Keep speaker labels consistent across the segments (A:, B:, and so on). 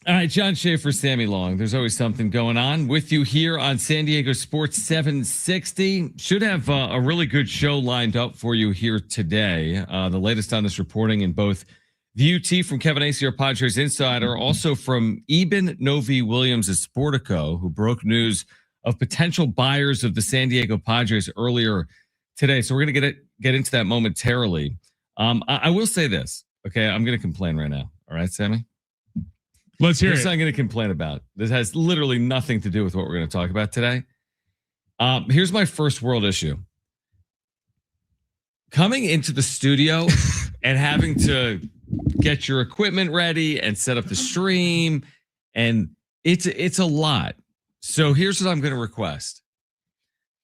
A: All right, John Schaefer, Sammy Long. There's always something going on with you here on San Diego Sports 760. Should have a really good show lined up for you here today. The latest on this reporting in both the UT from Kevin Acee, our Padres insider, also from Eben Novy-Williams of Sportico, who broke news of potential buyers of the San Diego Padres earlier today. So we're going to get into that momentarily. I will say this. Okay, I'm going to complain right now. All right, Sammy?
B: Let's hear it.
A: Here's what I'm going to complain about. This has literally nothing to do with what we're going to talk about today. Here's my first world issue. Coming into the studio and having to get your equipment ready and set up the stream, and it's a lot. So here's what I'm going to request.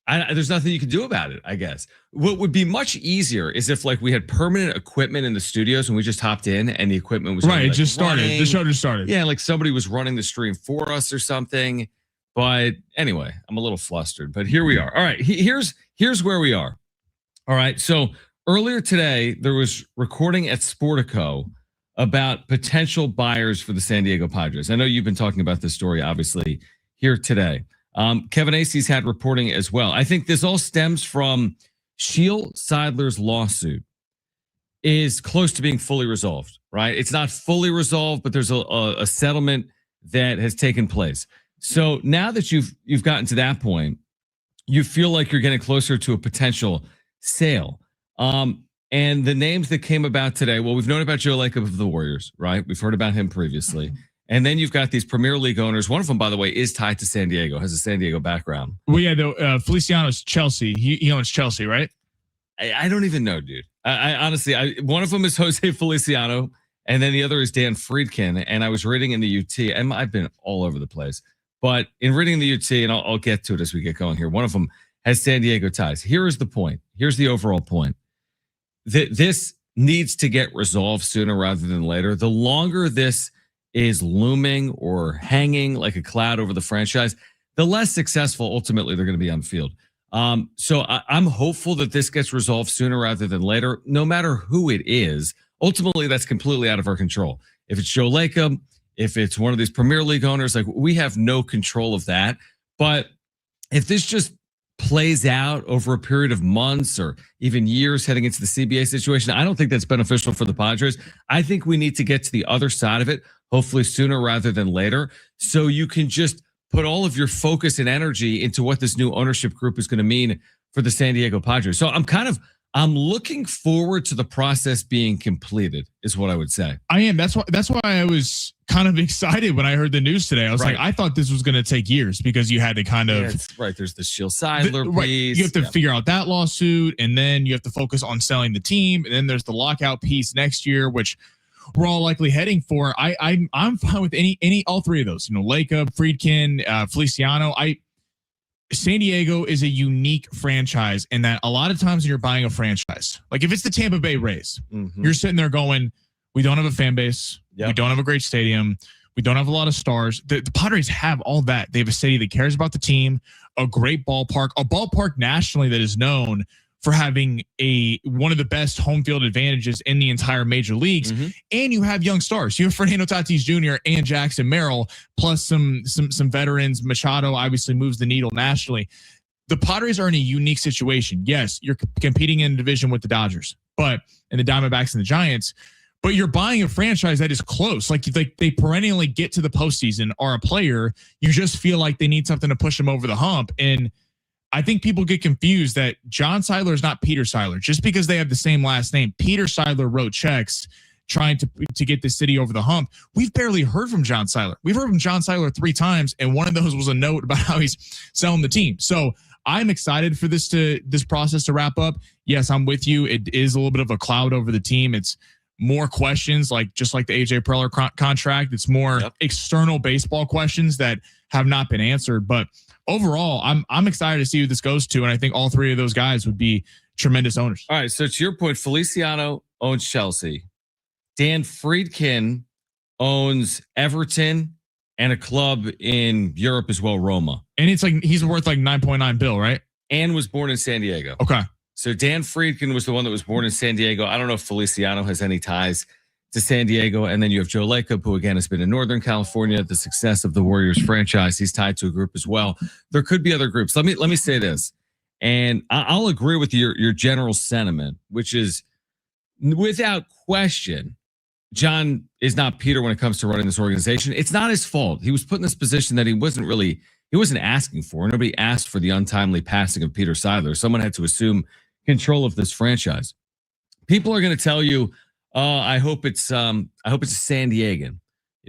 A: There's nothing you can do about it, I guess. What would be much easier is if like we had permanent equipment in the studios and we just hopped in and the equipment was
B: right. It
A: like
B: just started.
A: running.
B: The show just started.
A: Yeah, like somebody was running the stream for us or something. But anyway, I'm a little flustered. But here we are. All right, here's where we are. All right, so earlier today there was recording at Sportico about potential buyers for the San Diego Padres. I know you've been talking about this story, obviously, here today. Kevin Acee's had reporting as well. I think this all stems from Seidler's lawsuit is close to being fully resolved, right? It's not fully resolved, but there's a settlement that has taken place. So now that you've gotten to that point, you feel like you're getting closer to a potential sale. And the names that came about today, well, we've known about Joe Lacob of the Warriors, right? We've heard about him previously. And then you've got these Premier League owners. One of them, by the way, is tied to San Diego, has a San Diego background.
B: Well, yeah, Feliciano's Chelsea. He owns Chelsea, right?
A: I don't even know, dude. I honestly, one of them is Jose Feliciano, and then the other is Dan Friedkin. And I was reading in the UT, and I've been all over the place. But in reading the UT, and I'll get to it as we get going here, one of them has San Diego ties. Here is the point. Here's the overall point. This needs to get resolved sooner rather than later. The longer this is looming or hanging like a cloud over the franchise, the less successful ultimately they're going to be on the field. So I'm hopeful that this gets resolved sooner rather than later, no matter who it is. Ultimately, that's completely out of our control. If it's Joe Lacob, if it's one of these Premier League owners, like we have no control of that. But if this just plays out over a period of months or even years heading into the CBA situation, I don't think that's beneficial for the Padres. I think we need to get to the other side of it, hopefully sooner rather than later, so you can just put all of your focus and energy into what this new ownership group is going to mean for the San Diego Padres. So I'm looking forward to the process being completed, is what I would say.
B: I am. That's why I was kind of excited when I heard the news today. I was like, I thought this was going to take years because you had to kind of
A: right. There's the Seidler piece.
B: You have to figure out that lawsuit, and then you have to focus on selling the team, and then there's the lockout piece next year, which we're all likely heading for. I'm fine with all three of those. You know, Lacob, Friedkin, Feliciano. San Diego is a unique franchise in that a lot of times when you're buying a franchise, like if it's the Tampa Bay Rays, you're sitting there going, we don't have a fan base. Yep. We don't have a great stadium. We don't have a lot of stars. The Padres have all that. They have a city that cares about the team, a great ballpark, a ballpark nationally that is known for having one of the best home field advantages in the entire major leagues. And you have young stars. You have Fernando Tatis Jr. and Jackson Merrill, plus some veterans. Machado obviously moves the needle nationally. The Padres are in a unique situation. Yes, you're competing in a division with the Dodgers, and the Diamondbacks and the Giants, but you're buying a franchise that is close. Like they perennially get to the postseason, are a player. You just feel like they need something to push them over the hump. And I think people get confused that John Seidler is not Peter Seidler. Just because they have the same last name, Peter Seidler wrote checks trying to get the city over the hump. We've barely heard from John Seidler. We've heard from John Seidler 3 times, and one of those was a note about how he's selling the team. So I'm excited for this process to wrap up. Yes, I'm with you. It is a little bit of a cloud over the team. It's more questions, just like the AJ Preller contract. It's more external baseball questions that have not been answered. But overall, I'm excited to see who this goes to, and I think all three of those guys would be tremendous owners.
A: All right, so to your point, Feliciano owns Chelsea. Dan Friedkin owns Everton and a club in Europe as well, Roma.
B: And it's like he's worth like $9.9 billion, right?
A: And was born in San Diego.
B: Okay.
A: So Dan Friedkin was the one that was born in San Diego. I don't know if Feliciano has any ties to San Diego. And then you have Joe Lacob, who again has been in Northern California. The success of the Warriors franchise, he's tied to a group as well. There could be other groups. Let me say this, and I'll agree with your general sentiment, which is without question, Jon is not Peter when it comes to running this organization. It's not his fault. He was put in this position that he wasn't asking for. Nobody asked for the untimely passing of Peter Seidler. Someone had to assume control of this franchise. People are going to tell you, I hope it's a San Diegan.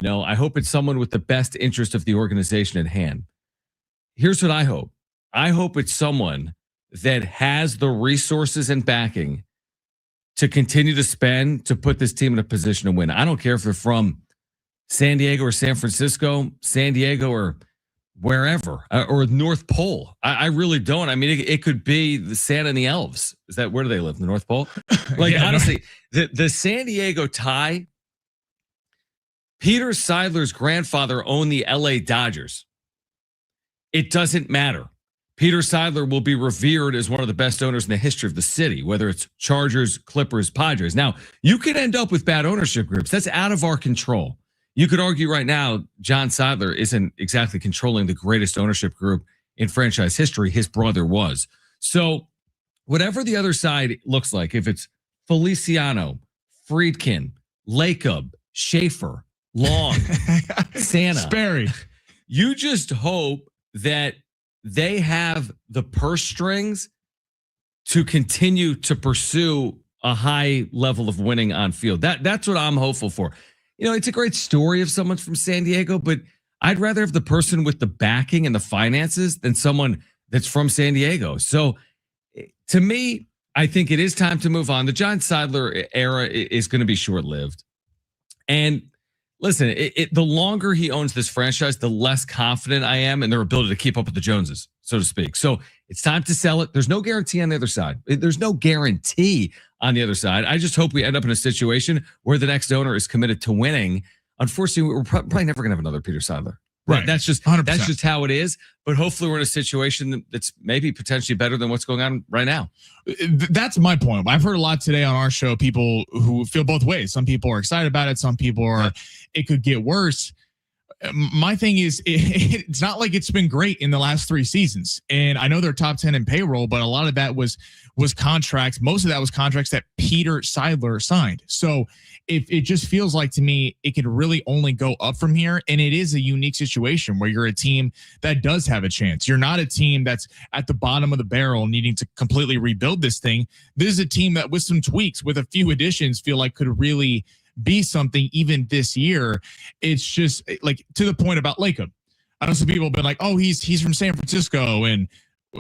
A: I hope it's someone with the best interest of the organization at hand. Here's what I hope. I hope it's someone that has the resources and backing to continue to spend to put this team in a position to win. I don't care if they're from San Diego or San Francisco, San Diego or wherever, or North Pole. I really don't. I mean, it could be the Santa and the elves. Is that, where do they live? The North Pole? Like, yeah, honestly, the San Diego tie, Peter Seidler's grandfather owned the LA Dodgers. It doesn't matter. Peter Seidler will be revered as one of the best owners in the history of the city, whether it's Chargers, Clippers, Padres. Now, you could end up with bad ownership groups. That's out of our control. You could argue right now, Jon Seidler isn't exactly controlling the greatest ownership group in franchise history. His brother was. So whatever the other side looks like, if it's Feliciano, Friedkin, Lacob, Schaefer, Long, Santa,
B: Sperry,
A: you just hope that they have the purse strings to continue to pursue a high level of winning on field. That's what I'm hopeful for. It's a great story if someone's from San Diego, but I'd rather have the person with the backing and the finances than someone that's from San Diego. So to me, I think it is time to move on. The Jon Seidler era is going to be short-lived. And listen, the longer he owns this franchise, the less confident I am in their ability to keep up with the Joneses, so to speak. So it's time to sell it. There's no guarantee on the other side. There's no guarantee on the other side. I just hope we end up in a situation where the next owner is committed to winning. Unfortunately, we're probably never going to have another Peter Seidler.
B: Right.
A: That's just
B: 100%.
A: That's just how it is. But hopefully we're in a situation that's maybe potentially better than what's going on right now.
B: That's my point. I've heard a lot today on our show, people who feel both ways. Some people are excited about it. Some people are, it could get worse. My thing is, it's not like it's been great in the last 3 seasons. And I know they're top 10 in payroll, but a lot of that was contracts. Most of that was contracts that Peter Seidler signed. So if it just feels like to me, it could really only go up from here. And it is a unique situation where you're a team that does have a chance. You're not a team that's at the bottom of the barrel needing to completely rebuild this thing. This is a team that with some tweaks, with a few additions, feel like could really be something even this year. It's just like to the point about Lacob. I know some people have been like, oh, he's from San Francisco. And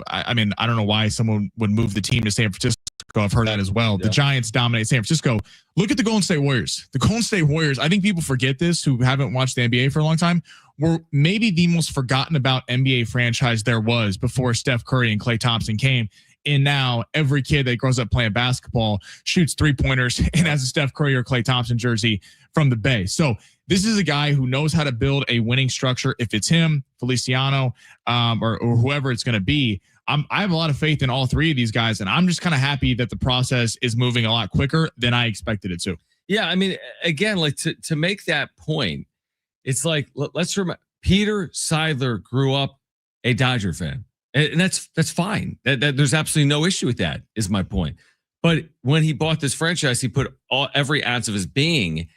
B: I mean, I don't know why someone would move the team to San Francisco. I've heard that as well. Yeah. The Giants dominate San Francisco. Look at the Golden State Warriors. The Golden State Warriors, I think people forget this who haven't watched the NBA for a long time, were maybe the most forgotten about NBA franchise there was before Steph Curry and Klay Thompson came. And now every kid that grows up playing basketball shoots 3-pointers and has a Steph Curry or Klay Thompson jersey from the Bay. So this is a guy who knows how to build a winning structure. If it's him, Feliciano, or whoever it's going to be, I have a lot of faith in all 3 of these guys. And I'm just kind of happy that the process is moving a lot quicker than I expected it to.
A: Yeah. I mean, again, like to make that point, it's like, let's remember Peter Seidler grew up a Dodger fan. And that's fine. That there's absolutely no issue with that, is my point. But when he bought this franchise, he put every ounce of his being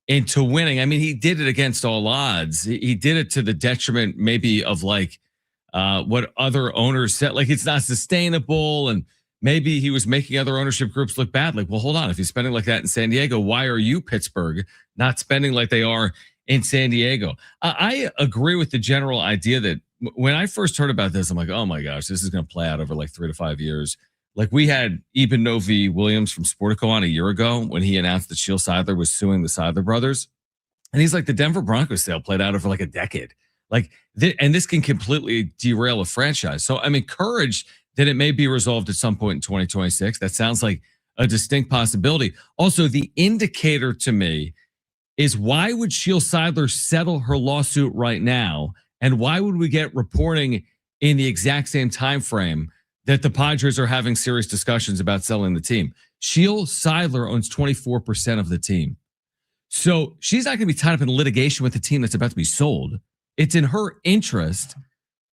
A: into winning. I mean, he did it against all odds. He did it to the detriment maybe of like what other owners said. Like, it's not sustainable, and maybe he was making other ownership groups look bad. Like, well, hold on. If he's spending like that in San Diego, why are you, Pittsburgh, not spending like they are in San Diego? I agree with the general idea that when I first heard about this, I'm like, oh my gosh, this is going to play out over like 3 to 5 years. Like, we had Eben Novy-Williams from Sportico on a year ago when he announced that Sheil Seidler was suing the Seidler brothers. And he's like, the Denver Broncos sale played out over like a decade. Like, and this can completely derail a franchise. So I'm encouraged that it may be resolved at some point in 2026. That sounds like a distinct possibility. Also, the indicator to me is, why would Sheil Seidler settle her lawsuit right now? And why would we get reporting in the exact same time frame that the Padres are having serious discussions about selling the team? Sheil Seidler owns 24% of the team. So she's not going to be tied up in litigation with the team that's about to be sold. It's in her interest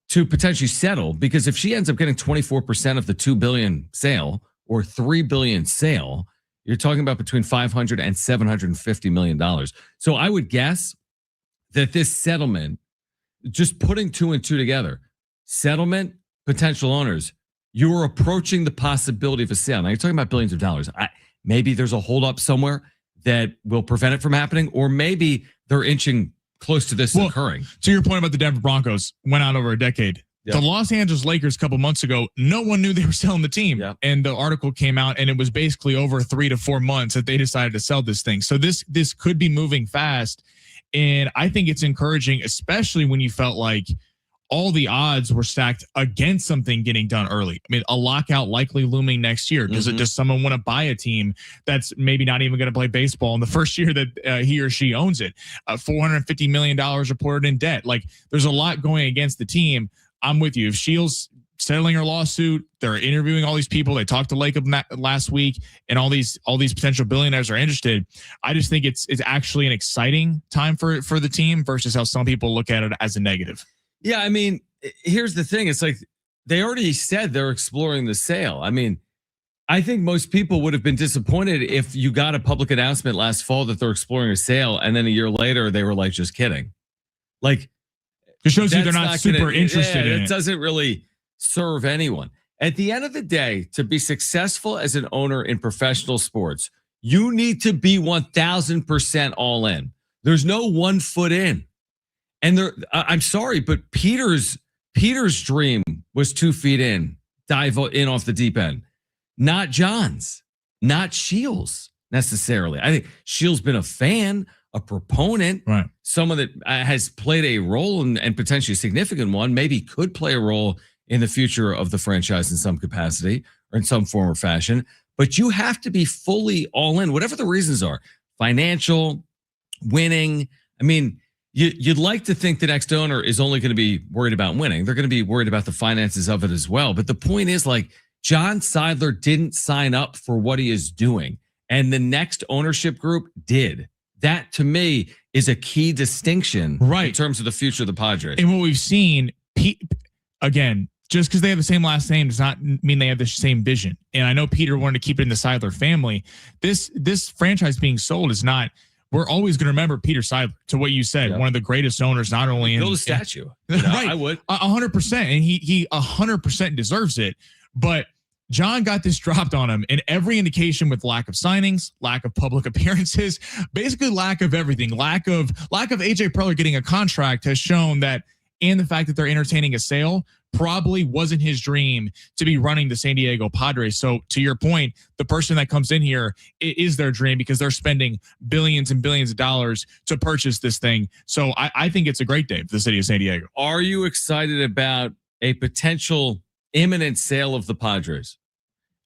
A: to potentially settle, because if she ends up getting 24% of the $2 billion sale or $3 billion sale, you're talking about between $500 and $750 million. So I would guess that this settlement, just putting two and two together, settlement, potential owners, you're approaching the possibility of a sale. Now you're talking about billions of dollars. Maybe there's a holdup somewhere that will prevent it from happening, or maybe they're inching close to this occurring.
B: To your point about the Denver Broncos, went out over a decade. Yep. The Los Angeles Lakers a couple months ago, no one knew they were selling the team. Yep. And the article came out, and it was basically over 3 to 4 months that they decided to sell this thing. So this could be moving fast. And I think it's encouraging, especially when you felt like all the odds were stacked against something getting done early. I mean, a lockout likely looming next year. Does someone want to buy a team that's maybe not even going to play baseball in the first year that he or she owns it? $450 million reported in debt. Like, there's a lot going against the team. I'm with you. If Shields settling her lawsuit, they're interviewing all these people. They talked to Lacob last week, and all these potential billionaires are interested. I just think it's actually an exciting time for the team versus how some people look at it as a negative.
A: Yeah, I mean, here's the thing. It's like they already said they're exploring the sale. I mean, I think most people would have been disappointed if you got a public announcement last fall that they're exploring a sale, and then a year later they were like, just kidding. Like,
B: it shows you they're not super interested in it.
A: It doesn't really serve anyone. At the end of the day, to be successful as an owner in professional sports, you need to be 1,000% all in. There's no 1 foot in. And I'm sorry, but Peter's dream was 2 feet in, dive in off the deep end. Not Jon's, not Shields necessarily. I think Shields been a fan, a proponent,
B: right?
A: Someone that has played a role and potentially a significant one, maybe could play a role in the future of the franchise in some capacity or in some form or fashion. But you have to be fully all in, whatever the reasons are, financial, winning. I mean, you'd like to think the next owner is only going to be worried about winning. They're going to be worried about the finances of it as well. But the point is, like, Jon Seidler didn't sign up for what he is doing, and the next ownership group did. That, to me, is a key distinction, right, in terms of the future of the Padres.
B: And what we've seen, again, just because they have the same last name does not mean they have the same vision. And I know Peter wanted to keep it in the Seidler family. This franchise being sold is not. We're always going to remember Peter Seidler, to what you said, one of the greatest owners, not only in
A: build a statue.
B: Right,
A: I would
B: 100%, and he 100% deserves it. But Jon got this dropped on him, and every indication with lack of signings, lack of public appearances, basically lack of everything, lack of AJ Preller getting a contract has shown that, and the fact that they're entertaining a sale probably wasn't his dream to be running the San Diego Padres. So to your point, the person that comes in here, it is their dream because they're spending billions and billions of dollars to purchase this thing. So I think it's a great day for the city of San Diego.
A: Are you excited about a potential imminent sale of the Padres?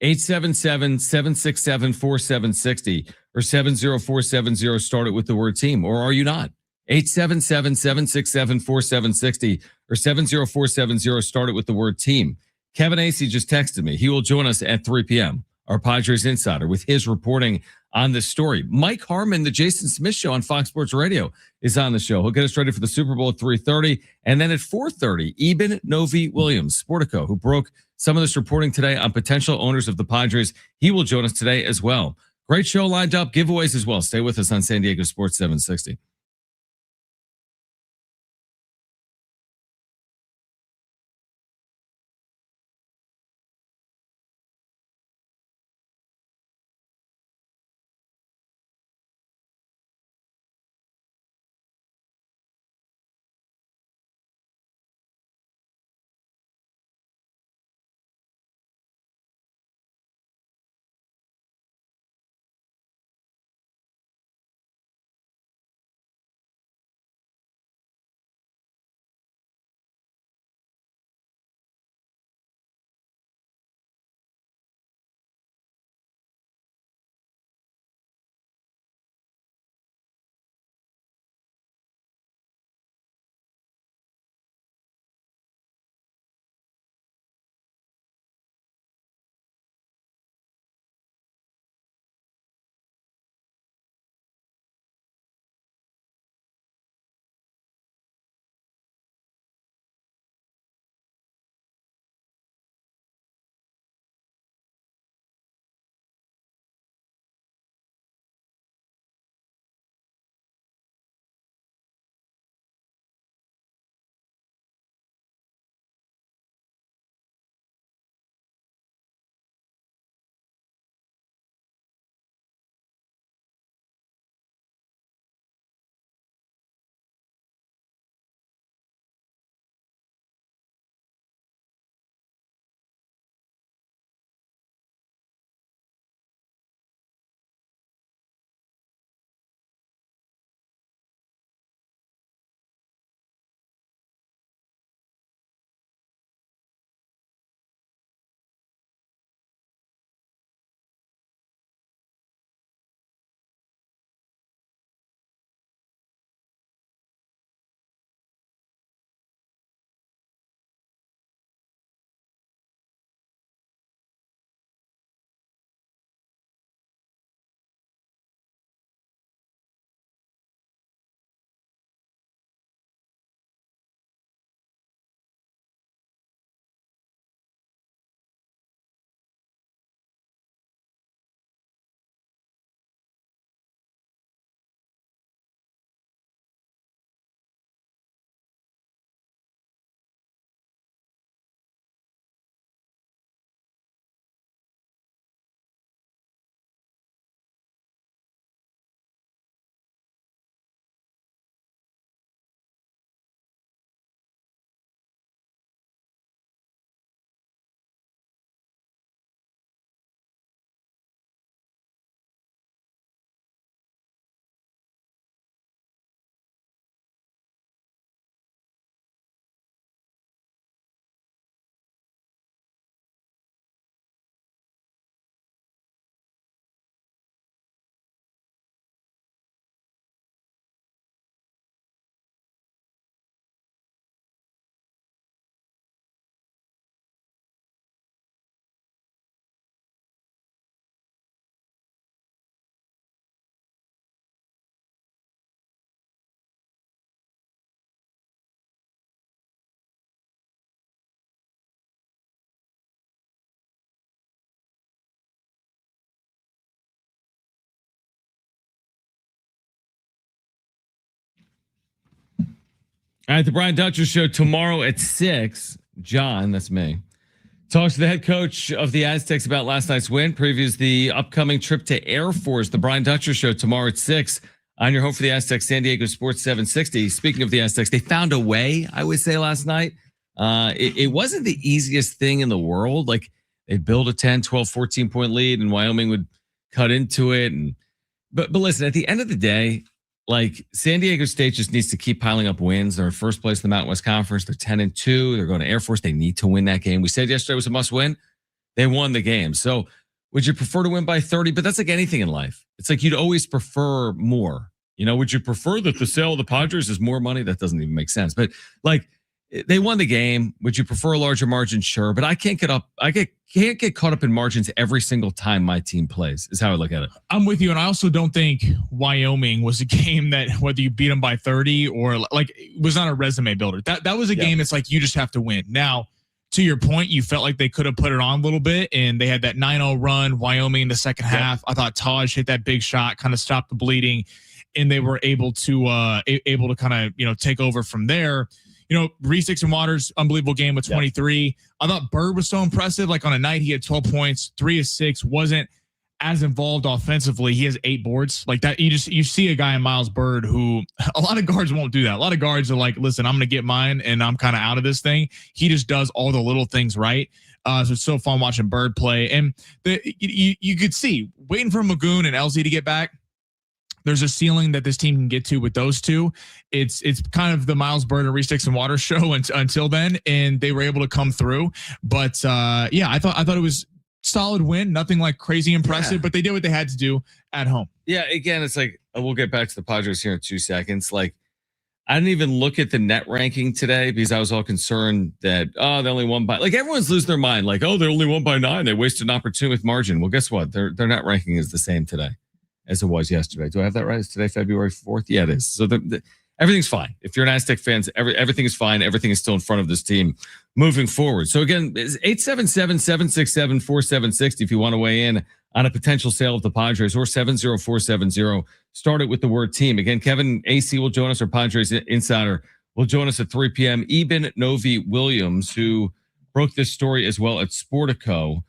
A: 877-767-4760 or 70470, start it with the word team. Or are you not? 877-767-4760 or 70470, start it with the word team. Kevin Acee just texted me. He will join us at 3 p.m., our Padres insider, with his reporting on this story. Mike Harmon, the Jason Smith Show on Fox Sports Radio, is on the show. He'll get us ready for the Super Bowl at 3:30. And then at 4:30, Eben Novy-Williams, Sportico, who broke some of this reporting today on potential owners of the Padres. He will join us today as well. Great show lined up, giveaways as well. Stay with us on San Diego Sports 760. All right, the Brian Dutcher Show tomorrow at 6. John, that's me, talks to the head coach of the Aztecs about last night's win, previews the upcoming trip to Air Force. The Brian Dutcher Show tomorrow at 6 on your home for the Aztecs, San Diego Sports 760. Speaking of the Aztecs, they found a way, I would say, last night. It wasn't the easiest thing in the world. Like, they'd build a 10, 12, 14-point lead, and Wyoming would cut into it. But listen, at the end of the day, like, San Diego State just needs to keep piling up wins. They're in first place in the Mountain West Conference. They're 10-2. They're going to Air Force. They need to win that game. We said yesterday it was a must win. They won the game. So would you prefer to win by 30? But that's like anything in life. It's like you'd always prefer more. You know, would you prefer that the sale of the Padres is more money? That doesn't even make sense. But like, they won the game. Would you prefer a larger margin? Sure. But I can't get caught up in margins every single time my team plays, is how I look at it.
B: I'm with you. And I also don't think Wyoming was a game that, whether you beat them by 30 or like, it was not a resume builder. That was a game that's like, you just have to win. Now, to your point, you felt like they could have put it on a little bit, and they had that 9-0 run, Wyoming in the second half. I thought Taj hit that big shot, kind of stopped the bleeding, and they were able to kind of, take over from there. Reese Dixon-Waters, unbelievable game with 23. I thought Bird was so impressive. Like, on a night, he had 12 points, 3 of 6, wasn't as involved offensively. He has 8 boards. Like that, you see a guy in Miles Bird who a lot of guards won't do that. A lot of guards are like, listen, I'm going to get mine and I'm kind of out of this thing. He just does all the little things right. So it's so fun watching Bird play. And you could see, waiting for Magoon and LZ to get back, there's a ceiling that this team can get to with those two. It's kind of the Miles Bird and Reese Dixon-Waters show until then, and they were able to come through. But I thought it was solid win, nothing like crazy impressive, but they did what they had to do at home. Yeah,
A: again, it's like, we'll get back to the Padres here in 2 seconds. Like, I didn't even look at the net ranking today because I was all concerned that, they only won by, like, everyone's losing their mind. Like, they only won by 9. They wasted an opportunity with margin. Well, guess what? Their net ranking is the same today as it was yesterday. Do I have that right? Is today February 4th? Yeah, it is. So everything's fine. If you're an Aztec fan, everything is fine. Everything is still in front of this team moving forward. So again, it's 877-767-4760 if you want to weigh in on a potential sale of the Padres, or 70470. Start it with the word team. Again, Kevin Acee will join us, our Padres insider, will join us at 3 p.m. Eben Novy-Williams, who broke this story as well at Sportico,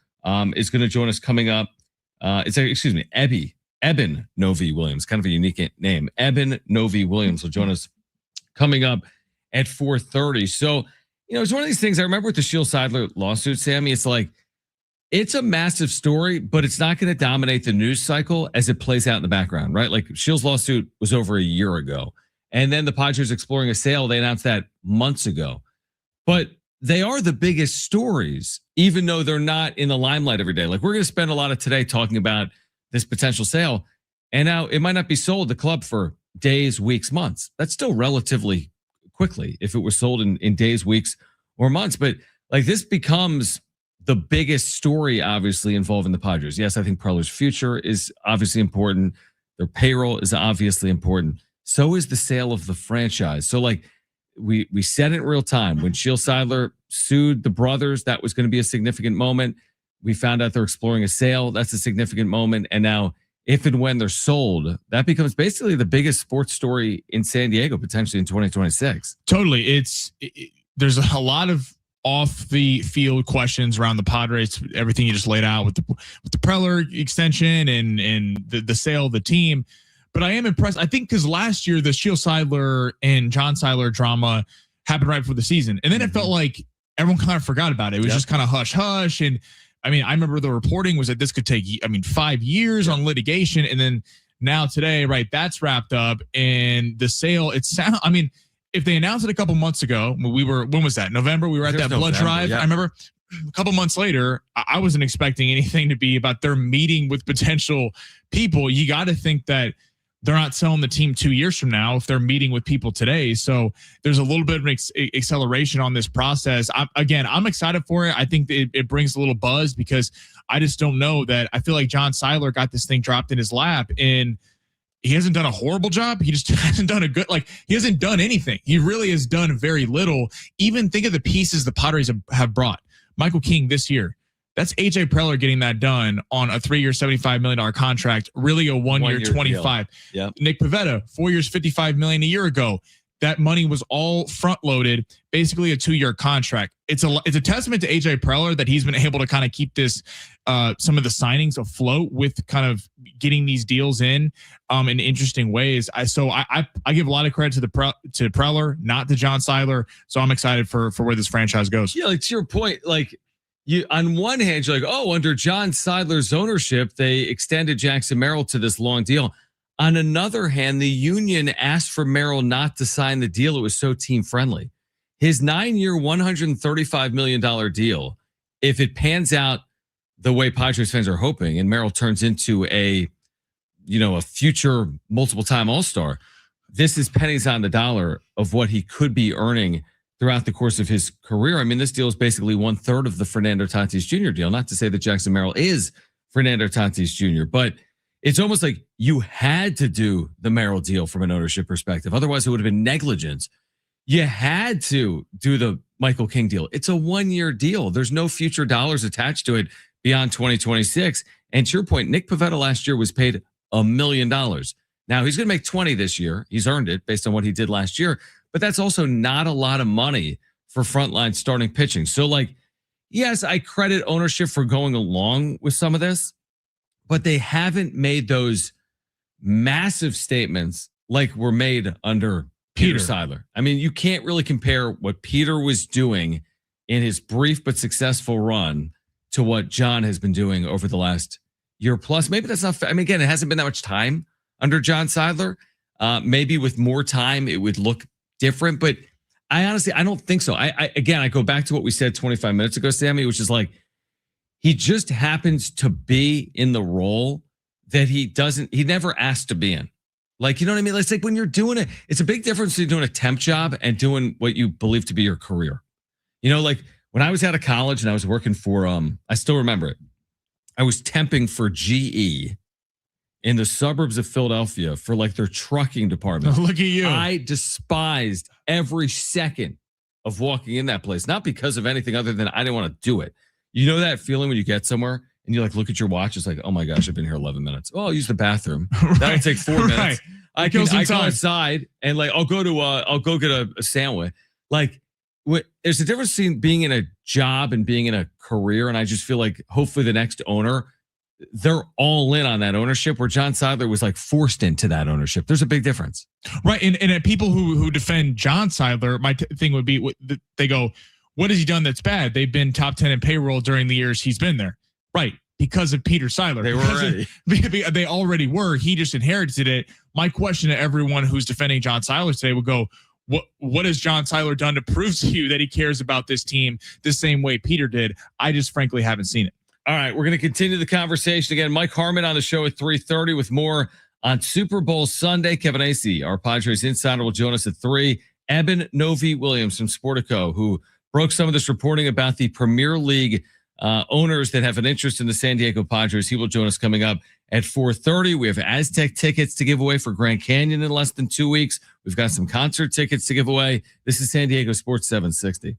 A: is going to join us coming up. Eben Novy-Williams, kind of a unique name. Eben Novy-Williams will join us coming up at 4:30. So, it's one of these things. I remember with the Seidler lawsuit, Sammy, it's like, it's a massive story, but it's not going to dominate the news cycle as it plays out in the background, right? Like, Shields' lawsuit was over a year ago. And then the Padres exploring a sale, they announced that months ago. But they are the biggest stories, even though they're not in the limelight every day. Like, we're going to spend a lot of today talking about this potential sale. And now it might not be sold the club for days, weeks, months. That's still relatively quickly if it was sold in days, weeks, or months. But like, this becomes the biggest story, obviously, involving the Padres. Yes, I think Preller's future is obviously important. Their payroll is obviously important. So is the sale of the franchise. So like, we said it in real time. When Seidler sued the brothers, that was going to be a significant moment. We found out they're exploring a sale. That's a significant moment. And now, if and when they're sold, that becomes basically the biggest sports story in San Diego, potentially in 2026.
B: Totally. There's a lot of off the field questions around the Padres, everything you just laid out with the Preller extension and the sale of the team. But I am impressed. I think because last year the Seidler and Jon Seidler drama happened right before the season. And then it felt like everyone kind of forgot about it. It was just kind of hush hush. And I remember the reporting was that this could take, 5 years on litigation. And then now today, right, that's wrapped up. And the sale, if they announced it a couple months ago, when was that? November? We were at that blood drive. Yeah. I remember a couple months later, I wasn't expecting anything to be about their meeting with potential people. You got to think that they're not selling the team 2 years from now if they're meeting with people today. So there's a little bit of an acceleration on this process. I'm excited for it. I think it brings a little buzz because I just don't know that. I feel like Jon Seidler got this thing dropped in his lap and he hasn't done a horrible job. He just hasn't done he hasn't done anything. He really has done very little. Even think of the pieces the Padres have brought. Michael King this year. That's AJ Preller getting that done on a 3-year, $75 million contract, really a 1 year, 25.
A: Yep.
B: Nick Pivetta, 4 years, $55 million a year ago. that money was all front loaded, basically a 2-year contract. It's a testament to AJ Preller that he's been able to kind of keep this some of the signings afloat with kind of getting these deals in interesting ways. I give a lot of credit to Preller, not to John Seidler. So I'm excited for where this franchise goes.
A: Yeah, like to your point, like you on one hand, you're like, oh, under John Seidler's ownership, they extended Jackson Merrill to this long deal. On another hand, the union asked for Merrill not to sign the deal. It was so team friendly. His 9-year, $135 million deal, if it pans out the way Padres fans are hoping, and Merrill turns into a future multiple time All-Star, this is pennies on the dollar of what he could be earning throughout the course of his career. I mean, this deal is basically 1/3 of the Fernando Tatis Jr. deal. Not to say that Jackson Merrill is Fernando Tatis Jr., but it's almost like you had to do the Merrill deal from an ownership perspective. Otherwise, it would have been negligence. You had to do the Michael King deal. It's a 1-year deal. There's no future dollars attached to it beyond 2026. And to your point, Nick Pivetta last year was paid $1 million. Now he's going to make 20 this year. He's earned it based on what he did last year, but that's also not a lot of money for frontline starting pitching. So like, yes, I credit ownership for going along with some of this, but they haven't made those massive statements like were made under Peter Seidler. I mean, you can't really compare what Peter was doing in his brief but successful run to what John has been doing over the last year plus. Maybe that's not fair. I mean, again, it hasn't been that much time under John Seidler. Maybe with more time, it would look different, but I don't think so. I go back to what we said 25 minutes ago, Sammy, which is like, he just happens to be in the role that he never asked to be in. Like, you know what I mean? It's like when you're doing it, it's a big difference between doing a temp job and doing what you believe to be your career. You know, like when I was out of college and I was working for, I still remember it. I was temping for GE in the suburbs of Philadelphia for like their trucking department.
B: Look at you.
A: I despised every second of walking in that place, not because of anything other than I didn't want to do it. You know that feeling when you get somewhere and you like look at your watch, it's like, oh my gosh, I've been here 11 minutes. Oh, I'll use the bathroom. That'll take 4 minutes.
B: Right.
A: I go outside and like I'll go get a sandwich. Like there's a difference between being in a job and being in a career. And I just feel like hopefully the next owner, they're all in on that ownership, where John Seidler was like forced into that ownership. There's a big difference.
B: Right. And people who defend John Seidler, my thing would be, they go, what has he done that's bad? They've been top 10 in payroll during the years he's been there. Right. Because of Peter Seidler.
A: They were already.
B: They already were. He just inherited it. My question to everyone who's defending John Seidler today would go, what has John Seidler done to prove to you that he cares about this team the same way Peter did? I just frankly haven't seen it.
A: All right, we're going to continue the conversation again. Mike Harmon on the show at 3:30 with more on Super Bowl Sunday. Kevin Acee, our Padres insider, will join us at 3. Eben Novy-Williams from Sportico, who broke some of this reporting about the Premier League owners that have an interest in the San Diego Padres. He will join us coming up at 4:30. We have Aztec tickets to give away for Grand Canyon in less than 2 weeks. We've got some concert tickets to give away. This is San Diego Sports 760.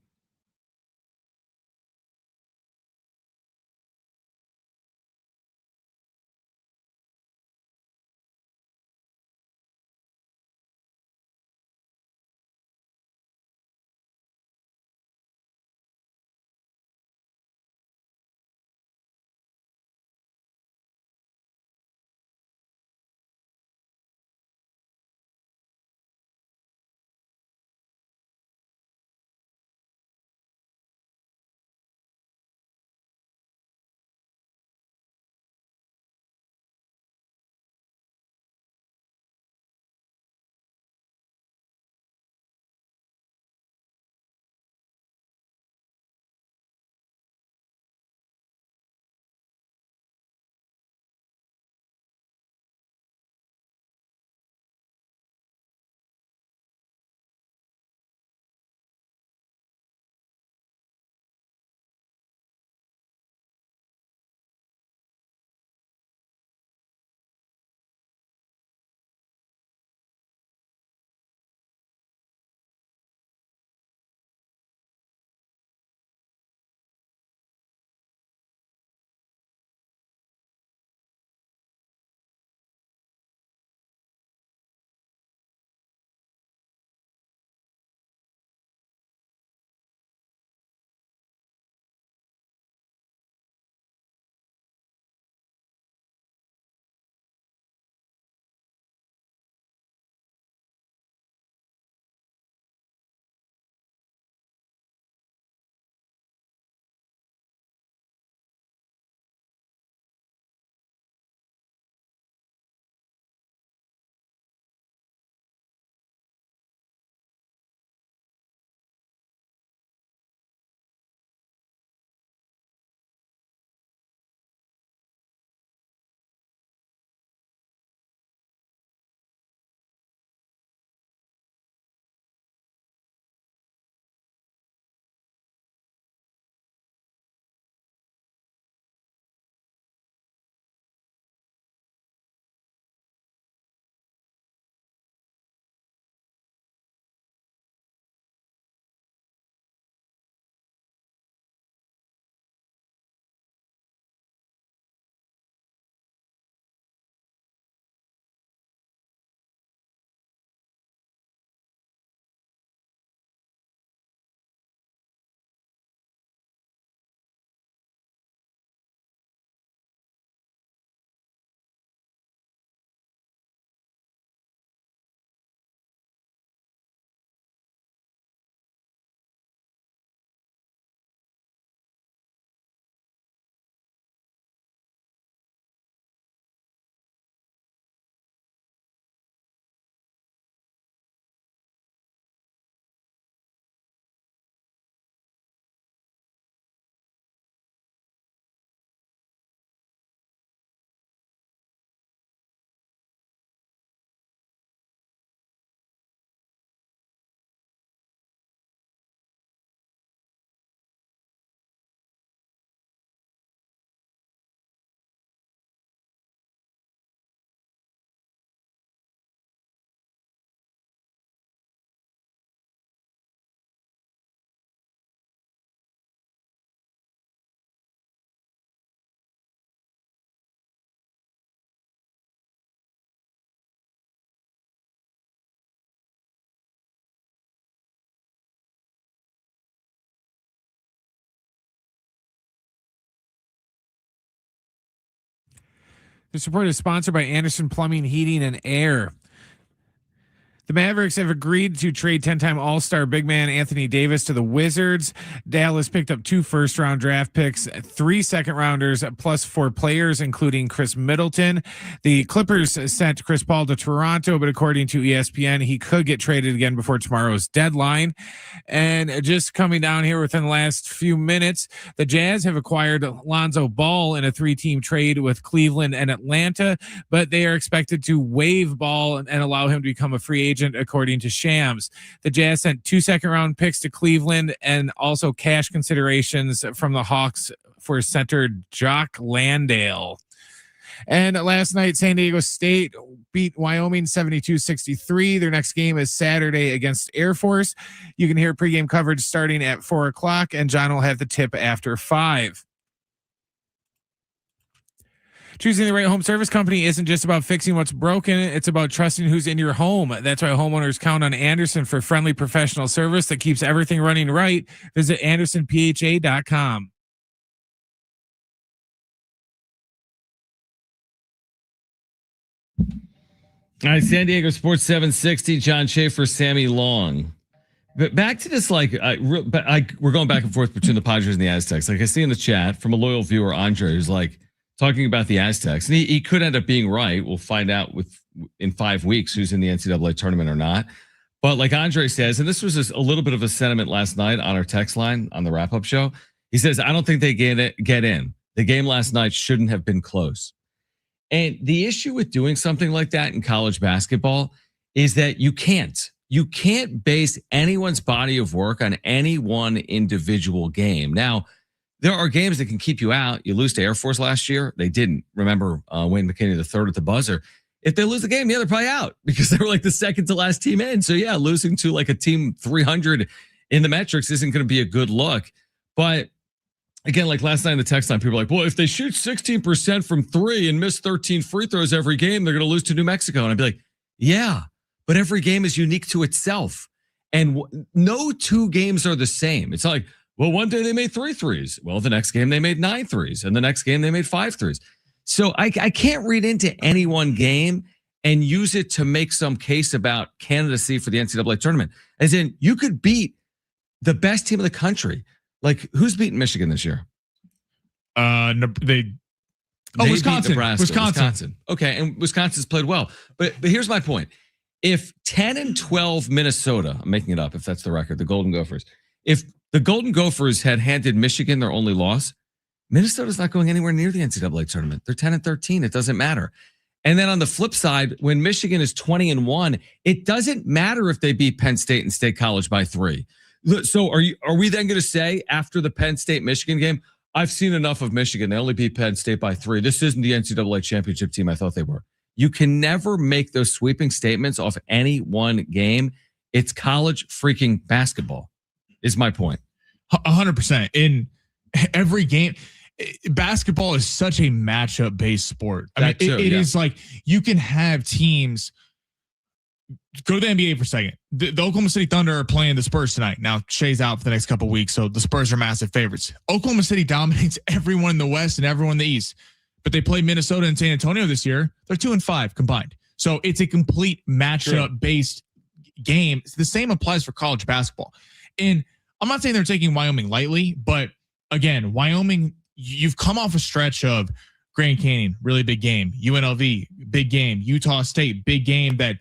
C: The support is sponsored by Anderson Plumbing, Heating, and Air. The Mavericks have agreed to trade 10-time All-Star big man Anthony Davis to the Wizards. Dallas picked up 2 first-round draft picks, 3 second-rounders, plus 4 players, including Chris Middleton. The Clippers sent Chris Paul to Toronto, but according to ESPN, he could get traded again before tomorrow's deadline. And just coming down here within the last few minutes, the Jazz have acquired Lonzo Ball in a 3-team trade with Cleveland and Atlanta, but they are expected to waive Ball and allow him to become a free agent, according to Shams. The Jazz sent 2 second-round picks to Cleveland and also cash considerations from the Hawks for center Jock Landale. And last night, San Diego State beat Wyoming 72-63. Their next game is Saturday against Air Force. You can hear pregame coverage starting at 4 o'clock, and John will have the tip after 5. Choosing the right home service company isn't just about fixing what's broken. It's about trusting who's in your home. That's why homeowners count on Anderson for friendly professional service that keeps everything running right. Visit AndersonPHA.com.
A: All right, San Diego Sports 760, John Schaefer, Sammy Long. But back to this, we're going back and forth between the Padres and the Aztecs. Like I see in the chat from a loyal viewer, Andre, who's like, talking about the Aztecs, and he could end up being right. We'll find out in 5 weeks who's in the NCAA tournament or not. But like Andre says, and this was just a little bit of a sentiment last night on our text line on the wrap-up show. He says, I don't think they get in. The game last night shouldn't have been close. And the issue with doing something like that in college basketball is that you can't base anyone's body of work on any one individual game. Now, there are games that can keep you out. You lose to Air Force last year. They didn't. Remember Wayne McKinney III at the buzzer. If they lose the game, they're probably out because they were like the second to last team in. So yeah, losing to like a team 300 in the metrics isn't going to be a good look. But again, like last night in the text line, people were like, well, if they shoot 16% from 3 and miss 13 free throws every game, they're going to lose to New Mexico. And I'd be like, yeah, but every game is unique to itself. And no 2 games are the same. It's not like, well, one day they made 3 threes. Well, the next game they made 9 threes. And the next game they made 5 threes. So I can't read into any one game and use it to make some case about candidacy for the NCAA tournament. As in, you could beat the best team in the country. Like, who's beaten Michigan this year?
B: Wisconsin.
A: Wisconsin. Okay, and Wisconsin's played well. But here's my point. If 10-12 Minnesota, I'm making it up if that's the record, the Golden Gophers, if the Golden Gophers had handed Michigan their only loss, Minnesota's not going anywhere near the NCAA tournament. They're 10-13. It doesn't matter. And then on the flip side, when Michigan is 20-1, it doesn't matter if they beat Penn State and State College by 3. So are we then going to say after the Penn State Michigan game, I've seen enough of Michigan. They only beat Penn State by 3. This isn't the NCAA championship team I thought they were. You can never make those sweeping statements off any one game. It's college freaking basketball, is my point.
B: 100%. In every game, basketball is such a matchup based sport. I mean, it is like you can have teams. Go to the NBA for a second. The Oklahoma City Thunder are playing the Spurs tonight. Now, Shea's out for the next couple of weeks, so the Spurs are massive favorites. Oklahoma City dominates everyone in the West and everyone in the East, but they play Minnesota and San Antonio this year. They're 2-5 combined. So it's a complete matchup-based game. The same applies for college basketball. And I'm not saying they're taking Wyoming lightly, but again, Wyoming, you've come off a stretch of Grand Canyon, really big game. UNLV, big game. Utah State, big game that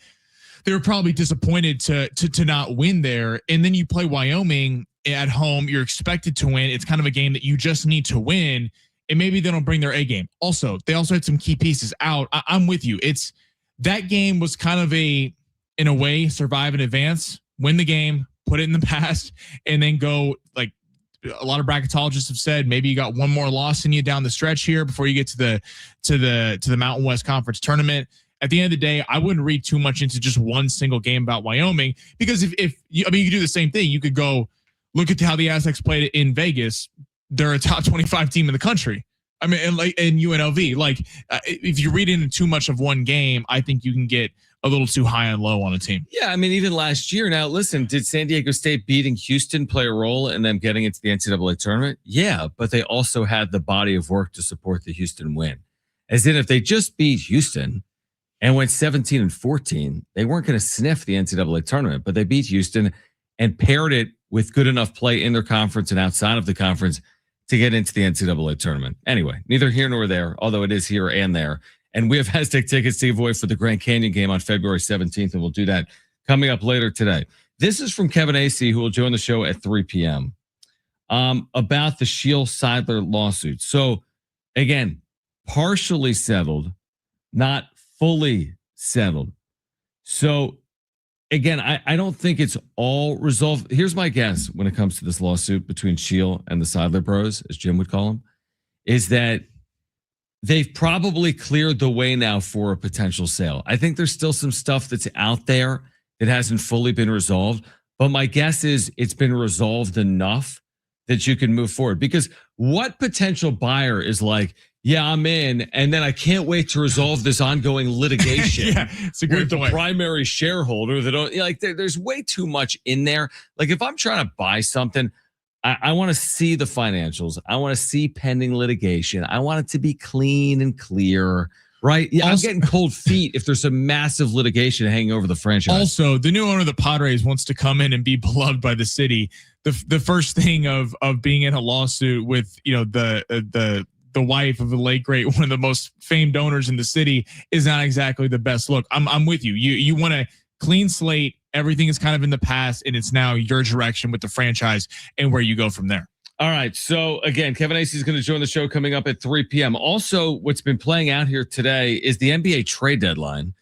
B: they were probably disappointed to not win there. And then you play Wyoming at home. You're expected to win. It's kind of a game that you just need to win. And maybe they don't bring their A game. Also, they also had some key pieces out. I'm with you. It's that game was kind of in a way, survive and advance, win the game, put it in the past, and then go like a lot of bracketologists have said, maybe you got one more loss in you down the stretch here before you get to the Mountain West Conference tournament. At the end of the day, I wouldn't read too much into just one single game about Wyoming, because if you could do the same thing. You could go look at how the Aztecs played it in Vegas. They're a top 25 team in the country. I mean, and UNLV, if you read into too much of one game, I think you can get a little too high and low on a team.
A: Yeah, I mean, even last year. Now, listen, did San Diego State beating Houston play a role in them getting into the NCAA tournament? Yeah, but they also had the body of work to support the Houston win. As in, if they just beat Houston and went 17-14, they weren't going to sniff the NCAA tournament, but they beat Houston and paired it with good enough play in their conference and outside of the conference to get into the NCAA tournament. Anyway, neither here nor there, although it is here and there. And we have Aztec tickets to give away for the Grand Canyon game on February 17th, and we'll do that coming up later today. This is from Kevin Acee, who will join the show at 3 p.m. About the Seidler lawsuit. So, again, partially settled, not fully settled. So, again, I don't think it's all resolved. Here's my guess when it comes to this lawsuit between Shield and the Seidler bros, as Jim would call them, is that they've probably cleared the way now for a potential sale. I think there's still some stuff that's out there that hasn't fully been resolved, but my guess is it's been resolved enough that you can move forward. Because what potential buyer is like, yeah, I'm in, and then I can't wait to resolve this ongoing litigation
B: Yeah, it's a good
A: with
B: point.
A: the primary shareholder that don't like. There's way too much in there. Like if I'm trying to buy something, I want to see the financials. I want to see pending litigation. I want it to be clean and clear, right? Yeah,
B: Also,
A: I'm getting cold feet if there's some massive litigation hanging over the franchise.
B: Also, the new owner of the Padres wants to come in and be beloved by the city. The first thing of being in a lawsuit with the wife of the late great, one of the most famed owners in the city, is not exactly the best look. I'm with you. You want a clean slate. Everything is kind of in the past, and it's now your direction with the franchise and where you go from there.
A: All right. So again, Kevin Acee is going to join the show coming up at 3 p.m. Also, what's been playing out here today is the NBA trade deadline.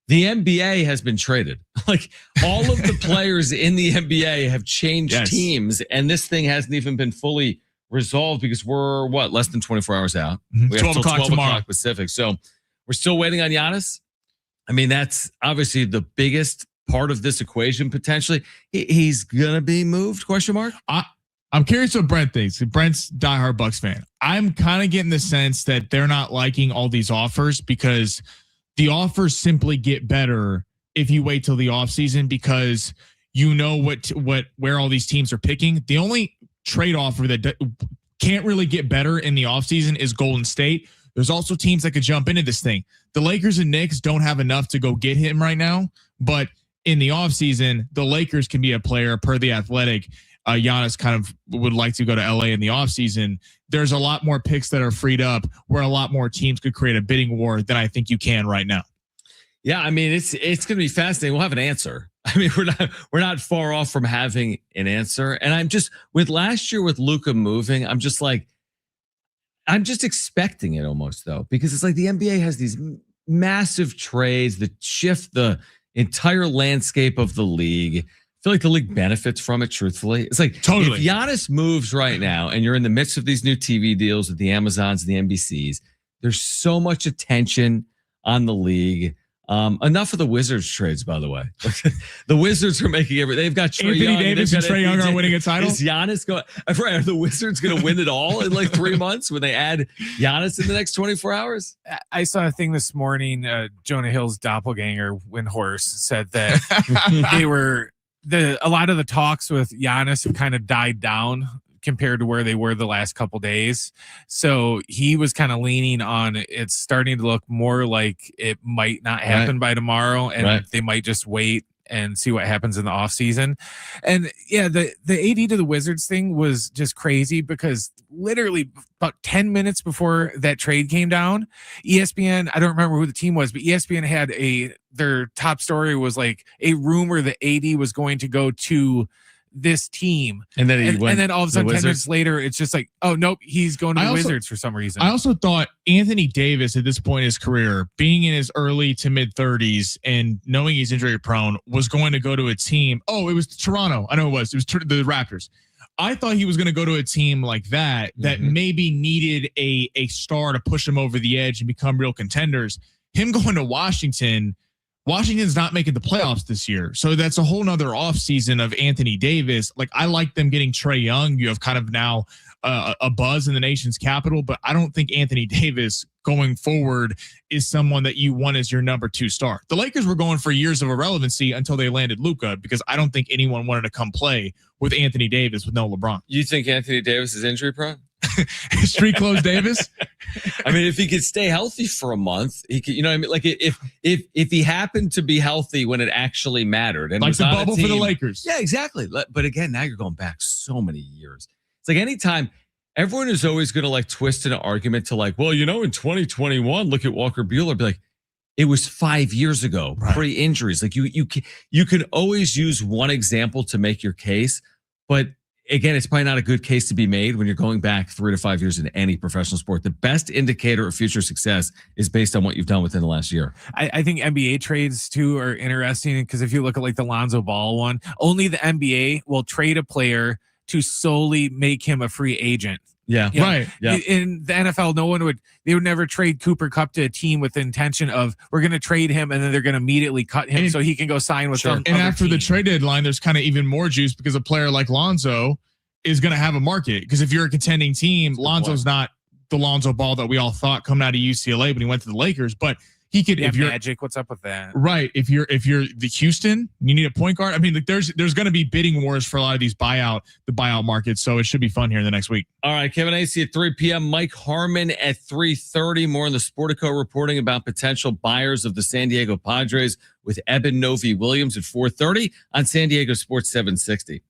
A: The NBA has been traded. Like all of the players in the NBA have changed teams, and this thing hasn't even been fully resolved because we're less than 24 hours out.
B: Mm-hmm.
A: We have
B: 12
A: till
B: o'clock
A: 12
B: tomorrow.
A: o'clock Pacific. So we're still waiting on Giannis. I mean, that's obviously the biggest part of this equation potentially. He's gonna be moved? Question mark.
B: I'm curious what Brent thinks. Brent's diehard Bucks fan. I'm kind of getting the sense that they're not liking all these offers because the offers simply get better if you wait till the offseason because you know where all these teams are picking. The only trade offer that can't really get better in the offseason is Golden State. There's also teams that could jump into this thing. The Lakers and Knicks don't have enough to go get him right now, but in the offseason, the Lakers can be a player per the Athletic. Giannis kind of would like to go to LA in the offseason. There's a lot more picks that are freed up where a lot more teams could create a bidding war than I think you can right now.
A: Yeah, I mean, it's going to be fascinating. We'll have an answer. I mean, we're not far off from having an answer. And I'm just with last year with Luka moving, I'm just expecting it almost though, because it's like the NBA has these massive trades that shift the entire landscape of the league. I feel like the league benefits from it, truthfully. It's like
B: totally.
A: If Giannis moves right now and you're in the midst of these new TV deals with the Amazons and the NBCs, there's so much attention on the league. Enough of the Wizards trades, by the way. The Wizards are making everything. They've got Trae Young.
B: Davis and Trae Young are winning a title.
A: Is Giannis going? Are the Wizards going to win it all in like 3 months when they add Giannis in the next 24 hours?
C: I saw a thing this morning. Jonah Hill's doppelganger, Windhorse, said that a lot of the talks with Giannis have kind of died down compared to where they were the last couple days. So he was kind of leaning on it's starting to look more like it might not happen by tomorrow, and they might just wait and see what happens in the offseason. And yeah, the AD to the Wizards thing was just crazy because literally about 10 minutes before that trade came down, ESPN, I don't remember who the team was, but ESPN had their top story was like a rumor that AD was going to go to this team, and then all of a sudden 10 minutes later it's just like, oh nope, he's going to the Wizards for some reason.
B: I also thought Anthony Davis at this point in his career, being in his early to mid 30s and knowing he's injury prone, was going to go to a team. Oh, it was Toronto. I know it was the Raptors. I thought he was going to go to a team like that maybe needed a star to push him over the edge and become real contenders. Him going to Washington's not making the playoffs this year. So that's a whole nother offseason of Anthony Davis. Like, I like them getting Trae Young. You have kind of now a buzz in the nation's capital, but I don't think Anthony Davis going forward is someone that you want as your number 2 star. The Lakers were going for years of irrelevancy until they landed Luka, because I don't think anyone wanted to come play with Anthony Davis with no LeBron.
A: You think Anthony Davis is injury prone?
B: Street Clothes Davis.
A: I mean, if he could stay healthy for a month, he could, you know what I mean? Like if he happened to be healthy when it actually mattered, and
B: Like
A: was
B: the
A: on a
B: bubble for the
A: team-
B: Lakers.
A: Yeah, exactly. But again, now you're going back so many years. It's like anytime everyone is always going to like twist an argument to like, well, you know, in 2021, look at Walker Buehler. Be like, it was 5 years ago,
B: Right.
A: pre-injuries. Like you can always use one example to make your case, but again, it's probably not a good case to be made when you're going back 3 to 5 years in any professional sport. The best indicator of future success is based on what you've done within the last year.
C: I think NBA trades too are interesting because if you look at like the Lonzo Ball one, only the NBA will trade a player to solely make him a free agent.
A: Yeah.
C: You know,
B: Right.
A: Yeah.
C: In the NFL, they would never trade Cooper Kupp to a team with the intention of we're going to trade him and then they're going to immediately cut him
B: And-
C: so he can go sign with some
B: And
C: other
B: after the
C: team.
B: trade deadline, there's kind of even more juice because a player like Lonzo is going to have a market. Because if you're a contending team, Lonzo's not the Lonzo Ball that we all thought coming out of UCLA when he went to the Lakers, but he could,
C: Yeah,
B: if you're
C: Magic, what's up with that?
B: right, if you're the Houston, you need a point guard. I mean, like there's going to be bidding wars for a lot of these buyout markets. So it should be fun here in the next week.
A: All right, Kevin Acee at 3 p.m. Mike Harmon at 3:30. More in the Sportico reporting about potential buyers of the San Diego Padres with Eben Novy-Williams at 4:30 on San Diego Sports 760.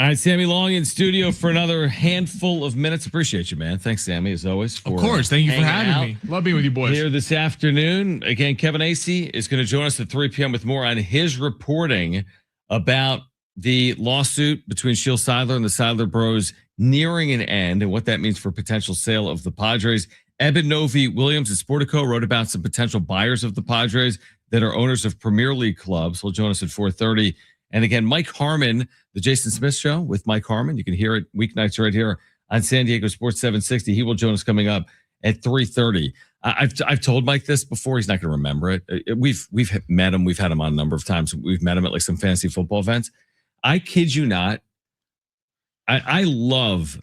A: All right, Sammy Long in studio for another handful of minutes. Appreciate you, man. Thanks, Sammy, as always.
B: Of course. Thank you for having me. Love being with you boys.
A: Here this afternoon. Again, Kevin Acee is going to join us at 3 p.m. with more on his reporting about the lawsuit between Seidler and the Seidler Bros nearing an end and what that means for potential sale of the Padres. Eben Novy-Williams at Sportico wrote about some potential buyers of the Padres that are owners of Premier League clubs. He'll join us at 4:30. And again, Mike Harmon, the Jason Smith Show with Mike Harmon. You can hear it weeknights right here on San Diego Sports 760. He will join us coming up at 3:30. I've told Mike this before. He's not going to remember it. We've met him. We've had him on a number of times. We've met him at like some fantasy football events. I kid you not. I love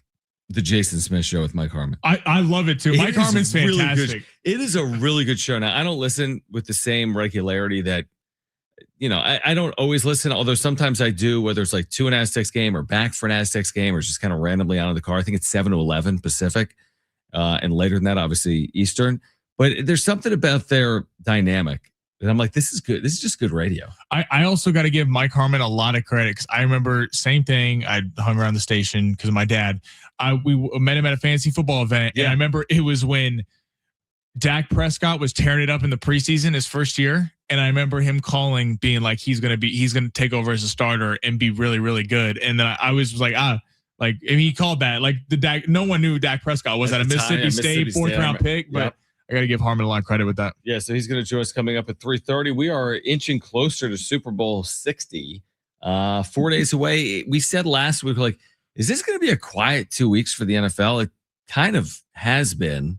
A: the Jason Smith Show with Mike Harmon.
B: I love it too. Mike Harmon's fantastic.
A: It is a really good show. Now, I don't listen with the same regularity that, I don't always listen, although sometimes I do, whether it's like to an Aztecs game or back for an Aztecs game or just kind of randomly out of the car. I think it's 7 to 11 Pacific and later than that, obviously Eastern. But there's something about their dynamic. And I'm like, this is good. This is just good radio.
B: I also got to give Mike Harmon a lot of credit because I remember same thing. I hung around the station because of my dad. We met him at a fantasy football event. Yeah. And I remember it was when Dak Prescott was tearing it up in the preseason his first year. And I remember him calling, being like, he's going to take over as a starter and be really, really good. And then I was like, and he called that like no one knew Dak Prescott was at a Mississippi State fourth round pick, but I got to give Harmon a lot of credit with that.
A: Yeah. So he's going to join us coming up at 3:30. We are inching closer to Super Bowl 60, 4 days away. We said last week, like, is this going to be a quiet 2 weeks for the NFL? It kind of has been.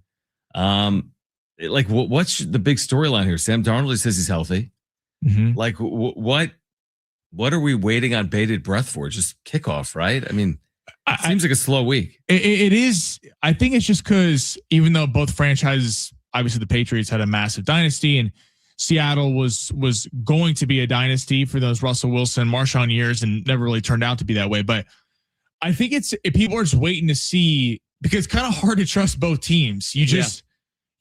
A: Like, what's the big storyline here? Sam Darnold says he's healthy. Mm-hmm. Like, what are we waiting on bated breath for? Just kickoff, right? I mean, it seems like a slow week.
B: It is. I think it's just because even though both franchises, obviously the Patriots had a massive dynasty and Seattle was going to be a dynasty for those Russell Wilson, Marshawn years and never really turned out to be that way. But I think people are just waiting to see because it's kind of hard to trust both teams.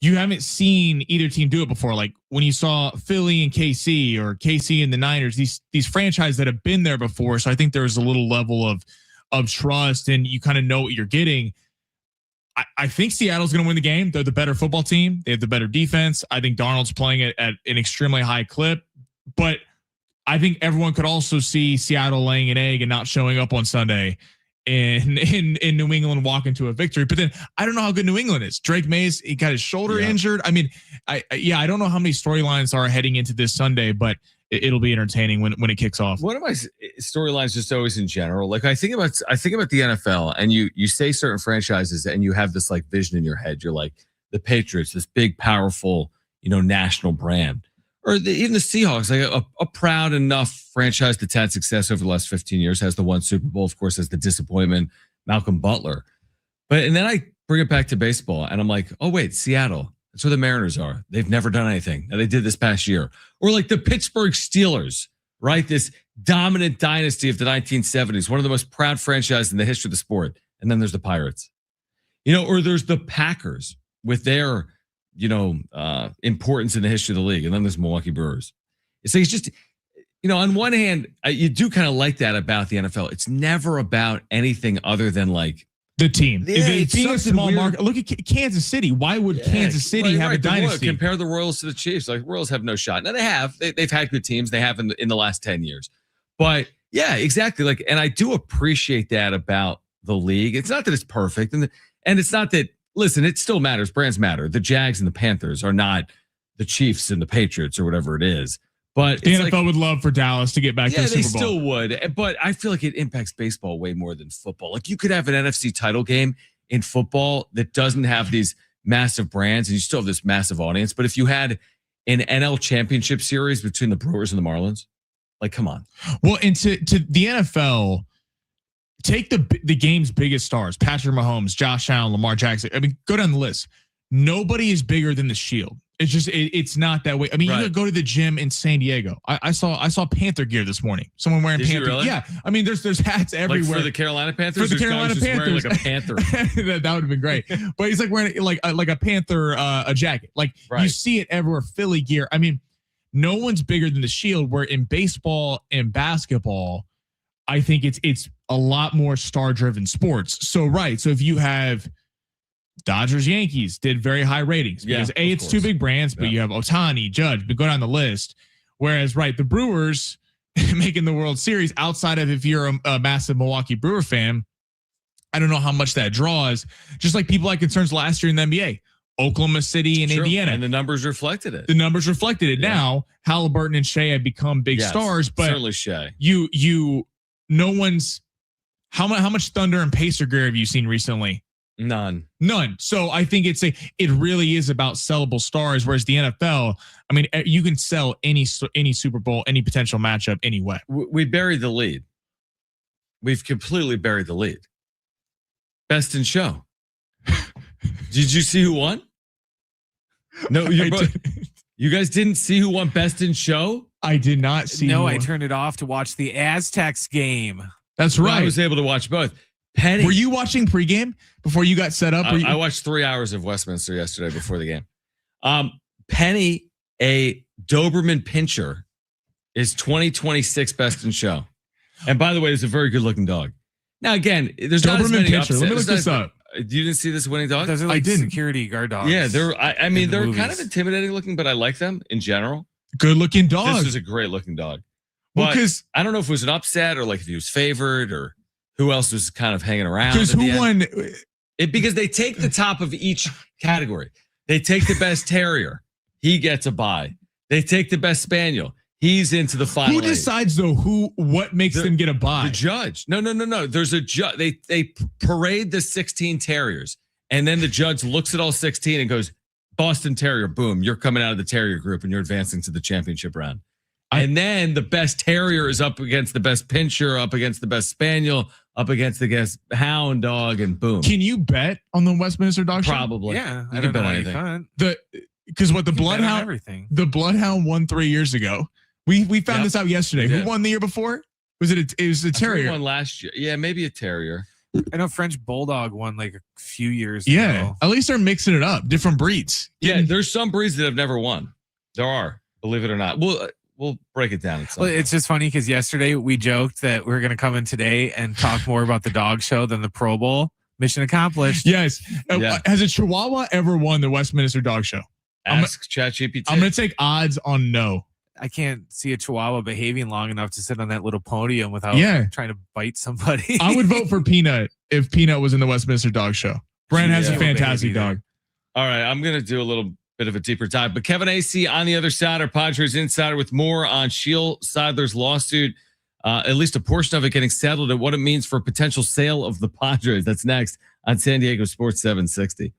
B: You haven't seen either team do it before. Like when you saw Philly and KC or KC and the Niners, these franchises that have been there before. So I think there's a little level of trust and you kind of know what you're getting. I think Seattle's going to win the game. They're the better football team. They have the better defense. I think Darnold's playing it at an extremely high clip, but I think everyone could also see Seattle laying an egg and not showing up on Sunday in New England walk into a victory. But then I don't know how good New England is. Drake Mays, he got his shoulder injured. I mean, I don't know how many storylines are heading into this Sunday, but it'll be entertaining when it kicks off.
A: One of my storylines just always in general, like I think about the NFL and you say certain franchises and you have this like vision in your head. You're like the Patriots, this big, powerful, national brand. Or even the Seahawks, like a proud enough franchise that's had success over the last 15 years, has the one Super Bowl, of course, has the disappointment, Malcolm Butler. And then I bring it back to baseball, and I'm like, oh, wait, Seattle. That's where the Mariners are. They've never done anything. Now, they did this past year. Or like the Pittsburgh Steelers, right? This dominant dynasty of the 1970s, one of the most proud franchises in the history of the sport. And then there's the Pirates. Or there's the Packers with their importance in the history of the league. And then there's Milwaukee Brewers. It's like, it's just, on one hand, you do kind of like that about the NFL. It's never about anything other than like
B: the team.
A: Yeah,
B: it's being a small market. Look at Kansas City. Why would Kansas City have a dynasty?
A: Compare the Royals to the Chiefs. Like Royals have no shot. Now they've had good teams. They have in the last 10 years. But yeah, exactly. Like, and I do appreciate that about the league. It's not that it's perfect. And it's not that, listen, it still matters. Brands matter. The Jags and the Panthers are not the Chiefs and the Patriots or whatever it is. But
B: the NFL would love for Dallas to get back to the Super Bowl.
A: They still would. But I feel like it impacts baseball way more than football. Like you could have an NFC title game in football that doesn't have these massive brands and you still have this massive audience. But if you had an NL championship series between the Brewers and the Marlins, like, come on.
B: Well, and to the NFL, take the game's biggest stars, Patrick Mahomes, Josh Allen, Lamar Jackson. I mean, go down the list. Nobody is bigger than the Shield. It's just it's not that way. I mean, you could go to the gym in San Diego. I saw Panther gear this morning. Someone wearing Panther.
A: Really?
B: Yeah. I mean, there's hats everywhere.
A: Like for the Carolina Panthers.
B: For the Carolina Panthers,
A: wearing like a Panther.
B: that would have been great. But he's like wearing like a Panther a jacket. Like you see it everywhere. Philly gear. I mean, no one's bigger than the Shield. Where in baseball and basketball, I think it's a lot more star-driven sports. So right, so if you have Dodgers, Yankees did very high ratings because it's two big brands, but you have Ohtani, Judge, but go down the list. Whereas right, the Brewers making the World Series outside of if you're a massive Milwaukee Brewer fan, I don't know how much that draws. Just like people had concerns last year in the NBA. Oklahoma City and Indiana.
A: And the numbers reflected it.
B: The numbers reflected it. Now, Halliburton and Shea have become big stars, but
A: certainly Shea.
B: No one's how much Thunder and Pacer gear have you seen recently?
A: None.
B: So I think it really is about sellable stars, whereas the NFL, I mean, you can sell any Super Bowl, any potential matchup anyway.
A: We buried the lead. We've completely buried the lead. Best in show. Did you see who won? No, you guys didn't see who won best in show?
B: I did not see.
C: No, I turned it off to watch the Aztecs game.
B: That's right.
A: I was able to watch both. Penny.
B: Were you watching pregame before you got set up?
A: I watched 3 hours of Westminster yesterday before the game. Penny, a Doberman Pinscher, is 2026 best in show. And by the way, it's a very good looking dog. Now, again, there's not as many upsets.
B: Let me look this up.
A: You didn't see this winning dog?
C: Those are like security guard dogs.
A: Yeah, they're kind of intimidating looking, but I like them in general.
B: Good looking dog.
A: This is a great looking dog.
B: Well, because
A: I don't know if it was an upset or like if he was favored or who else was kind of hanging around.
B: Because who won?
A: Because they take the top of each category. They take the best terrier. He gets a bye. They take the best spaniel. He's into the final.
B: Who decides though? What makes them get a bye?
A: The judge. No. There's a judge. They parade the 16 terriers, and then the judge looks at all 16 and goes, "Boston Terrier, boom! You're coming out of the terrier group, and you're advancing to the championship round." And then the best terrier is up against the best pinscher, up against the best spaniel, up against the best hound dog, and boom.
B: Can you bet on the Westminster Dog Show?
A: Probably.
C: Yeah,
A: I don't bet on anything.
B: Because what the Bloodhound, the Bloodhound won 3 years ago. We found this out yesterday. Who won the year before? It was a terrier.
A: Won last year. Yeah, maybe a terrier.
C: I know French Bulldog won like a few years
B: ago.
C: At
B: least they're mixing it up. Different breeds.
A: Yeah, there's some breeds that have never won. There are, believe it or not. We'll break it down.
C: Well, it's just funny because yesterday we joked that we are going to come in today and talk more about the dog show than the Pro Bowl. Mission accomplished.
B: Yes. Has a Chihuahua ever won the Westminster Dog Show?
A: Ask ChatGPT.
B: I'm going to take odds on no.
C: I can't see a Chihuahua behaving long enough to sit on that little podium without trying to bite somebody.
B: I would vote for Peanut if Peanut was in the Westminster Dog Show. Brand has a fantastic dog.
A: All right, I'm going to do a little bit of a deeper dive. But Kevin Acee on the other side, our Padres insider, with more on Seidler's lawsuit, at least a portion of it getting settled, and what it means for potential sale of the Padres. That's next on San Diego Sports 760.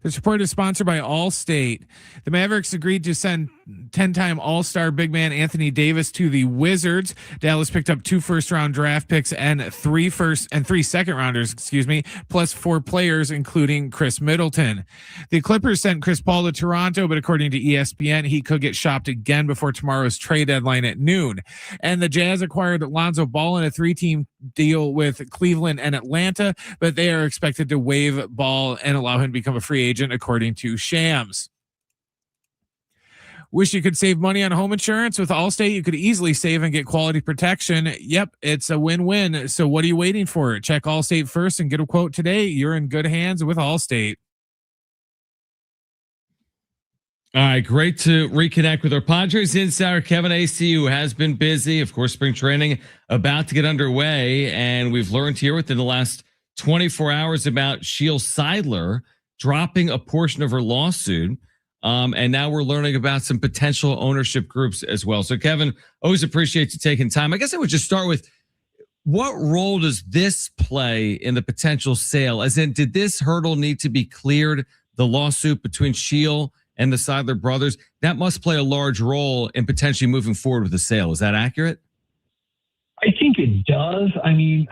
C: This report is sponsored by Allstate. The Mavericks agreed to send 10-time All-Star big man Anthony Davis to the Wizards. Dallas picked up 2 first-round draft picks and 3 second-rounders, plus 4 players, including Chris Middleton. The Clippers sent Chris Paul to Toronto, but according to ESPN, he could get shopped again before tomorrow's trade deadline at noon. And the Jazz acquired Lonzo Ball in a 3-team deal with Cleveland and Atlanta, but they are expected to waive Ball and allow him to become a free agent, according to Shams. Wish you could save money on home insurance? With Allstate, you could easily save and get quality protection. Yep, it's a win-win. So what are you waiting for? Check Allstate first and get a quote today. You're in good hands with Allstate.
A: All right, great to reconnect with our Padres insider, Kevin Acee, who has been busy. Of course, spring training about to get underway, and we've learned here within the last 24 hours about Sheil Seidler dropping a portion of her lawsuit. And now we're learning about some potential ownership groups as well. So, Kevin, always appreciate you taking time. I guess I would just start with, what role does this play in the potential sale? As in, did this hurdle need to be cleared, the lawsuit between Sheil and the Seidler brothers? That must play a large role in potentially moving forward with the sale. Is that accurate?
D: I think it does. I mean,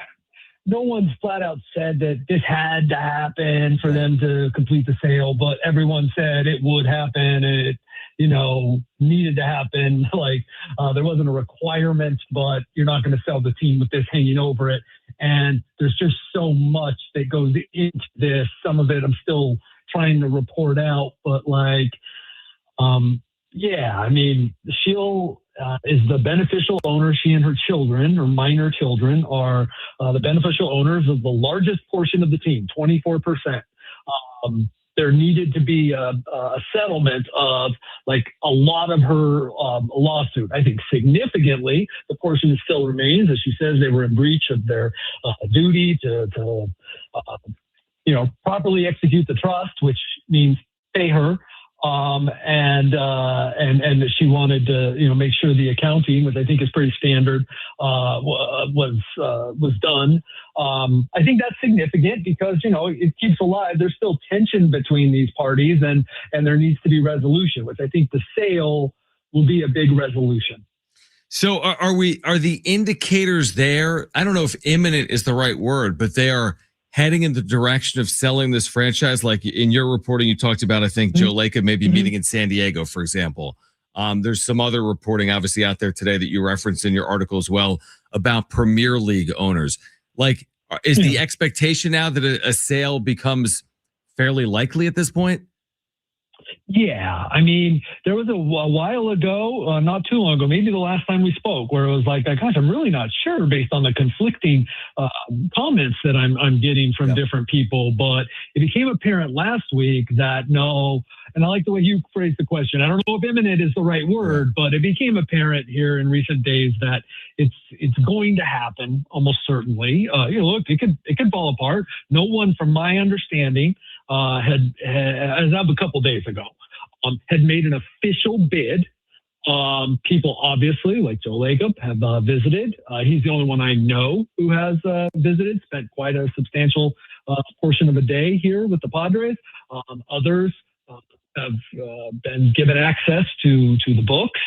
D: no one's flat out said that this had to happen for them to complete the sale, but everyone said it would happen. It, needed to happen. Like, there wasn't a requirement, but you're not going to sell the team with this hanging over it. And there's just so much that goes into this. Some of it I'm still trying to report out, but Sheil is the beneficial owner. She and her children, or minor children, are the beneficial owners of the largest portion of the team, 24%. There needed to be a settlement of a lot of her lawsuit. I think significantly, the portion still remains. As she says, they were in breach of their duty to properly execute the trust, which means pay her. And she wanted to, make sure the accounting, which I think is pretty standard, was done. I think that's significant because, it keeps alive. There's still tension between these parties, and there needs to be resolution, which I think the sale will be a big resolution.
A: So are the indicators there? I don't know if imminent is the right word, but they are heading in the direction of selling this franchise. Like in your reporting, you talked about, I think, Joe Lacob maybe meeting in San Diego, for example. There's some other reporting obviously out there today that you referenced in your article as well about Premier League owners. Is the expectation now that a sale becomes fairly likely at this point?
D: Yeah, I mean, there was a while ago, not too long ago, maybe the last time we spoke, where it was like, gosh, I'm really not sure based on the conflicting comments that I'm getting from different people. But it became apparent last week that no, and I like the way you phrased the question. I don't know if imminent is the right word, but it became apparent here in recent days that it's going to happen almost certainly. Look, it could fall apart. No one, from my understanding, had as of a couple days ago, had made an official bid. People obviously, like Joe Lacob, have visited. He's the only one I know who has visited, spent quite a substantial portion of a day here with the Padres. Others have been given access to the books.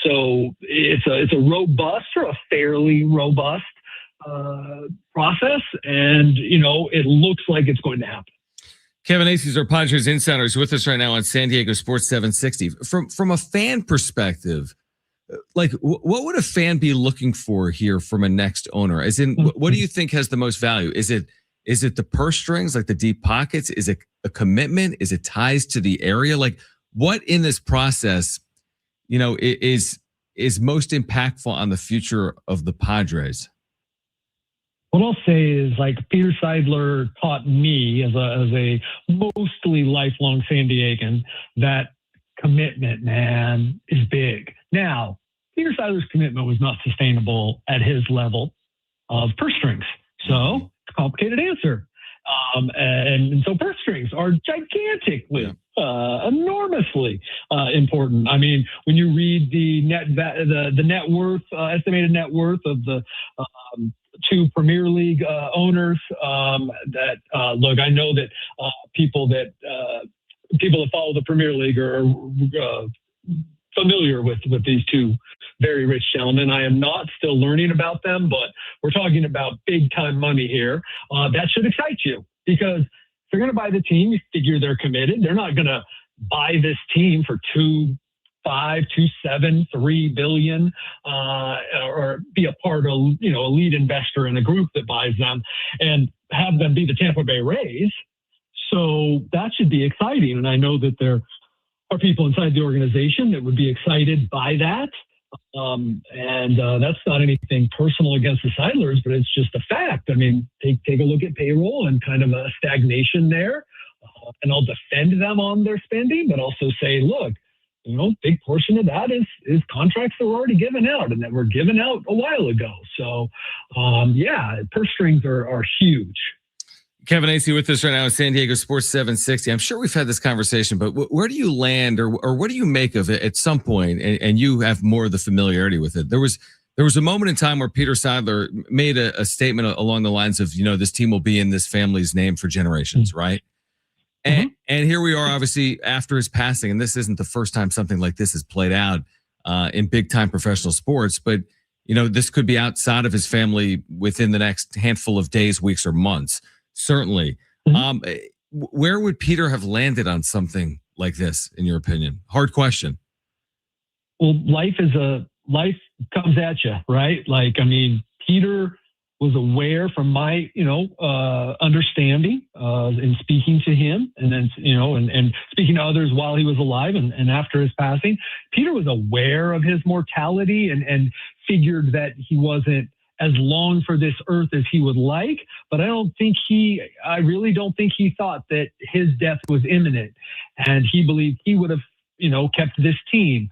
D: So it's a robust, or a fairly robust process, and it looks like it's going to happen.
A: Kevin Acee is our Padres insider. He's with us right now on San Diego Sports 760. From a fan perspective, what would a fan be looking for here from a next owner? As in, what do you think has the most value? Is it the purse strings, like the deep pockets? Is it a commitment? Is it ties to the area? What in this process, is most impactful on the future of the Padres?
D: What I'll say is, Peter Seidler taught me as a mostly lifelong San Diegan, that commitment, man, is big. Now, Peter Seidler's commitment was not sustainable at his level of purse strings. So, complicated answer. And so purse strings are gigantic with enormously important. I mean, when you read the net worth, estimated net worth of the two Premier League owners, look, I know that people that follow the Premier League are familiar with these two very rich gentlemen. I am not still learning about them, but we're talking about big time money here. That should excite you, because if they're going to buy the team, you figure they're committed. They're not going to buy this team for 2.5, 2.7, 3 billion, or be a part of, a lead investor in a group that buys them and have them be the Tampa Bay Rays. So that should be exciting. And I know that there are people inside the organization that would be excited by that. That's not anything personal against the Seidlers, but it's just a fact. I mean, take a look at payroll and kind of a stagnation there. And I'll defend them on their spending, but also say, look, big portion of that is contracts that were already given out and that were given out a while ago. So, purse strings are huge.
A: Kevin Acee with us right now at San Diego Sports 760. I'm sure we've had this conversation, but where do you land, or what do you make of it at some point? And you have more of the familiarity with it. There was a moment in time where Peter Seidler made a statement along the lines of, this team will be in this family's name for generations, right? And here we are, obviously, after his passing, and this isn't the first time something like this has played out in big time professional sports, but this could be outside of his family within the next handful of days, weeks, or months. Certainly. Where would Peter have landed on something like this, in your opinion? Hard question.
D: Well, life comes at you, right? Peter was aware, from my, understanding in speaking to him, and then, and speaking to others while he was alive and after his passing. Peter was aware of his mortality and figured that he wasn't as long for this earth as he would like, but I really don't think he thought that his death was imminent, and he believed he would have, kept this team.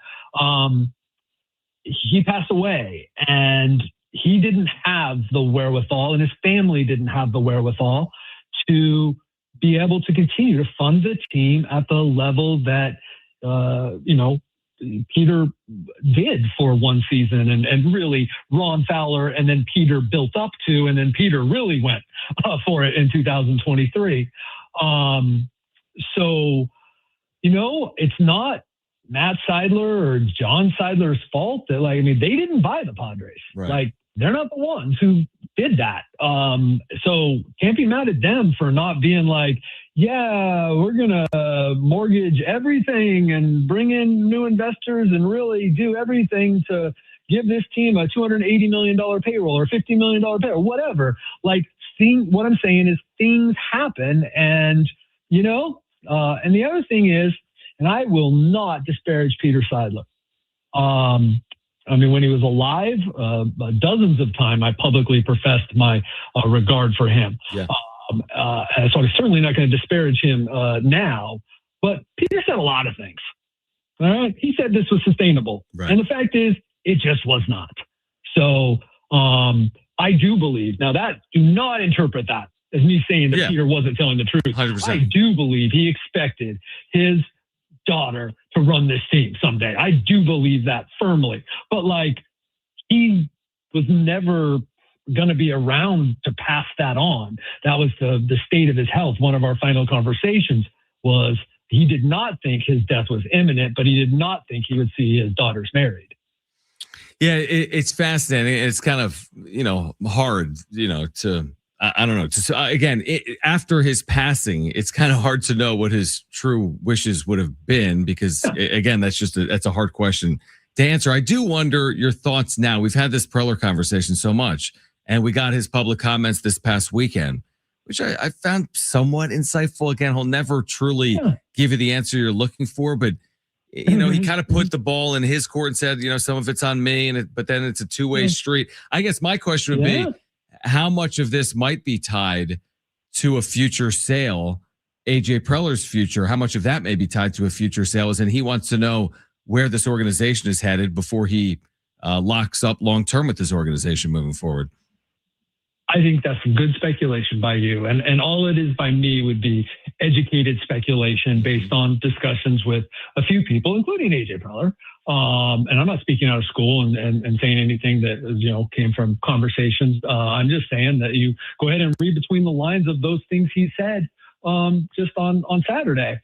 D: He passed away, and he didn't have the wherewithal, and his family didn't have the wherewithal to be able to continue to fund the team at the level that, Peter did for one season, and really Ron Fowler and then Peter built up to, and then Peter really went for it in 2023. So, it's not Matt Seidler or John Seidler's fault that, they didn't buy the Padres.
A: Right.
D: They're not the ones who did that. So can't be mad at them for not being like, yeah, we're going to mortgage everything and bring in new investors and really do everything to give this team a $280 million payroll or $50 million payroll, whatever. What I'm saying is things happen, and, and the other thing is, and I will not disparage Peter Seidler. When he was alive, dozens of times I publicly professed my regard for him.
A: Yeah.
D: So I'm certainly not going to disparage him now. But Peter said a lot of things. All right, he said this was sustainable,
A: right.
D: And the fact is, it just was not. So I do believe now that do not interpret that as me saying that Peter wasn't telling the truth.
A: 100%.
D: I do believe he expected his daughter to run this team someday. I do believe that firmly. But he was never going to be around to pass that on. That was the state of his health. One of our final conversations was he did not think his death was imminent, but he did not think he would see his daughters married.
A: Yeah, it's fascinating. It's kind of, hard, to, I don't know. Again, after his passing, it's kind of hard to know what his true wishes would have been, because again, that's a hard question to answer. I do wonder your thoughts now. We've had this Preller conversation so much, and we got his public comments this past weekend, which I found somewhat insightful. Again, he'll never truly give you the answer you're looking for, but he kind of put the ball in his court and said, some of it's on me, but then it's a two-way street. I guess my question would be, how much of this might be tied to a future sale, AJ Preller's future? How much of that may be tied to a future sale? And he wants to know where this organization is headed before he locks up long-term with this organization moving forward.
D: I think that's good speculation by you. And all it is by me would be educated speculation based on discussions with a few people, including AJ Preller. And I'm not speaking out of school and saying anything that, came from conversations. I'm just saying that you go ahead and read between the lines of those things he said just on Saturday,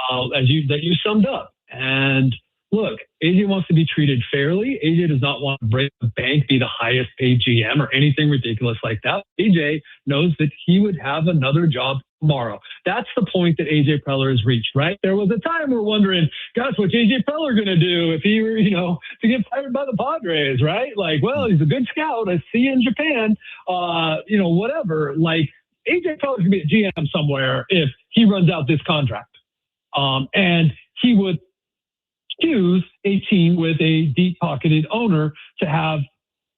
D: that you summed up. And look, AJ wants to be treated fairly. AJ does not want to break the bank, be the highest paid GM or anything ridiculous like that. AJ knows that he would have another job tomorrow. That's the point that AJ Preller has reached, right? There was a time we're wondering, gosh, what's AJ Preller going to do if he were, to get fired by the Padres, right? Like, well, he's a good scout. I see you in Japan, whatever. Like, AJ Preller's going to be a GM somewhere if he runs out this contract. And he would choose a team with a deep-pocketed owner to have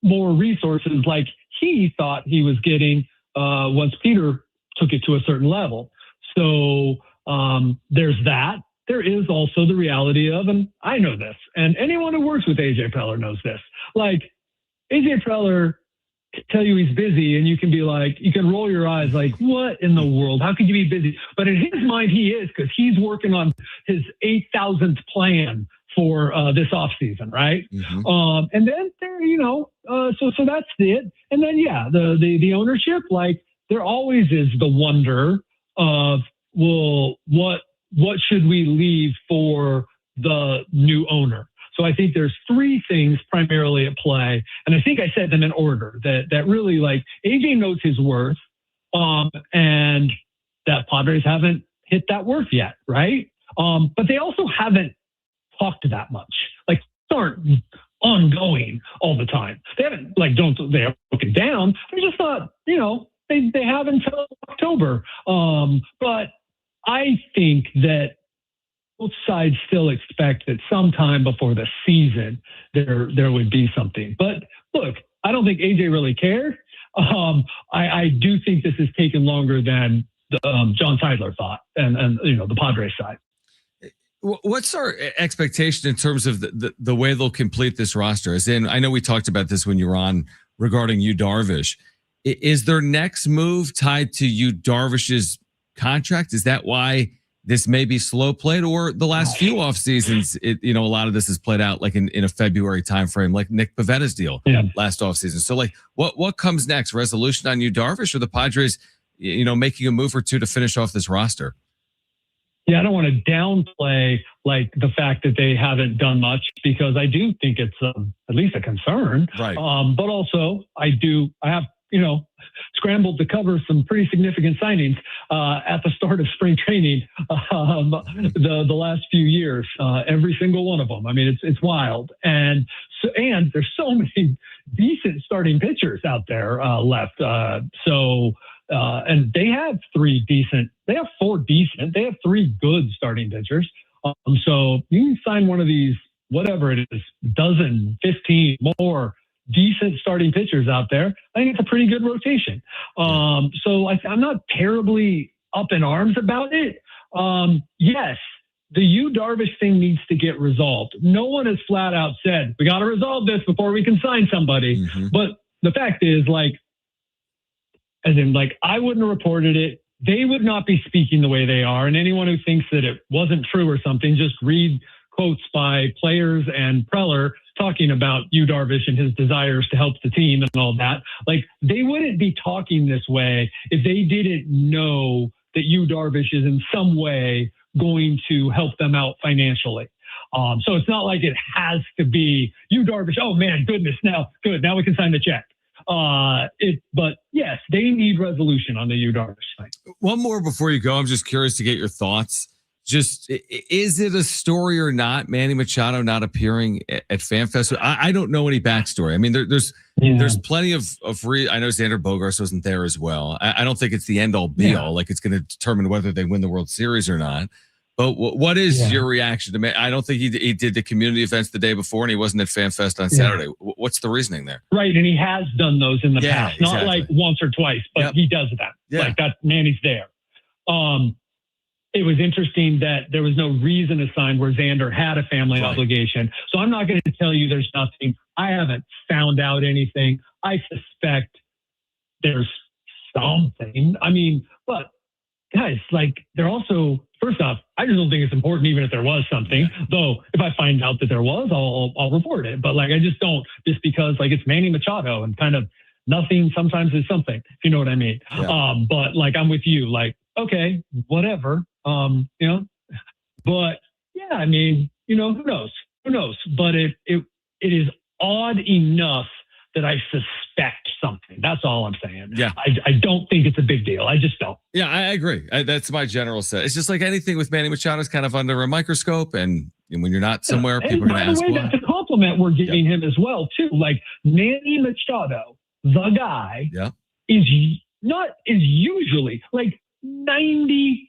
D: more resources like he thought he was getting once Peter took it to a certain level. So there's that. There is also the reality of, and I know this, and anyone who works with AJ Preller knows this, like AJ Preller can tell you he's busy and you can be like, you can roll your eyes like, what in the world? How could you be busy? But in his mind, he is, because he's working on his 8,000th plan for this offseason, right? Mm-hmm. And then there, so that's it. And then, the ownership, like there always is the wonder of, well, what should we leave for the new owner? So I think there's three things primarily at play. And I think I said them in order that really, like, AJ knows his worth, and that Padres haven't hit that worth yet, right? But they also haven't talked that much. Like, they aren't ongoing all the time. They haven't, like, they have broken down. They're just not, they have until October. But I think that both sides still expect that sometime before the season there would be something. But look, I don't think AJ really cared. I do think this has taken longer than John Seidler thought, and the Padres side.
A: What's our expectation in terms of the way they'll complete this roster? As in, I know we talked about this when you were on regarding Yu Darvish. Is their next move tied to Yu Darvish's contract? Is that why this may be slow played, or the last few off seasons, a lot of this has played out like in a February timeframe, like Nick Pavetta's deal last off season. So like what comes next? Resolution on Yu Darvish, or the Padres, making a move or two to finish off this roster?
D: Yeah, I don't want to downplay like the fact that they haven't done much, because I do think it's at least a concern. Right. But also I have scrambled to cover some pretty significant signings at the start of spring training the last few years, every single one of them. I mean, it's wild. And there's so many decent starting pitchers out there left. And they have three good starting pitchers. So you can sign one of these, whatever it is, dozen, 15 more decent starting pitchers out there. I think it's a pretty good rotation. So I'm not terribly up in arms about it. Yes, the Yu Darvish thing needs to get resolved. No one has flat out said, we got to resolve this before we can sign somebody. Mm-hmm. But the fact is, I wouldn't have reported it. They would not be speaking the way they are. And anyone who thinks that it wasn't true or something, just read quotes by players and Preller talking about Yu Darvish and his desires to help the team and all that. Like, they wouldn't be talking this way if they didn't know that Yu Darvish is in some way going to help them out financially. So it's not like it has to be Yu Darvish. Oh man, goodness. Now we can sign the check. But yes, they need resolution on the Yu Darvish thing.
A: One more before you go. I'm just curious to get your thoughts. Just, is it a story or not? Manny Machado not appearing at FanFest. I don't know any backstory. I mean, there's plenty of I know Xander Bogaerts wasn't there as well. I don't think it's the end all be all. Like, it's going to determine whether they win the World Series or not. But what is your reaction to me? I don't think he did the community events the day before, and he wasn't at FanFest on Saturday. What's the reasoning there?
D: Right, and he has done those in the past, not like once or twice, but he does that. Yeah. Like, that Manny's there. It was interesting that there was no reason assigned where Xander had a family obligation. So I'm not going to tell you there's nothing. I haven't found out anything. I suspect there's something. I mean, but guys, like they're also, first off, I just don't think it's important, even if there was something. Yeah. Though, if I find out that there was, I'll report it. But like, I just don't, just because like it's Manny Machado and kind of nothing sometimes is something. If you know what I mean. Yeah. But like, I'm with you. Like, okay, whatever. You know, but yeah, I mean, you know, who knows? Who knows? But it is odd enough that I suspect something. That's all I'm saying.
A: Yeah.
D: I don't think it's a big deal. I just don't.
A: Yeah, I agree. That's my general set. It's just like anything with Manny Machado is kind of under a microscope. And when you're not somewhere, people are going to ask why.
D: That's a compliment we're giving him as well, too. Like Manny Machado, the guy, is usually like 90%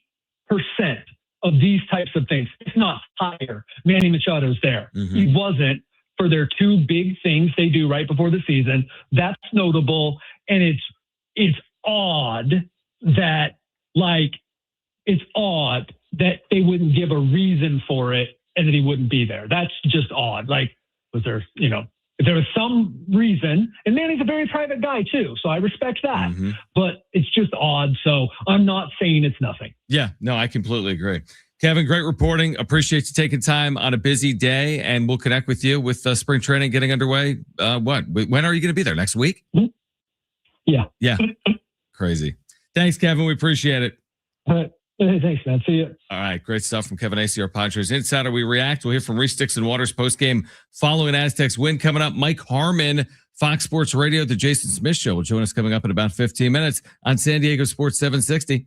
D: of these types of things, if not higher. Manny Machado's there. Mm-hmm. He wasn't for their two big things they do right before the season. That's notable. And it's odd that they wouldn't give a reason for it and that he wouldn't be there. That's just odd. Like, was there, you know, if there was some reason, and Manny's a very private guy too, so I respect that, but it's just odd. So I'm not saying it's nothing.
A: Yeah, no, I completely agree. Kevin, great reporting. Appreciate you taking time on a busy day, and we'll connect with you with spring training getting underway. When are you going to be there? Next week?
D: Yeah.
A: Yeah. Crazy. Thanks, Kevin. We appreciate it.
D: Hey, thanks, man. See you.
A: All right. Great stuff from Kevin Acee, our Padres Insider. We react. We'll hear from Reese Dixon-Waters postgame following Aztecs win coming up. Mike Harmon, Fox Sports Radio, the Jason Smith Show will join us coming up in about 15 minutes on San Diego Sports 760.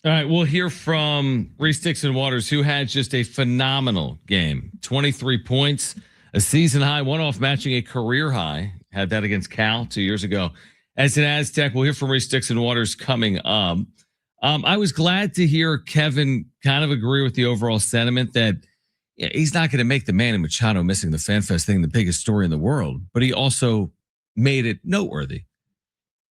A: All right, we'll hear from Reese Dixon-Waters, who had just a phenomenal game. 23 points, a season high, one off matching a career high. Had that against Cal 2 years ago. As an Aztec, we'll hear from Reese Dixon-Waters coming up. I was glad to hear Kevin kind of agree with the overall sentiment that he's not going to make the Manny Machado missing the FanFest thing the biggest story in the world, but he also made it noteworthy.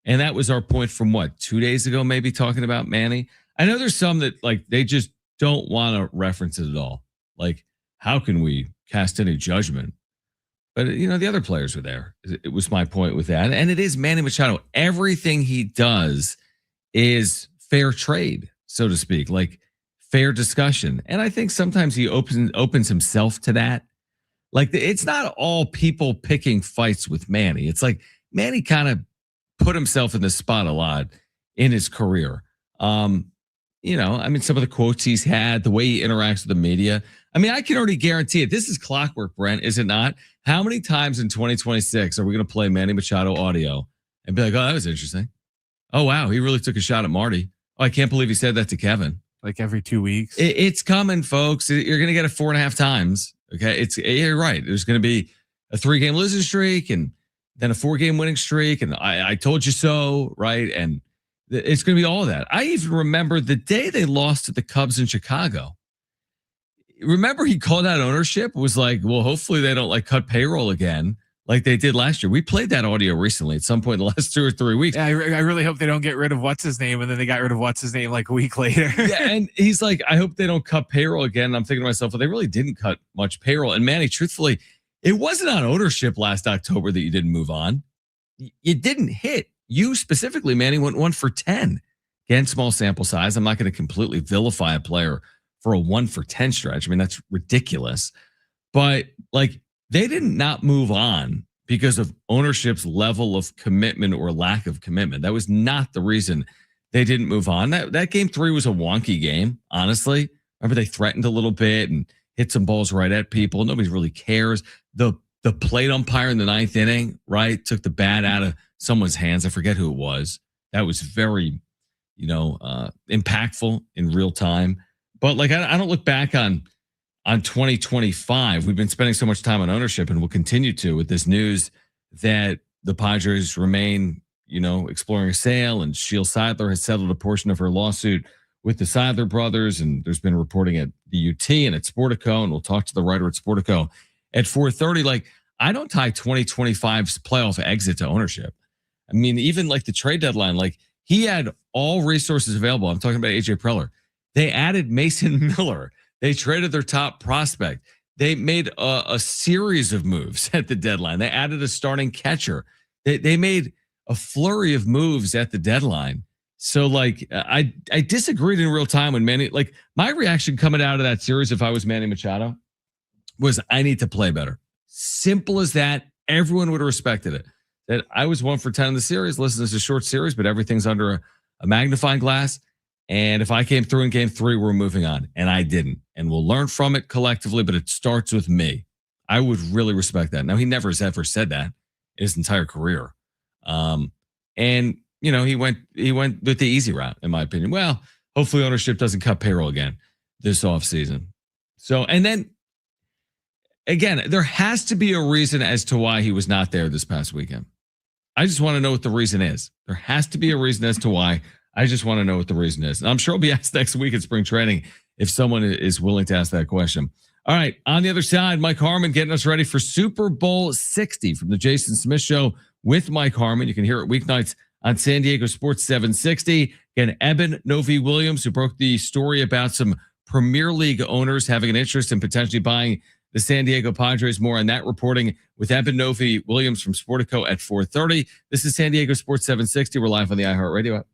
A: And that was our point from 2 days ago, maybe talking about Manny. I know there's some that like they just don't want to reference it at all. Like, how can we cast any judgment? But the other players were there. It was my point with that. And it is Manny Machado. Everything he does is fair trade, so to speak, like fair discussion. And I think sometimes he opens himself to that. Like it's not all people picking fights with Manny. It's like Manny kind of put himself in the spot a lot in his career. Some of the quotes he's had, the way he interacts with the media. I mean, I can already guarantee it. This is clockwork, Brent, is it not? How many times in 2026 are we going to play Manny Machado audio and be like, oh, that was interesting. Oh, wow, he really took a shot at Marty. Oh, I can't believe he said that to Kevin.
C: Like every 2 weeks.
A: It's coming, folks. You're going to get it 4.5 times. Okay, you're right. There's going to be a 3-game losing streak and then a 4-game winning streak. And I told you so, right? And it's going to be all of that. I even remember the day they lost to the Cubs in Chicago. Remember he called out ownership, was like, well, hopefully they don't like cut payroll again like they did last year. We played that audio recently at some point in the last 2 or 3 weeks.
C: Yeah, I really hope they don't get rid of what's his name, and then they got rid of what's his name like a week later.
A: Yeah, and he's like, I hope they don't cut payroll again. And I'm thinking to myself, well, they really didn't cut much payroll. And Manny, truthfully, it wasn't on ownership last October that you didn't move on. You didn't hit. You specifically, Manny, went 1 for 10. Again, small sample size. I'm not going to completely vilify a player for a 1 for 10 stretch. I mean, that's ridiculous. But like, they didn't not move on because of ownership's level of commitment or lack of commitment. That was not the reason they didn't move on. That game 3 was a wonky game, honestly. Remember, they threatened a little bit and hit some balls right at people. Nobody really cares. The plate umpire in the 9th inning, right, took the bat out of someone's hands. I forget who it was. That was very, impactful in real time. But like, I don't look back on 2025. We've been spending so much time on ownership, and we'll continue to with this news that the Padres remain, exploring a sale, and Seidler has settled a portion of her lawsuit with the Seidler brothers. And there's been reporting at the UT and at Sportico, and we'll talk to the writer at Sportico at 4:30. Like, I don't tie 2025's playoff exit to ownership. I mean, even like the trade deadline, like he had all resources available. I'm talking about AJ Preller. They added Mason Miller. They traded their top prospect. They made a series of moves at the deadline. They added a starting catcher. They made a flurry of moves at the deadline. So like, I disagreed in real time when Manny, like my reaction coming out of that series, if I was Manny Machado, was I need to play better. Simple as that. Everyone would have respected it. That I was 1 for 10 in the series. Listen, it's a short series, but everything's under a magnifying glass. And if I came through in game 3, we're moving on. And I didn't. And we'll learn from it collectively, but it starts with me. I would really respect that. Now, he never has ever said that in his entire career. And he went with the easy route, in my opinion. Well, hopefully ownership doesn't cut payroll again this offseason. So, and then again, there has to be a reason as to why he was not there this past weekend. I just want to know what the reason is. There has to be a reason as to why. I just want to know what the reason is. And I'm sure I'll be asked next week at spring training if someone is willing to ask that question. All right. On the other side, Mike Harmon getting us ready for Super Bowl 60 from the Jason Smith Show with Mike Harmon. You can hear it weeknights on San Diego Sports 760. Again, Eben Novy-Williams, who broke the story about some Premier League owners having an interest in potentially buying the San Diego Padres. More on that reporting with Eben Novy-Williams from Sportico at 4:30. This is San Diego Sports 760. We're live on the iHeartRadio app.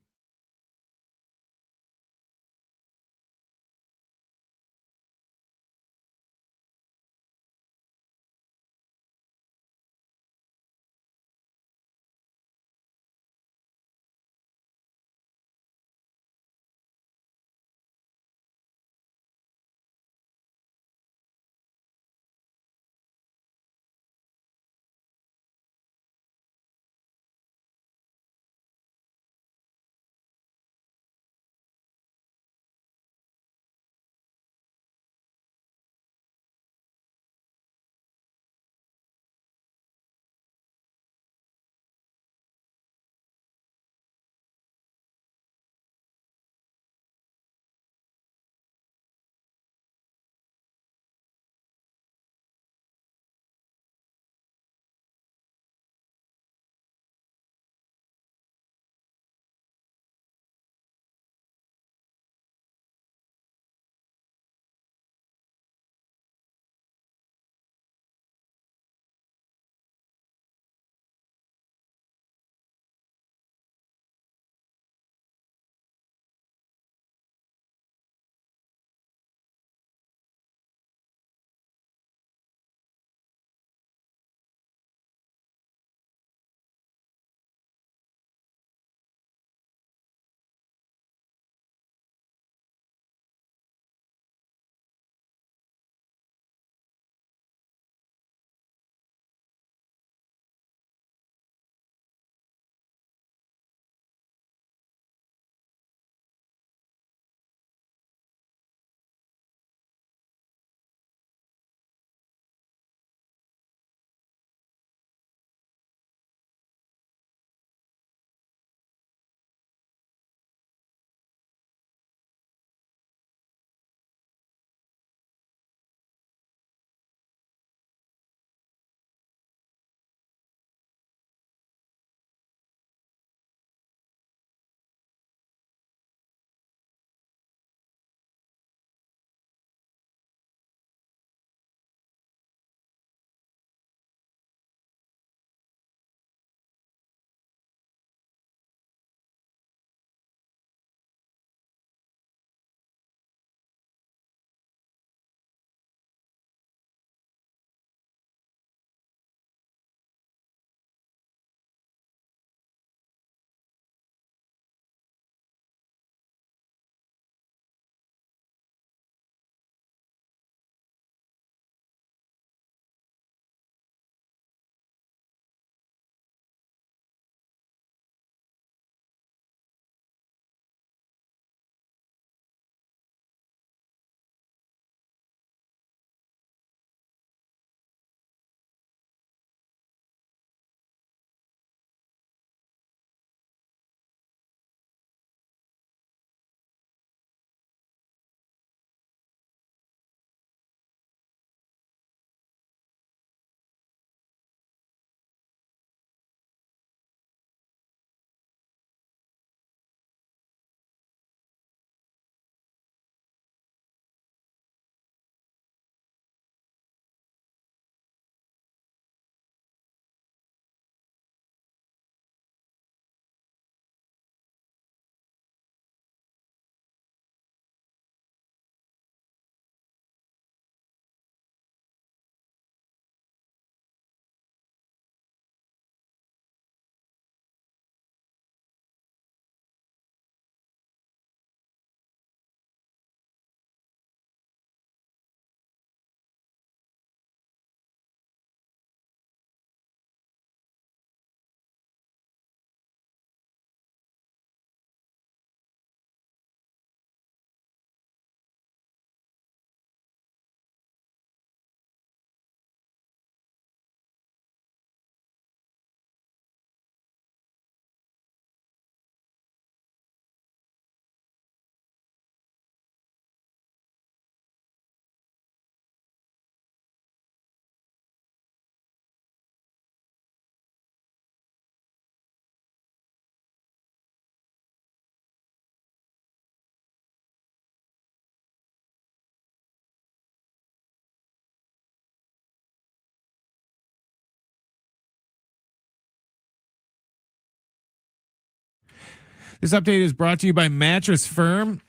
C: This update is brought to you by Mattress Firm.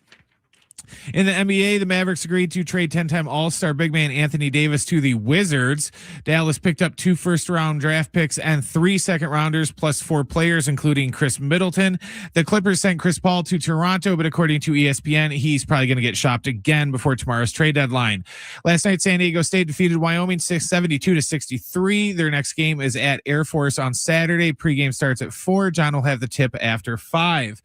C: In the NBA, the Mavericks agreed to trade 10-time All-Star big man Anthony Davis to the Wizards. Dallas picked up 2 first-round draft picks and 3 second-rounders plus 4 players, including Chris Middleton. The Clippers sent Chris Paul to Toronto, but according to ESPN, he's probably going to get shopped again before tomorrow's trade deadline. Last night, San Diego State defeated Wyoming 72-63. Their next game is at Air Force on Saturday. Pregame starts at 4. John will have the tip after 5.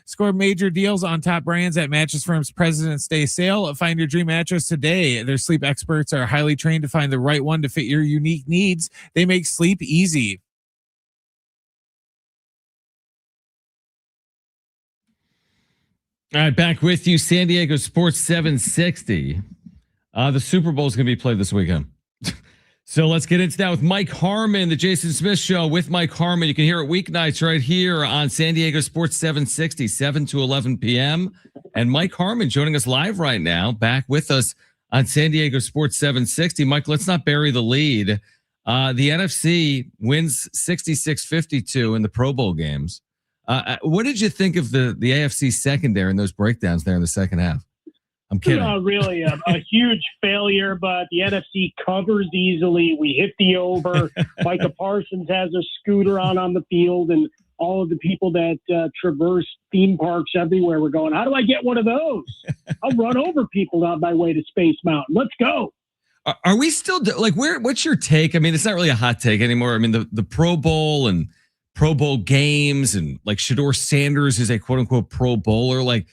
C: Score major deals on top brands at Mattress Firm's President's Day sale. Find your dream mattress today. Their sleep experts are highly trained to find the right one to fit your unique needs. They make sleep easy.
A: All right, back with you, San Diego Sports 760. The Super Bowl is going to be played this weekend. So let's get into that with Mike Harmon, the Jason Smith Show with Mike Harmon. You can hear it weeknights right here on San Diego Sports 760, 7 to 11 p.m. And Mike Harmon joining us live right now, back with us on San Diego Sports 760. Mike, let's not bury the lead. The NFC wins 66-52 in the Pro Bowl games. What did you think of the AFC secondary and those breakdowns there in the second half? I'm kidding.
E: Really a huge failure, but the NFC covers easily. We hit the over. Micah Parsons has a scooter on the field, and all of the people that traverse theme parks everywhere were going, how do I get one of those? I'll run over people on my way to Space Mountain. Let's go.
A: Are we still like what's your take? I mean, it's not really a hot take anymore. I mean, the Pro Bowl and Pro Bowl games and like Shedeur Sanders is a quote unquote Pro Bowler. Like,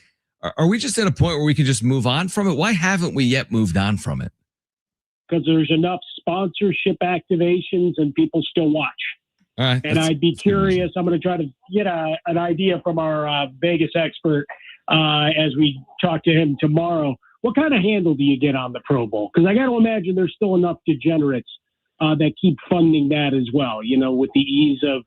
A: are we just at a point where we can just move on from it? Why haven't we yet moved on from it?
E: Because there's enough sponsorship activations and people still watch.
A: All right,
E: and I'd be curious. I'm going to try to get an idea from our Vegas expert as we talk to him tomorrow. What kind of handle do you get on the Pro Bowl? Because I got to imagine there's still enough degenerates that keep funding that as well, you know, with the ease of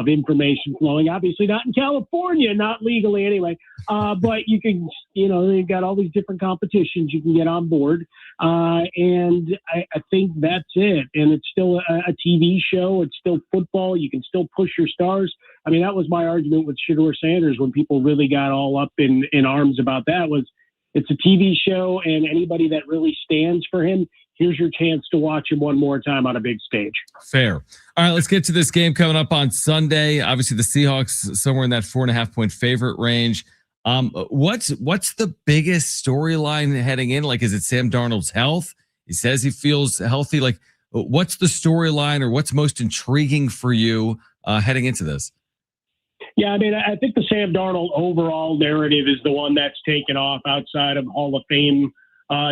E: information flowing. Obviously not in California, not legally anyway. But you can, you know, they've got all these different competitions you can get on board. And I think that's it. And it's still a TV show. It's still football. You can still push your stars. I mean, that was my argument with Shedeur Sanders when people really got all up in arms about that was it's a TV show, and anybody that really stands for him, here's your chance to watch him one more time on a big stage.
A: Fair. All right, let's get to this game coming up on Sunday. Obviously, the Seahawks somewhere in that 4.5 point favorite range. What's the biggest storyline heading in? Like, is it Sam Darnold's health? He says he feels healthy. Like, what's the storyline or what's most intriguing for you heading into this?
E: Yeah, I mean, I think the Sam Darnold overall narrative is the one that's taken off outside of Hall of Fame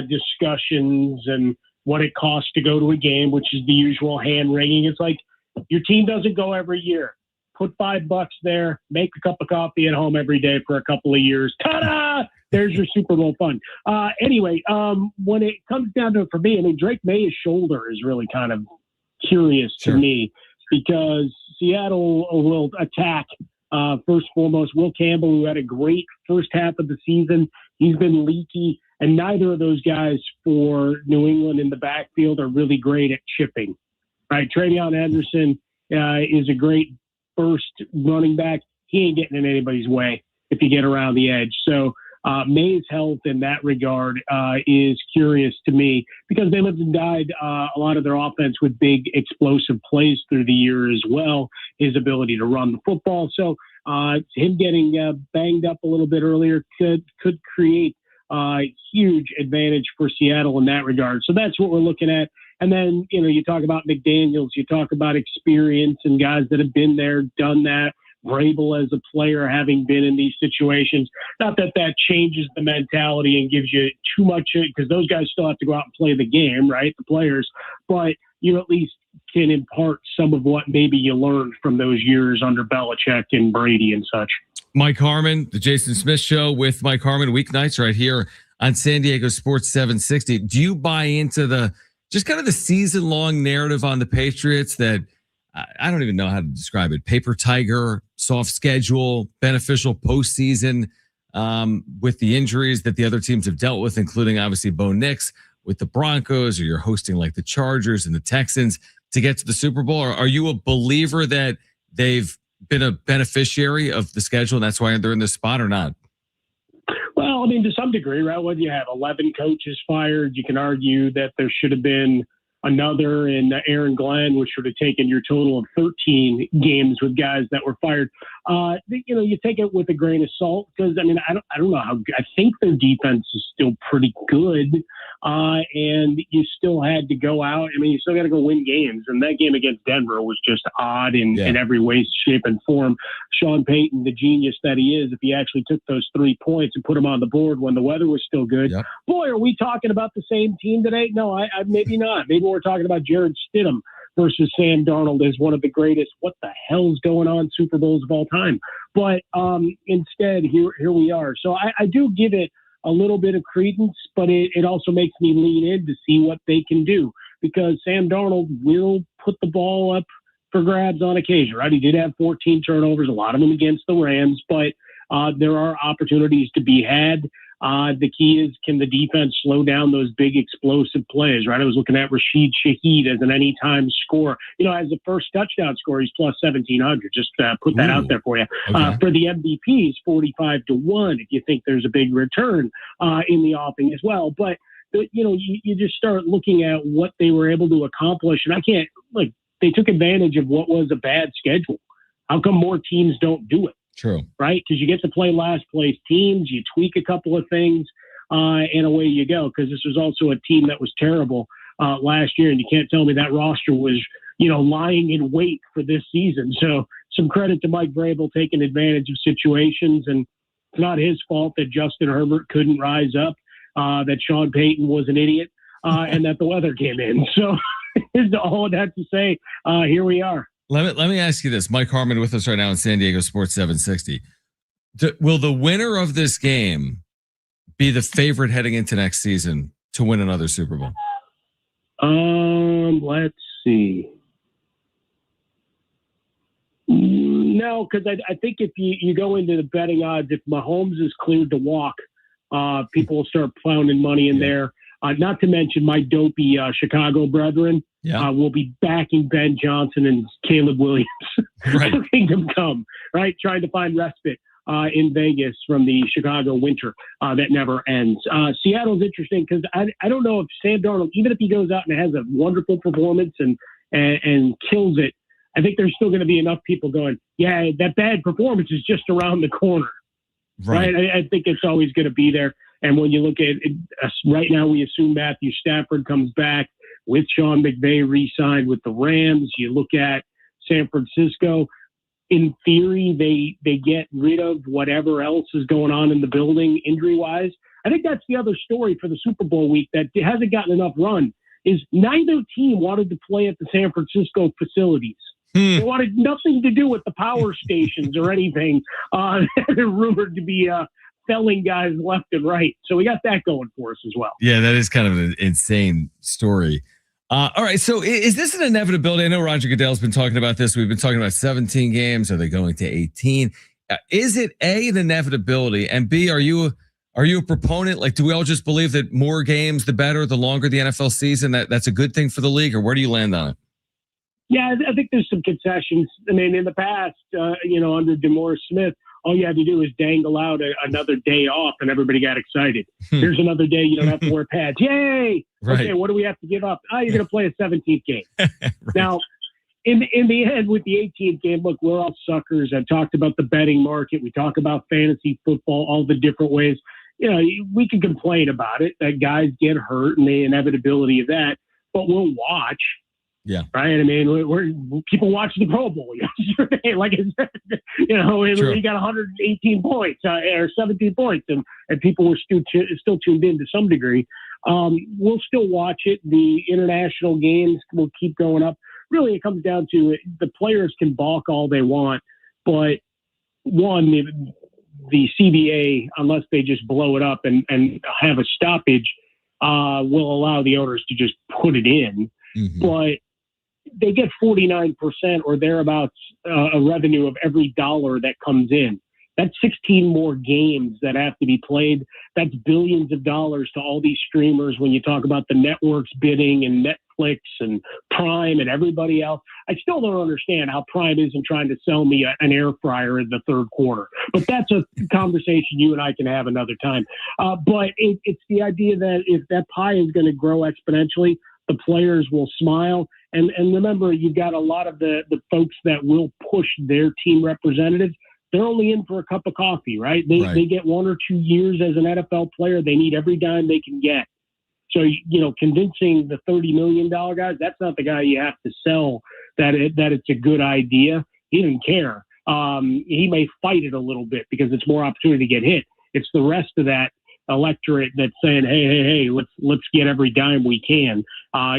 E: discussions and what it costs to go to a game, which is the usual hand wringing. It's like your team doesn't go every year. Put $5 there, make a cup of coffee at home every day for a couple of years. Ta-da! There's your Super Bowl fun. Anyway, when it comes down to it for me, I mean, Drake May's shoulder is really kind of curious to me because Seattle will attack first and foremost Will Campbell, who had a great first half of the season. He's been leaky. And neither of those guys for New England in the backfield are really great at chipping, right? Travion Henderson is a great first running back. He ain't getting in anybody's way if you get around the edge. So May's health in that regard is curious to me because they lived and died a lot of their offense with big explosive plays through the year as well, his ability to run the football. So him getting banged up a little bit earlier could create huge advantage for Seattle in that regard. So that's what we're looking at. And then, you know, you talk about McDaniels, you talk about experience and guys that have been there, done that. Vrabel as a player having been in these situations. Not that that changes the mentality and gives you too much, because those guys still have to go out and play the game, right? The players. But you at least can impart some of what maybe you learned from those years under Belichick and Brady and such.
A: Mike Harmon, the Jason Smith Show with Mike Harmon, weeknights right here on San Diego Sports 760. Do you buy into the just kind of the season-long narrative on the Patriots that I don't even know how to describe it? Paper tiger, soft schedule, beneficial postseason with the injuries that the other teams have dealt with, including obviously Bo Nix with the Broncos, or you're hosting like the Chargers and the Texans to get to the Super Bowl? Or are you a believer that they've been a beneficiary of the schedule, and that's why they're in this spot, or not?
E: Well, I mean, to some degree, right? Whether you have 11 coaches fired, you can argue that there should have been another in Aaron Glenn, which would have taken your total of 13 games with guys that were fired. You take it with a grain of salt, because I mean, I don't know how. I think their defense is still pretty good, and you still had to go out. I mean, you still got to go win games, and that game against Denver was just odd in every way, shape, and form. Sean Payton, the genius that he is, if he actually took those 3 points and put them on the board when the weather was still good, boy, are we talking about the same team today? No, I maybe not. Maybe we're talking about Jared Stidham versus Sam Darnold as one of the greatest, what the hell's going on, Super Bowls of all time. But instead, here we are. So I do give it a little bit of credence, but it also makes me lean in to see what they can do, because Sam Darnold will put the ball up for grabs on occasion, right? He did have 14 turnovers, a lot of them against the Rams, but there are opportunities to be had. The key is, can the defense slow down those big explosive plays, right? I was looking at Rashid Shaheed as an anytime scorer. As a first touchdown scorer, he's plus 1,700. Just put that out there for you. Okay. For the MVPs, 45-1 if you think there's a big return in the offing as well. But, you just start looking at what they were able to accomplish. And they took advantage of what was a bad schedule. How come more teams don't do it?
A: True.
E: Right? Because you get to play last place teams, you tweak a couple of things, and away you go. Because this was also a team that was terrible last year, and you can't tell me that roster was, lying in wait for this season. So some credit to Mike Vrabel taking advantage of situations, and it's not his fault that Justin Herbert couldn't rise up, that Sean Payton was an idiot, and that the weather came in. So all that to say, here we are.
A: Let me ask you this. Mike Harmon with us right now in San Diego Sports 760. Will the winner of this game be the favorite heading into next season to win another Super Bowl?
E: Let's see. No, because I think if you go into the betting odds, if Mahomes is cleared to walk, people will start pounding money in there. Not to mention my dopey Chicago brethren will be backing Ben Johnson and Caleb Williams.
A: Right.
E: Kingdom come, right? Trying to find respite in Vegas from the Chicago winter that never ends. Seattle's interesting because I don't know if Sam Darnold, even if he goes out and has a wonderful performance and kills it, I think there's still going to be enough people going, yeah, that bad performance is just around the corner. Right. I think it's always going to be there. And when you look at it, right now, we assume Matthew Stafford comes back with Sean McVay re-signed with the Rams. You look at San Francisco. In theory, they get rid of whatever else is going on in the building injury-wise. I think that's the other story for the Super Bowl week that hasn't gotten enough run, is neither team wanted to play at the San Francisco facilities. They wanted nothing to do with the power stations or anything. They're rumored to be felling guys left and right. So we got that going for us as well.
A: Yeah, that is kind of an insane story. All right, so is this an inevitability? I know Roger Goodell's been talking about this. We've been talking about 17 games. Are they going to 18? Is it A, an inevitability? And B, are you a proponent? Like, do we all just believe that more games, the better, the longer the NFL season, that's a good thing for the league? Or where do you land on it?
E: Yeah, I think there's some concessions. I mean, in the past, under DeMaurice Smith, all you had to do was dangle out another day off and everybody got excited. Here's another day you don't have to wear pads. Yay!
A: Right.
E: Okay, what do we have to give up? You're going to play a 17th game.
A: Right.
E: Now, in the end, with the 18th game, look, we're all suckers. I've talked about the betting market. We talk about fantasy football, all the different ways. We can complain about it, that guys get hurt and the inevitability of that, but we'll watch.
A: Yeah.
E: Right. I mean, people watch the Pro Bowl yesterday. Like I said, we got 118 points or 17 points, and people were still tuned in to some degree. We'll still watch it. The international games will keep going up. Really, it comes down to it. The players can balk all they want, but one, the CBA, unless they just blow it up and have a stoppage, will allow the owners to just put it in. Mm-hmm. But they get 49% or thereabouts a revenue of every dollar that comes in. That's 16 more games that have to be played. That's billions of dollars to all these streamers when you talk about the networks bidding and clicks and Prime and everybody else. I still don't understand how Prime isn't trying to sell me an air fryer in the third quarter. But that's a conversation you and I can have another time. But it's the idea that if that pie is going to grow exponentially, the players will smile. And remember, you've got a lot of the folks that will push their team representatives. They're only in for a cup of coffee, right? They get 1 or 2 years as an NFL player. They need every dime they can get. So, convincing the $30 million guys, that's not the guy you have to sell that it's a good idea. He didn't care. He may fight it a little bit because it's more opportunity to get hit. It's the rest of that electorate that's saying, hey, let's get every dime we can,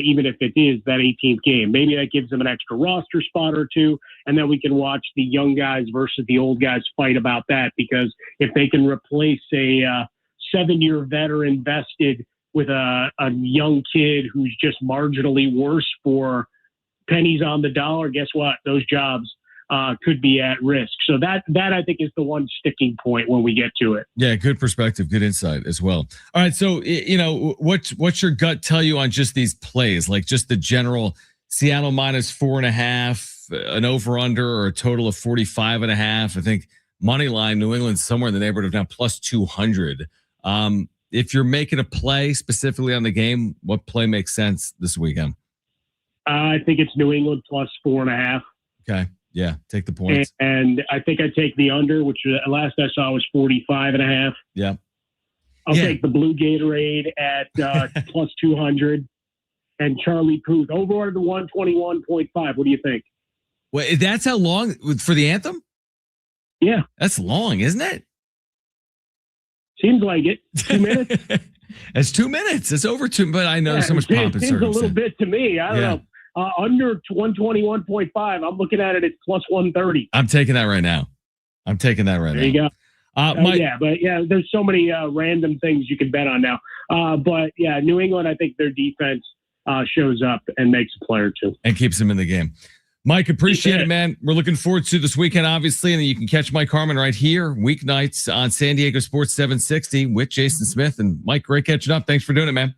E: even if it is that 18th game. Maybe that gives them an extra roster spot or two, and then we can watch the young guys versus the old guys fight about that, because if they can replace a 7-year veteran vested with a young kid who's just marginally worse for pennies on the dollar, guess what? Those jobs could be at risk. So that I think is the one sticking point when we get to it.
A: Yeah, good perspective, good insight as well. All right, so what's your gut tell you on just these plays, like just the general Seattle minus 4.5, an over under or a total of 45.5. I think money line New England somewhere in the neighborhood of now plus 200. If you're making a play specifically on the game, what play makes sense this weekend?
E: I think it's New England plus 4.5.
A: Okay. Yeah, take the points.
E: And I think I take the under, which last I saw was 45.5.
A: Yeah.
E: I'll take the blue Gatorade at plus 200 and Charlie Puth over under 121.5. What do you think?
A: Well, that's how long for the anthem?
E: Yeah.
A: That's long, isn't it?
E: Seems like it. 2 minutes.
A: It's 2 minutes. It's over 2, but I know there's so much pomp and
E: circumstance. Seems a little bit to me. I don't know. Under 121.5, I'm looking at it at plus 130.
A: I'm taking that right now.
E: There you go. There's so many random things you can bet on now. But yeah, New England, I think their defense shows up and makes a play or two.
A: And keeps them in the game. Mike, appreciate it, man. We're looking forward to this weekend, obviously. And then you can catch Mike Harmon right here, weeknights on San Diego Sports 760 with Jason Smith. And Mike, great catching up. Thanks for doing it, man.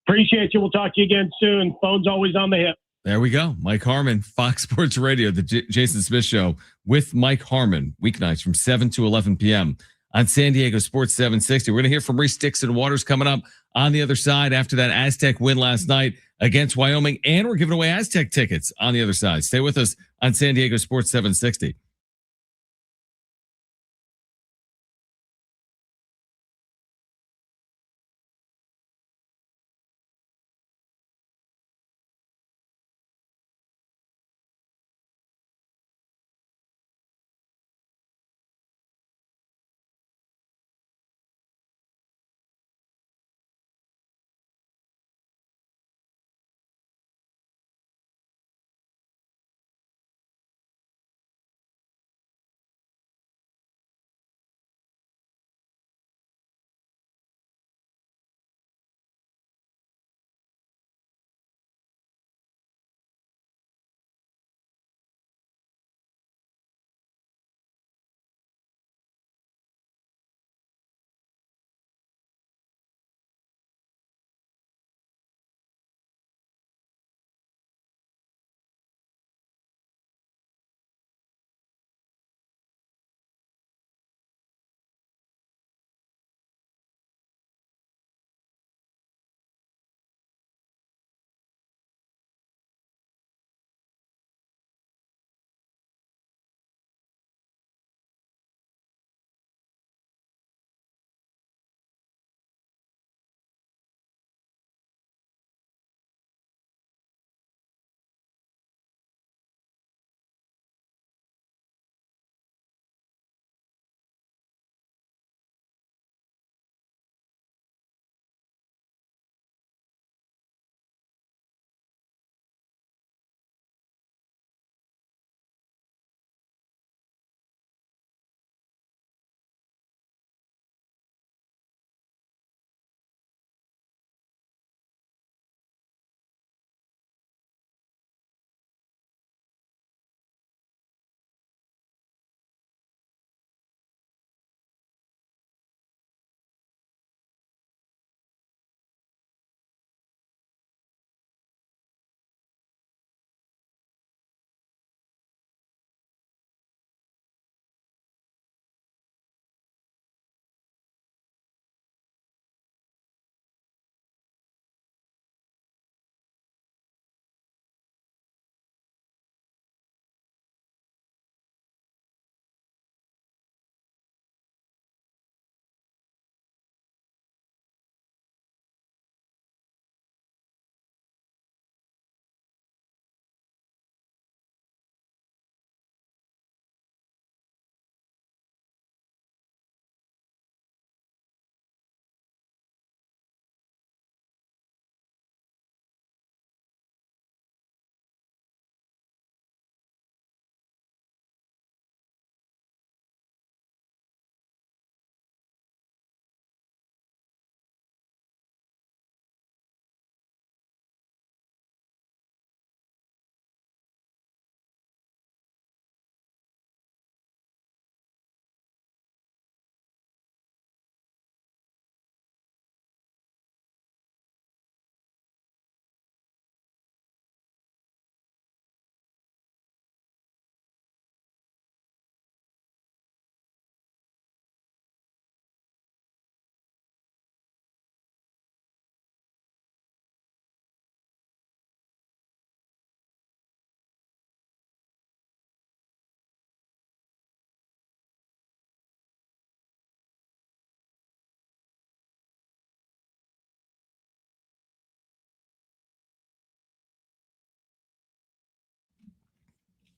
A: Appreciate you. We'll talk to you again soon. Phone's always on the hip. There we go. Mike Harmon, Fox Sports Radio, the Jason Smith Show with Mike Harmon, weeknights from 7 to 11 p.m. on San Diego Sports 760. We're going to hear from Reese Dixon-Waters coming up on the other side after that Aztec win last night against Wyoming. And we're giving away Aztec tickets on the other side. Stay with us on San Diego Sports 760.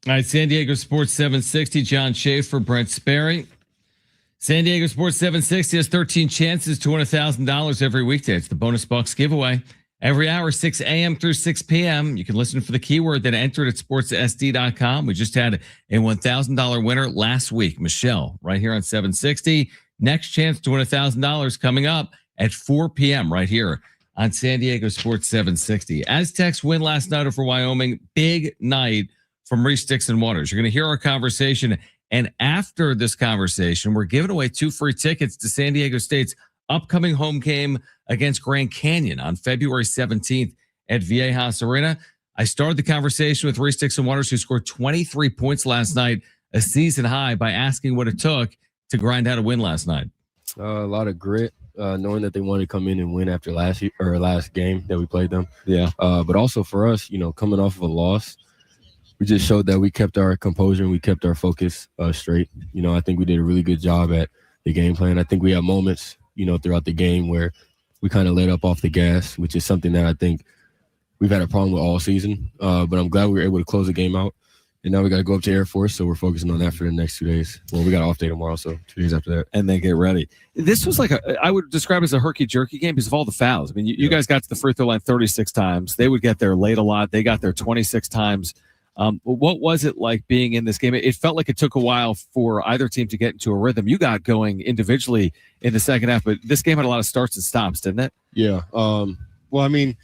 A: All right, San Diego Sports 760, John Schaefer, Brent Sperry. San Diego Sports 760 has 13 chances to win $1,000 every weekday. It's the Bonus Bucks giveaway. Every hour, 6 a.m. through 6 p.m. You can listen for the keyword, then enter it at sportssd.com. We just had a $1,000 winner last week, Michelle, right here on 760. Next chance to win $1,000 coming up at 4 p.m. right here on San Diego Sports 760. Aztecs win last night over Wyoming. Big night from Reese Dixon-Waters. You're going to hear our conversation. And after this conversation, we're giving away 2 free tickets to San Diego State's upcoming home game against Grand Canyon on February 17th at Viejas Arena. I started the conversation with Reese Dixon-Waters, who scored 23 points last night, a season high, by asking what it took to grind out a win last night.
F: A lot of grit, knowing that they wanted to come in and win after last game that we played them.
A: Yeah.
F: But also for us, coming off of a loss, we just showed that we kept our composure and we kept our focus straight. I think we did a really good job at the game plan. I think we had moments, throughout the game where we kind of let up off the gas, which is something that I think we've had a problem with all season. But I'm glad we were able to close the game out. And now we got to go up to Air Force, so we're focusing on that for the next 2 days. Well, we got an off day tomorrow, so 2 days after that.
G: And then get ready. This was I would describe it as a herky-jerky game because of all the fouls. I mean, you guys got to the free throw line 36 times. They would get there late a lot. They got there 26 times. What was it like being in this game? It felt like it took a while for either team to get into a rhythm. You got going individually in the second half, but this game had a lot of starts and stops, didn't it?
F: Yeah. Well, I mean,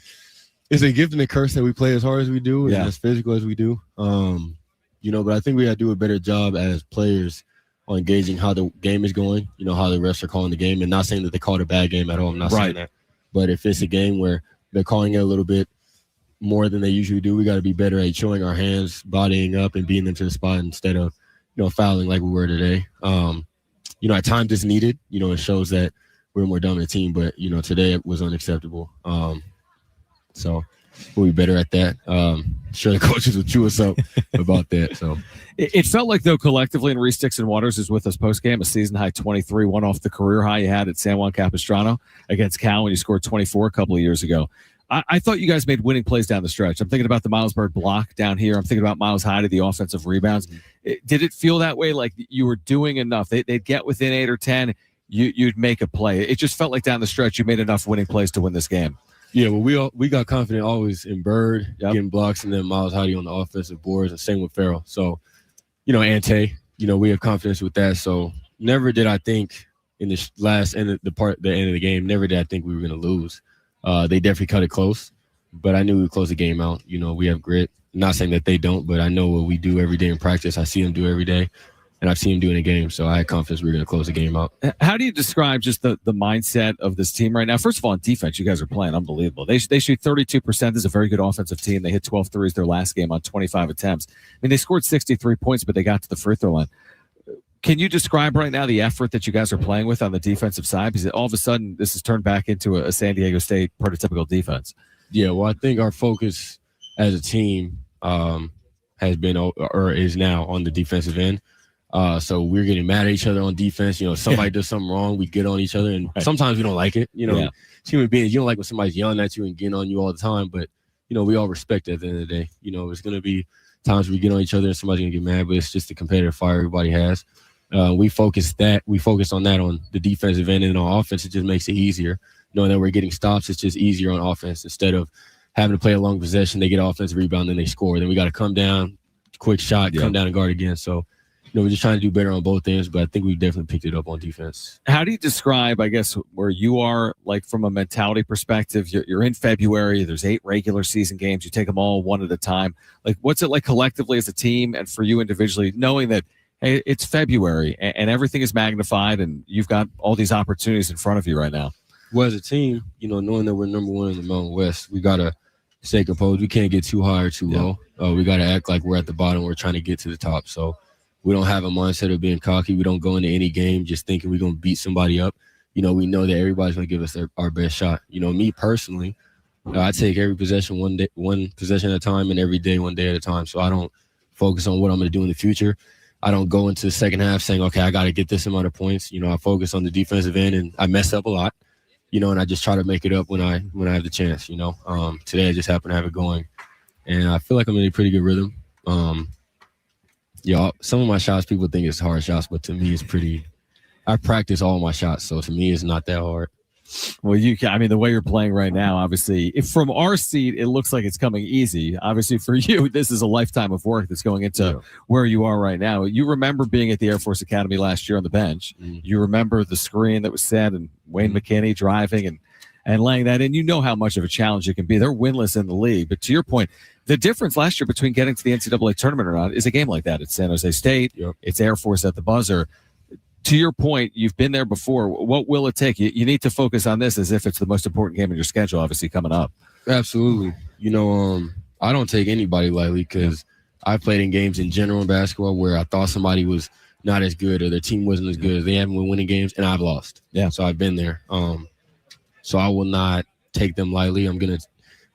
F: it's a gift and a curse that we play as hard as we do and as physical as we do. But I think we got to do a better job as players on gauging how the game is going, how the refs are calling the game, and not saying that they called a bad game at all. I'm not saying that. But if it's a game where they're calling it a little bit more than they usually do, we got to be better at showing our hands, bodying up, and beating them to the spot instead of, fouling like we were today. At times it's needed. It shows that we're a more dominant team, but, today it was unacceptable. So we'll be better at that. Sure, the coaches will chew us up about that. So
G: it felt like, though, collectively, and Reese Dixon-Waters is with us post-game, a season-high 23, one off the career high you had at San Juan Capistrano against Cal when you scored 24 a couple of years ago. I thought you guys made winning plays down the stretch. I'm thinking about the Miles Bird block down here. I'm thinking about Miles Hyde, the offensive rebounds. Did it feel that way, like you were doing enough? They'd get within 8 or 10, you'd make a play. It just felt like down the stretch you made enough winning plays to win this game.
F: Yeah, well, we got confident always in Bird getting blocks, and then Miles Hyde on the offensive boards, and same with Farrell. So, Ante, we have confidence with that. So never did I think in the last end of the end of the game, never did I think we were going to lose. They definitely cut it close, but I knew we would close the game out. We have grit. I'm not saying that they don't, but I know what we do every day in practice. I see them do every day, and I've seen them do in a game. So I had confidence we were going to close the game out.
G: How do you describe just the mindset of this team right now? First of all, on defense, you guys are playing unbelievable. They shoot 32%. This is a very good offensive team. They hit 12 threes their last game on 25 attempts. I mean, they scored 63 points, but they got to the free throw line. Can you describe right now the effort that you guys are playing with on the defensive side? Because all of a sudden, this has turned back into a San Diego State prototypical defense.
F: Yeah, well, I think our focus as a team has been or is now on the defensive end. So we're getting mad at each other on defense. Somebody does something wrong, we get on each other, and sometimes we don't like it. It's human beings. You don't like when somebody's yelling at you and getting on you all the time, but we all respect it at the end of the day. It's going to be times we get on each other and somebody's going to get mad, but it's just the competitive fire everybody has. We focus on that on the defensive end, and on offense, it just makes it easier. Knowing that we're getting stops, it's just easier on offense instead of having to play a long possession. They get offensive rebound, then they score. Then we got to come down, quick shot, come down and guard again. So, we're just trying to do better on both ends, but I think we've definitely picked it up on defense.
G: How do you describe, I guess, where you are, like from a mentality perspective? You're in February. There's 8 regular season games. You take them all one at a time. Like, what's it like collectively as a team and for you individually, knowing that, hey, it's February and everything is magnified and you've got all these opportunities in front of you right now?
F: Well, as a team, knowing that we're number 1 in the Mountain West, we got to stay composed. We can't get too high or too low. We got to act like we're at the bottom. We're trying to get to the top. So we don't have a mindset of being cocky. We don't go into any game just thinking we're going to beat somebody up. We know that everybody's going to give us our best shot. Me personally, I take every possession one possession at a time, and every day, one day at a time. So I don't focus on what I'm going to do in the future. I don't go into the second half saying, okay, I got to get this amount of points. I focus on the defensive end, and I mess up a lot, and I just try to make it up when I have the chance, Today I just happen to have it going, and I feel like I'm in a pretty good rhythm. Yeah, some of my shots people think it's hard shots, but to me it's pretty. I practice all my shots, so to me it's not that hard.
G: Well, I mean, the way you're playing right now, obviously, if from our seat, it looks like it's coming easy. Obviously, for you, this is a lifetime of work that's going into where you are right now. You remember being at the Air Force Academy last year on the bench. You remember the screen that was set and Wayne McKinney driving and laying that in. You know how much of a challenge it can be. They're winless in the league. But to your point, the difference last year between getting to the NCAA tournament or not is a game like that. It's San Jose State. It's Air Force at the buzzer. To your point, you've been there before. What will it take? You need to focus on this as if it's the most important game in your schedule, obviously, coming up.
F: Absolutely. I don't take anybody lightly because I played in games in general in basketball where I thought somebody was not as good or their team wasn't as good. They haven't been winning games, and I've lost.
G: Yeah.
F: So I've been there. So I will not take them lightly. I'm going to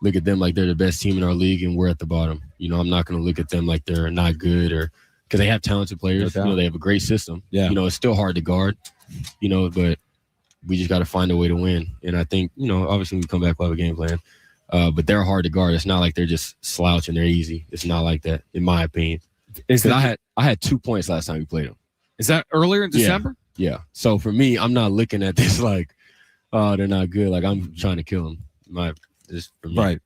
F: look at them like they're the best team in our league, and we're at the bottom. I'm not going to look at them like they're not good or – because they have talented players. They have a great system. Yeah. It's still hard to guard, but we just got to find a way to win. And I think, obviously we come back, we'll have a game plan. But they're hard to guard. It's not like they're just slouching. They're easy. It's not like that, in my opinion. Because I had 2 points last time we played them.
G: Is that earlier in December?
F: Yeah. So for me, I'm not looking at this like, oh, they're not good. Like I'm trying to kill them.
G: Right.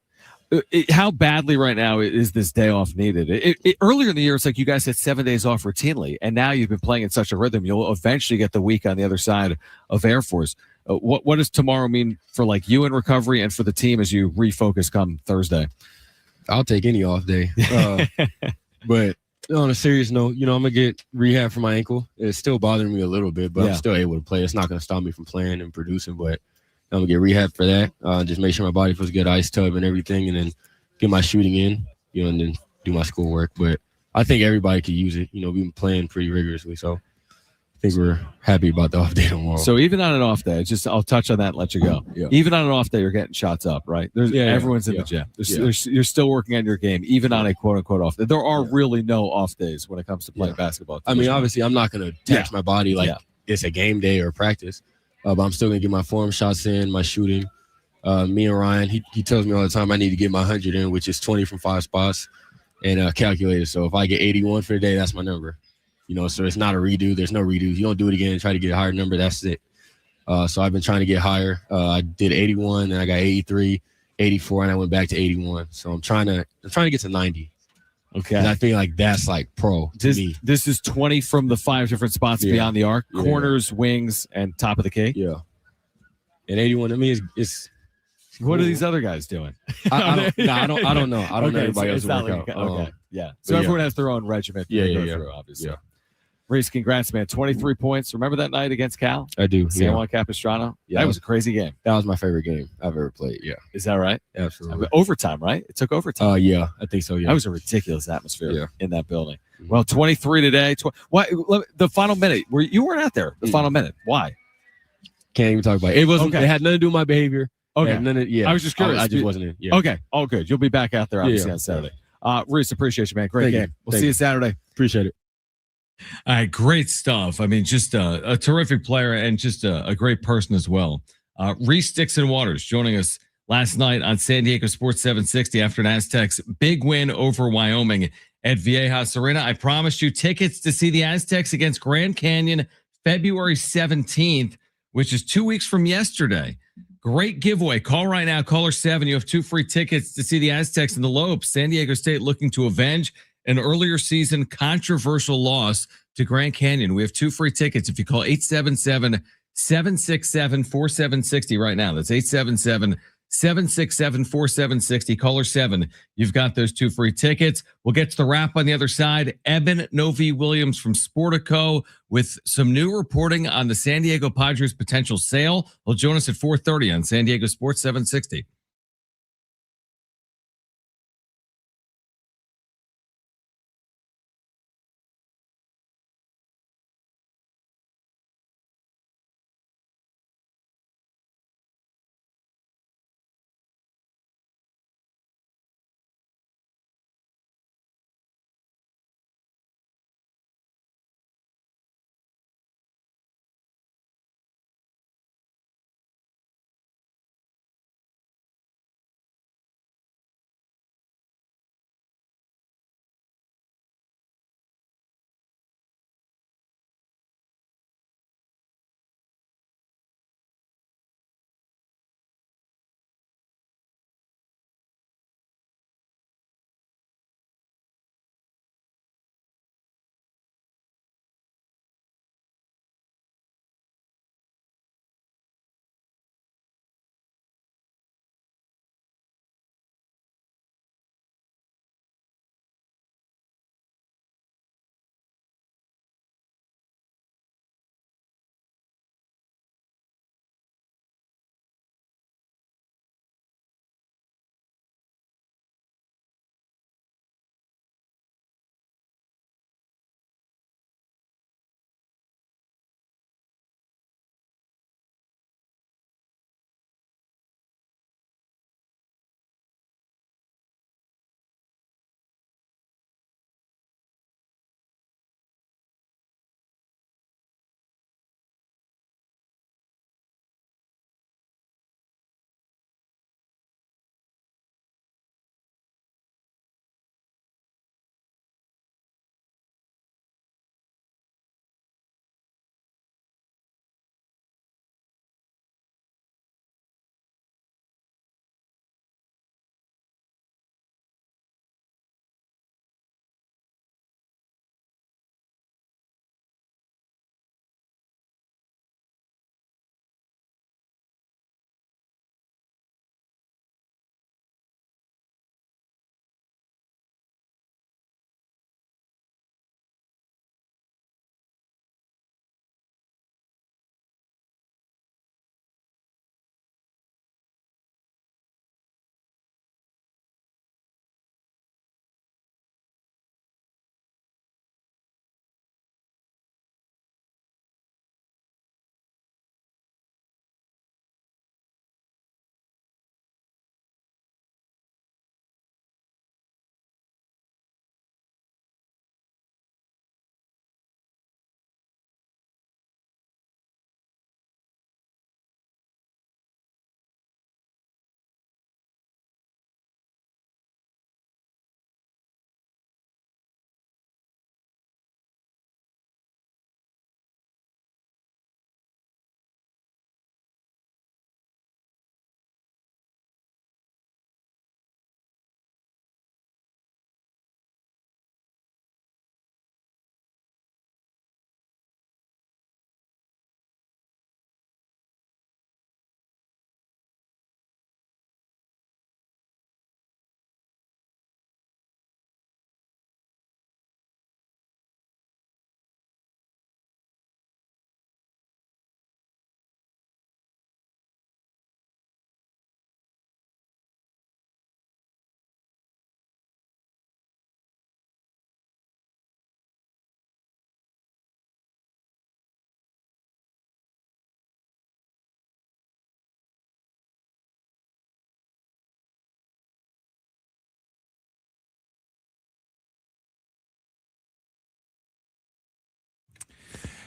G: How badly right now is this day off needed? Earlier in the year, it's like you guys had 7 days off routinely, and now you've been playing in such a rhythm. You'll eventually get the week on the other side of Air Force. What does tomorrow mean for like you in recovery and for the team as you refocus come Thursday?
F: I'll take any off day. But on a serious note, I'm going to get rehab for my ankle. It's still bothering me a little bit, but I'm still able to play. It's not going to stop me from playing and producing, but I'm going to get rehab for that. Just make sure my body feels good, ice tub and everything, and then get my shooting in, and then do my schoolwork. But I think everybody could use it. We've been playing pretty rigorously, so I think we're happy about the off day tomorrow.
G: So even on an off day, I'll touch on that and let you go. Yeah. Even on an off day, you're getting shots up, right? Everyone's in the gym. You're still working on your game, even on a quote-unquote off day. There are really no off days when it comes to playing basketball.
F: I mean, obviously, I'm not going to tax my body like it's a game day or practice. But I'm still going to get my form shots in, my shooting. Me and Ryan, he tells me all the time I need to get my 100 in, which is 20 from 5 spots, and calculated. So if I get 81 for the day, that's my number. So it's not a redo. There's no redos. You don't do it again and try to get a higher number. That's it. So I've been trying to get higher. I did 81, then I got 83, 84, and I went back to 81. So I'm trying to get to 90.
G: Okay.
F: And I think like that's like pro to me.
G: This is 20 from the 5 different spots beyond the arc, corners, wings, and top of the key.
F: Yeah. And 81 to me is
G: what are these other guys doing?
F: I don't know. I don't know everybody else work out.
G: Okay. Yeah. So everyone has their own regiment to go through, obviously. Yeah. Reese, congrats, man. 23 points. Remember that night against Cal?
F: I do.
G: San Juan Capistrano? Yeah. That was a crazy game.
F: That was my favorite game I've ever played. Yeah.
G: Is that right?
F: Absolutely.
G: I mean, overtime, right? It took overtime.
F: Yeah. I think so, yeah.
G: That was a ridiculous atmosphere in that building. Well, 23 today. The final minute. You weren't out there. The final minute. Why?
F: Can't even talk about it. It wasn't. It had nothing to do with my behavior.
G: Okay.
F: I
G: was just curious.
F: I just wasn't in. Yeah.
G: Okay. All good. You'll be back out there, obviously, on Saturday. Reese, appreciate you, man. Great game. We'll see you Saturday.
F: Appreciate it.
A: All right, great stuff. I mean, just a terrific player and just a great person as well. Reese Dixon-Waters joining us last night on San Diego Sports 760 after an Aztecs big win over Wyoming at Viejas Arena. I promised you tickets to see the Aztecs against Grand Canyon February 17th, which is 2 weeks from yesterday. Great giveaway. Call right now. Caller 7. You have 2 free tickets to see the Aztecs in the Lopes. San Diego State looking to avenge an earlier season controversial loss to Grand Canyon. We have 2 free tickets if you call 877-767-4760 right now. That's 877-767-4760. Caller 7. You've got those 2 free tickets. We'll get to the wrap on the other side. Eben Novy-Williams from Sportico with some new reporting on the San Diego Padres potential sale. He'll join us at 4:30 on San Diego Sports 760.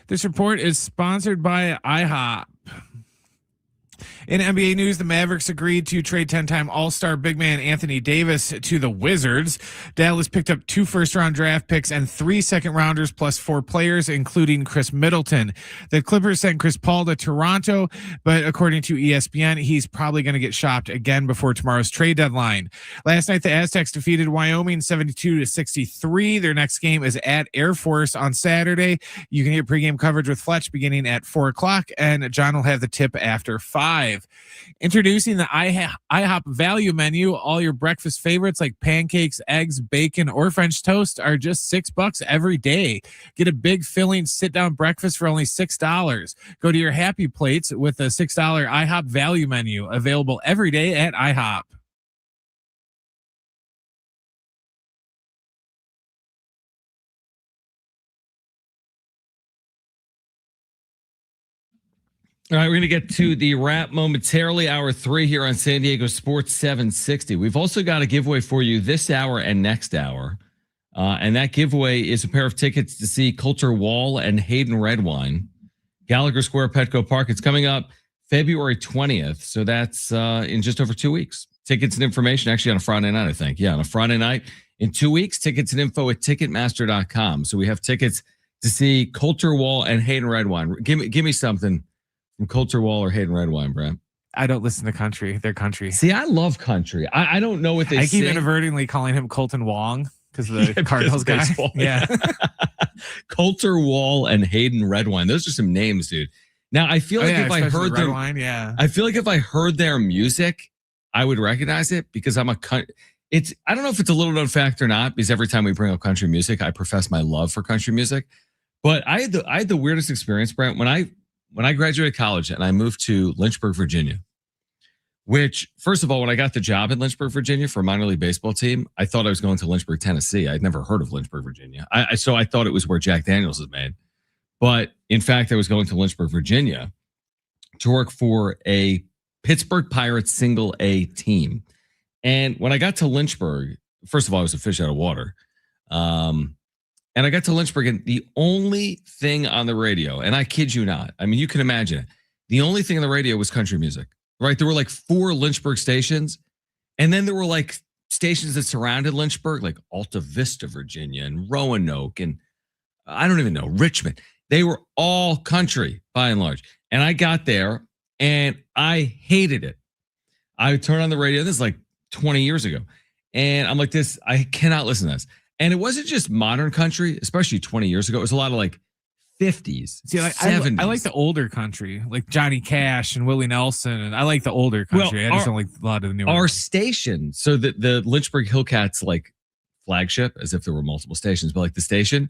C: This report is sponsored by IHOP. In NBA news, the Mavericks agreed to trade 10-time All-Star big man Anthony Davis to the Wizards. Dallas picked up 2 first-round draft picks and 3 second-rounders plus 4 players, including Chris Middleton. The Clippers sent Chris Paul to Toronto, but according to ESPN, he's probably going to get shopped again before tomorrow's trade deadline. Last night, the Aztecs defeated Wyoming 72-63. Their next game is at Air Force on Saturday. You can get pregame coverage with Fletch beginning at 4 o'clock, and John will have the tip after 5. Introducing the IHOP value menu. All your breakfast favorites like pancakes, eggs, bacon, or French toast are just $6 every day. Get a big filling sit-down breakfast for only $6. Go to your Happy Plates with a $6 IHOP value menu, available every day at IHOP.
A: All right, we're going to get to the wrap momentarily. Hour 3 here on San Diego Sports 760. We've also got a giveaway for you this hour and next hour. And that giveaway is a pair of tickets to see Coulter Wall and Hayden Redwine, Gallagher Square, Petco Park. It's coming up February 20th. So that's in just over 2 weeks. Tickets and information actually on a Friday night, I think. Yeah, on a Friday night in 2 weeks. Tickets and info at Ticketmaster.com. So we have tickets to see Coulter Wall and Hayden Redwine. Give me something from Coulter Wall or Hayden Redwine, Brad.
C: I don't listen to country. They're country.
A: See, I love country. I don't know what they
C: I keep
A: sing.
C: inadvertently calling him Colton Wong because of the Cardinals guy.
A: Baseball,
C: yeah.
A: Coulter Wall and Hayden Redwine. Those are some names, dude. Now, I feel like if I heard their
C: Redwine, yeah.
A: I feel like if I heard their music, I would recognize it because I'm a it's I don't know if it's a little known fact or not, because every time we bring up country music, I profess my love for country music. But I had the weirdest experience, Brent, when I graduated college and I moved to Lynchburg, Virginia, which, first of all, when I got the job in Lynchburg, Virginia for a minor league baseball team, I thought I was going to Lynchburg, Tennessee. I'd never heard of Lynchburg, Virginia. So I thought it was where Jack Daniels is made. But in fact, I was going to Lynchburg, Virginia to work for a Pittsburgh Pirates single A team. And when I got to Lynchburg, first of all, I was a fish out of water. And I got to Lynchburg, and the only thing on the radio, and I kid you not, I mean, you can imagine it, the only thing on the radio was country music, right? There were like 4 Lynchburg stations, and then there were like stations that surrounded Lynchburg, like Alta Vista, Virginia, and Roanoke, and I don't even know, Richmond. They were all country, by and large. And I got there, and I hated it. I would turn on the radio, this is like 20 years ago, and I'm like, this, I cannot listen to this. And it wasn't just modern country, especially 20 years ago. It was a lot of like 50s,
C: See, like
A: 70s.
C: I like the older country, like Johnny Cash and Willie Nelson, and I like the older country.
A: Well,
C: I just don't like a lot of the newer.
A: Our station, so the Lynchburg Hillcats like flagship, as if there were multiple stations, but like the station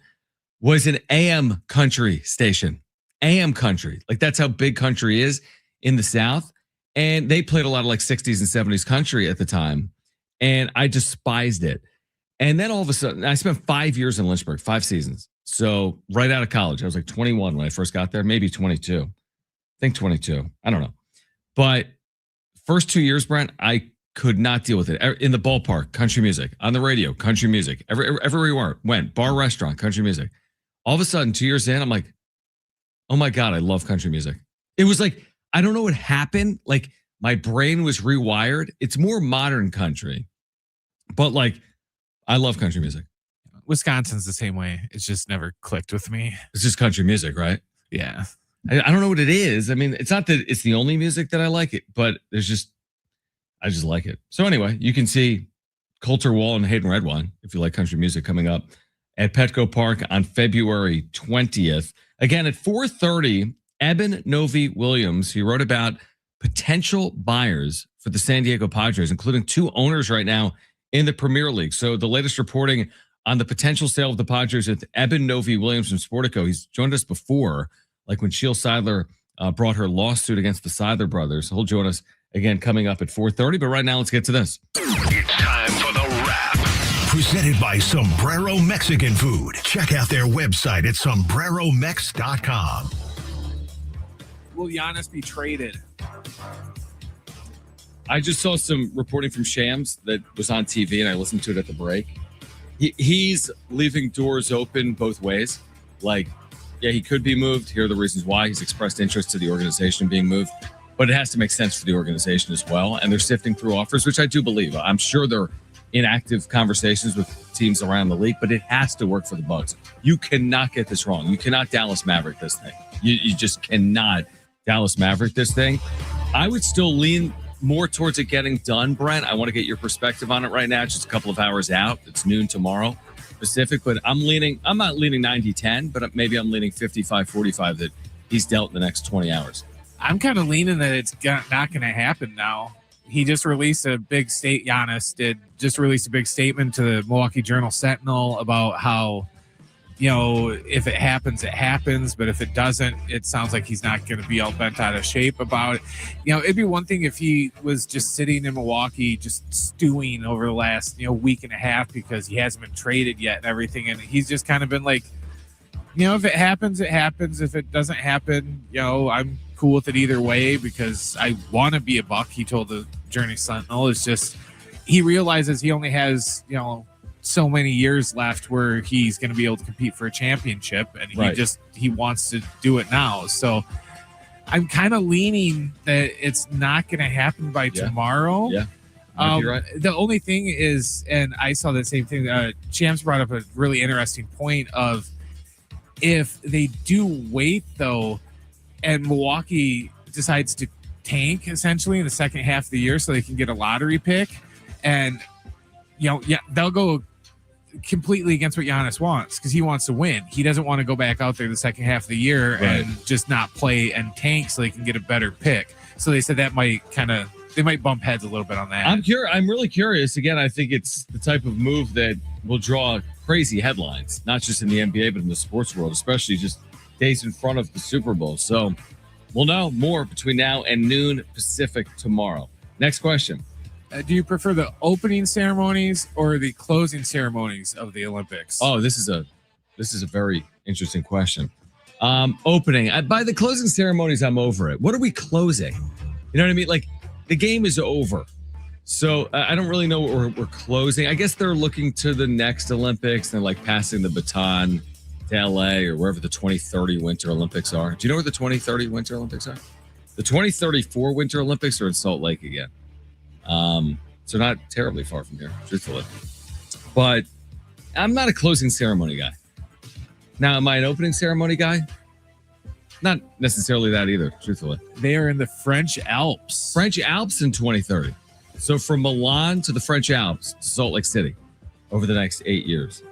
A: was an AM country station. AM country, like that's how big country is in the South. And they played a lot of like 60s and 70s country at the time, and I despised it. And then all of a sudden, I spent 5 years in Lynchburg, 5 seasons. So right out of college, I was like 21 when I first got there, maybe 22. I think 22. I don't know. But first 2 years, Brent, I could not deal with it. In the ballpark, country music. On the radio, country music. Everywhere we went, bar, restaurant, country music. All of a sudden, 2 years in, I'm like, oh my God, I love country music. It was like, I don't know what happened. Like my brain was rewired. It's more modern country, but like, I love country music.
C: Wisconsin's the same way. It's just never clicked with me.
A: It's just country music, right?
C: Yeah.
A: I don't know what it is. I mean, it's not that it's the only music that I like it, but I just like it. So anyway, you can see Coulter Wall and Hayden Redwine, if you like country music, coming up at Petco Park on February 20th. Again, at 4:30, Eben Novy-Williams, he wrote about potential buyers for the San Diego Padres, including 2 owners right now in the Premier League. So the latest reporting on the potential sale of the Padres with Eben Novy-Williams from Sportico. He's joined us before, like when Sheil Seidler brought her lawsuit against the Seidler brothers. He'll join us again coming up at 4:30. But right now, let's get to this.
H: It's time for the wrap. Presented by Sombrero Mexican Food. Check out their website at sombreromex.com.
C: Will Giannis be traded?
A: I just saw some reporting from Shams that was on TV, and I listened to it at the break. He's leaving doors open both ways. Like, Yeah, he could be moved. Here are the reasons why. He's expressed interest to the organization being moved, but it has to make sense for the organization as well. And they're sifting through offers, which I do believe. I'm sure they're in active conversations with teams around the league, but it has to work for the Bucs. You cannot get this wrong. You cannot Dallas Maverick this thing. You just cannot Dallas Maverick this thing. I would still lean more towards it getting done, Brent. I want to get your perspective on it right now. It's just a couple of hours out. It's noon tomorrow Pacific, but I'm not leaning 90-10, but maybe I'm leaning 55-45 that he's dealt in the next 20 hours.
C: I'm kind of leaning that it's not going to happen now. He just released a big Giannis just released a big statement to the Milwaukee Journal-Sentinel about how, if it happens, it happens. But if it doesn't, it sounds like he's not going to be all bent out of shape about it. It'd be one thing if he was just sitting in Milwaukee, just stewing over the last, week and a half because he hasn't been traded yet and everything. And he's just kind of been like, if it happens, it happens. If it doesn't happen, I'm cool with it either way because I want to be a Buck. He told the Journey Sentinel. It's just he realizes he only has, so many years left where he's going to be able to compete for a championship, and he wants to do it now. So I'm kind of leaning that it's not going to happen by tomorrow.
A: Yeah. Right.
C: The only thing is, and I saw the same thing, Champs brought up a really interesting point of if they do wait though, and Milwaukee decides to tank essentially in the second half of the year so they can get a lottery pick, and they'll go completely against what Giannis wants because he wants to win. He doesn't want to go back out there the second half of the year and just not play and tank so they can get a better pick. So they said that they might bump heads a little bit on that.
A: I'm really curious. Again, I think it's the type of move that will draw crazy headlines, not just in the NBA, but in the sports world, especially just days in front of the Super Bowl. So we'll know more between now and noon Pacific tomorrow. Next question.
C: Do you prefer the opening ceremonies or the closing ceremonies of the Olympics?
A: Oh, this is a very interesting question. Opening. By the closing ceremonies, I'm over it. What are we closing? You know what I mean? Like the game is over. So I don't really know what we're closing. I guess they're looking to the next Olympics. They're like passing the baton to LA or wherever the 2030 Winter Olympics are. Do you know where the 2030 Winter Olympics are? The 2034 Winter Olympics are in Salt Lake again. So not terribly far from here, truthfully. But I'm not a closing ceremony guy. Now, am I an opening ceremony guy? Not necessarily that either, truthfully.
C: They are in the French Alps.
A: French Alps in 2030. So from Milan to the French Alps, to Salt Lake City, over the next 8 years.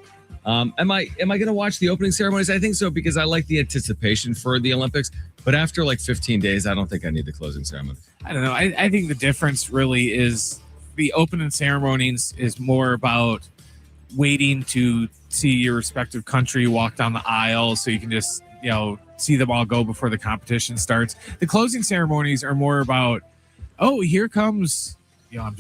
A: Am I going to watch the opening ceremonies? I think so because I like the anticipation for the Olympics. But after like 15 days, I don't think I need the closing ceremony.
C: I don't know. I think the difference really is the opening ceremonies is more about waiting to see your respective country walk down the aisle so you can just, see them all go before the competition starts. The closing ceremonies are more about, oh, here comes, I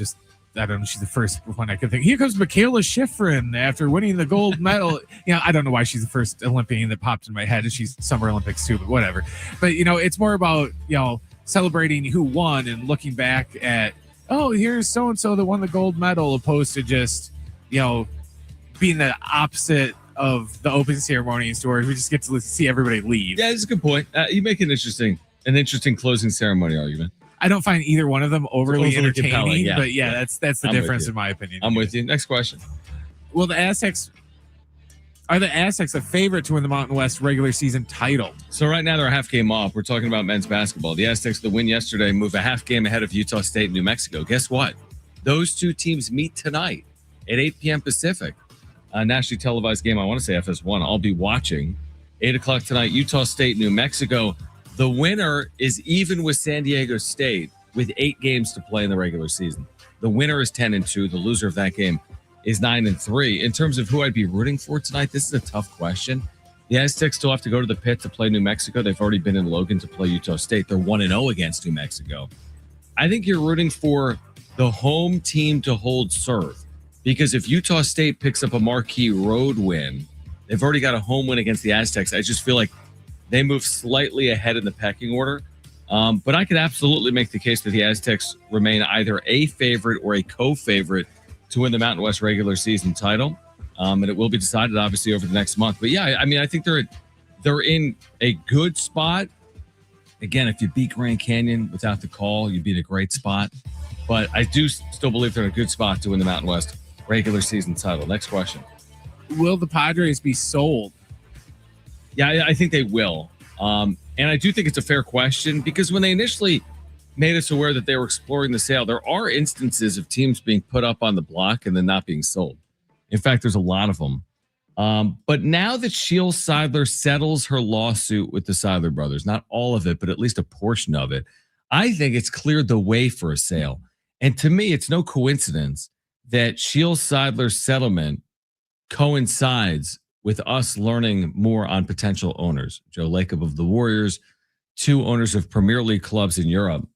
C: don't know. She's the first one I could think. Here comes Michaela Schifrin after winning the gold medal. I don't know why she's the first Olympian that popped in my head. And she's Summer Olympics too, but whatever. But, it's more about, celebrating who won and looking back at, oh, here's so-and-so that won the gold medal, opposed to just, being the opposite of the opening ceremonies where we just get to see everybody leave.
A: Yeah, that's a good point. You make an interesting closing ceremony argument.
C: I don't find either one of them overly entertaining,
A: yeah.
C: But that's the difference in my opinion.
A: I'm with you. Next question.
C: Well, the Aztecs a favorite to win the Mountain West regular season title?
A: So right now they're a half game off. We're talking about men's basketball. The Aztecs, the win yesterday, move a half game ahead of Utah State and New Mexico. Guess what? Those two teams meet tonight at 8 p.m. Pacific. A nationally televised game. I want to say FS1. I'll be watching 8 o'clock tonight. Utah State, New Mexico. The winner is even with San Diego State with 8 games to play in the regular season. The winner is 10-2. The loser of that game is 9-3. In terms of who I'd be rooting for tonight, this is a tough question. The Aztecs still have to go to the pit to play New Mexico. They've already been in Logan to play Utah State. They're 1-0 against New Mexico. I think you're rooting for the home team to hold serve, because if Utah State picks up a marquee road win, they've already got a home win against the Aztecs. I just feel like they move slightly ahead in the pecking order. But I could absolutely make the case that the Aztecs remain either a favorite or a co-favorite to win the Mountain West regular season title. And it will be decided, obviously, over the next month. But yeah, I mean, I think they're at they're in a good spot. Again, if you beat Grand Canyon without the call, you'd be in a great spot. But I do still believe they're in a good spot to win the Mountain West regular season title. Next question.
C: Will the Padres be sold?
A: Yeah, I think they will. And I do think it's a fair question because when they initially made us aware that they were exploring the sale, there are instances of teams being put up on the block and then not being sold. In fact, there's a lot of them. But now that Sheila Seidler settles her lawsuit with the Seidler brothers, not all of it, but at least a portion of it, I think it's cleared the way for a sale. And to me, it's no coincidence that Sheila Seidler's settlement coincides with us learning more on potential owners. Joe Lacob of the Warriors, 2 owners of Premier League clubs in Europe,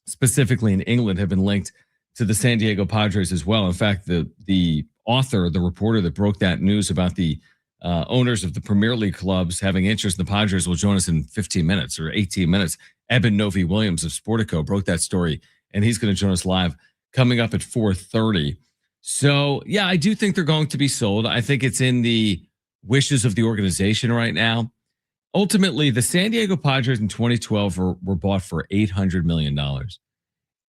A: specifically in England, have been linked to the San Diego Padres as well. In fact, the author, the reporter that broke that news about the owners of the Premier League clubs having interest in the Padres will join us in 15 minutes or 18 minutes. Eben Novy-Williams of Sportico broke that story, and he's going to join us live coming up at 4:30. So, yeah, I do think they're going to be sold. I think it's in the wishes of the organization right now. Ultimately, the San Diego Padres in 2012 were bought for $800 million,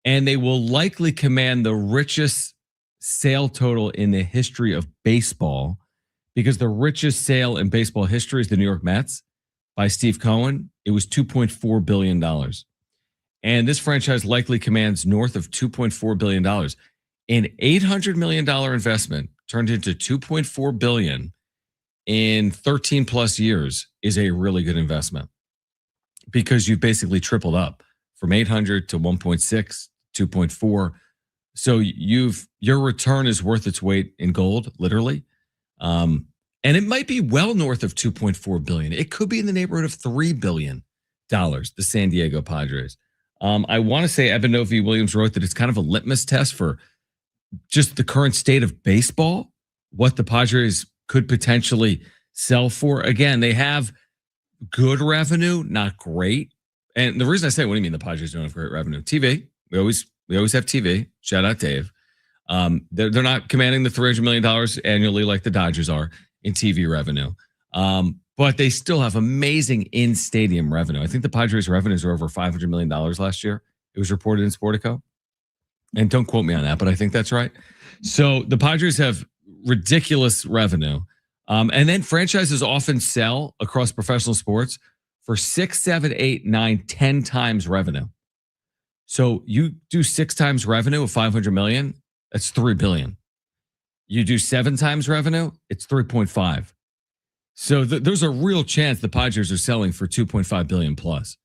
A: and they will likely command the richest sale total in the history of baseball because the richest sale in baseball history is the New York Mets by Steve Cohen. It was $2.4 billion. And this franchise likely commands north of $2.4 billion. An $800 million investment turned into $2.4 billion in 13 plus years is a really good investment because you've basically tripled up from 800 to 1.6, 2.4. So your return is worth its weight in gold, literally. And it might be well north of 2.4 billion. It could be in the neighborhood of $3 billion, the San Diego Padres. I want to say Eben Novy-Williams wrote that it's kind of a litmus test for just the current state of baseball, what the Padres could potentially sell for. Again, they have good revenue, not great. And the reason I say, what do you mean the Padres don't have great revenue? TV. We always have TV. Shout out Dave. They're not commanding the $300 million annually like the Dodgers are in TV revenue. But they still have amazing in-stadium revenue. I think the Padres' revenues are over $500 million last year. It was reported in Sportico. And don't quote me on that, but I think that's right. So the Padres have ridiculous revenue. And then franchises often sell across professional sports for 6, 7, 8, 9, 10 times revenue. So you do 6 times revenue of $500 million, that's $3 billion. You do 7 times revenue, it's 3.5. So there's a real chance the Padres are selling for 2.5 billion plus.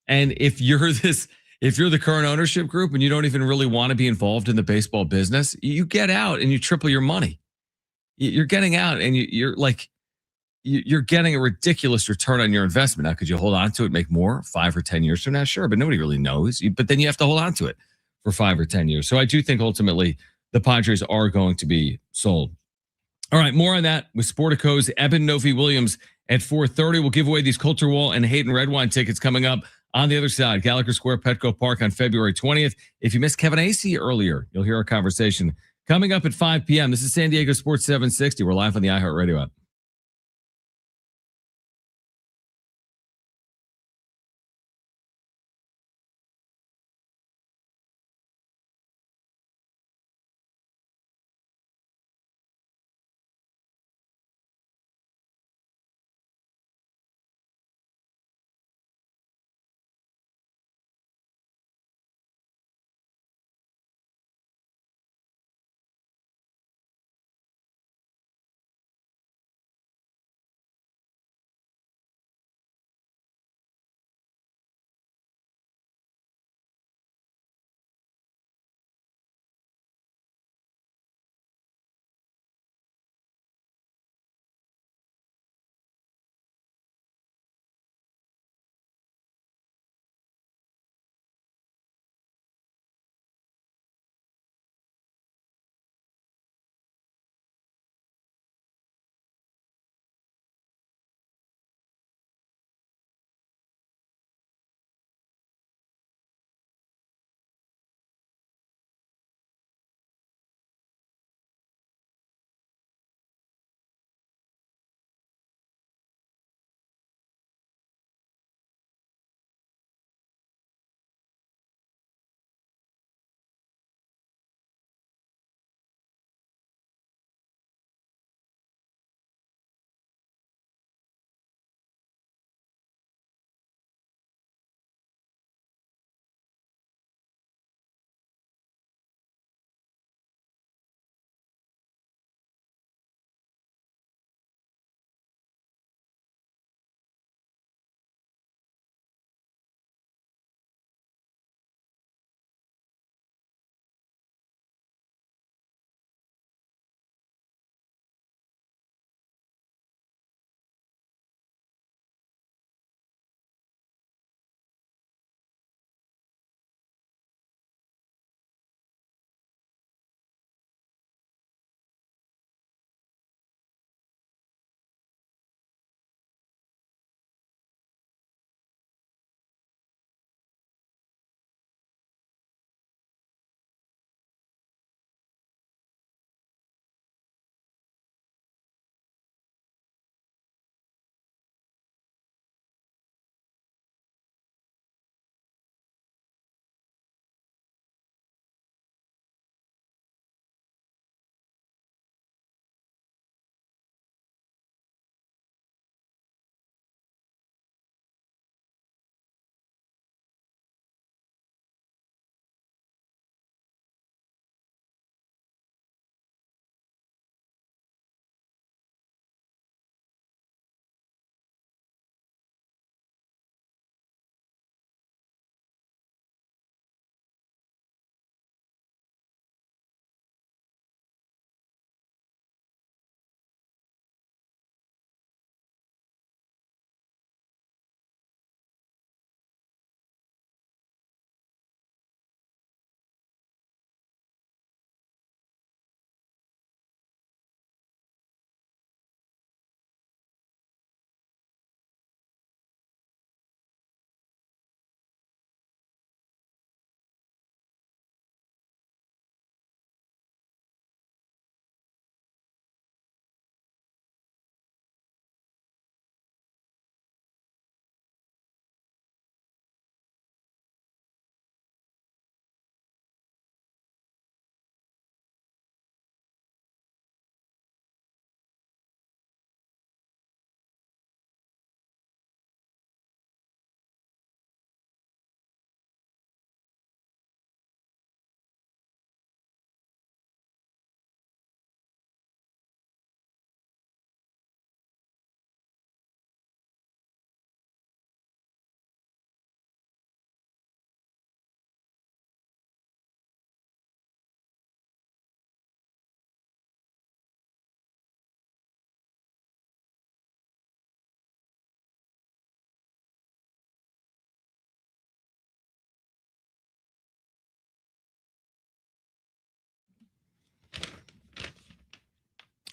A: And if you're the current ownership group and you don't even really want to be involved in the baseball business, you get out and you triple your money. You're getting out and you're getting a ridiculous return on your investment. Now, could you hold on to it, make more 5 or 10 years from now? Sure, but nobody really knows. But then you have to hold on to it for 5 or 10 years. So I do think ultimately the Padres are going to be sold. All right, more on that with Sportico's Eben Novy-Williams at 4:30. We'll give away these Coulter Wall and Hayden Redwine tickets coming up on the other side. Gallagher Square Petco Park on February 20th. If you missed Kevin Acee earlier, you'll hear our conversation coming up at 5 p.m. This is San Diego Sports 760. We're live on the iHeartRadio app.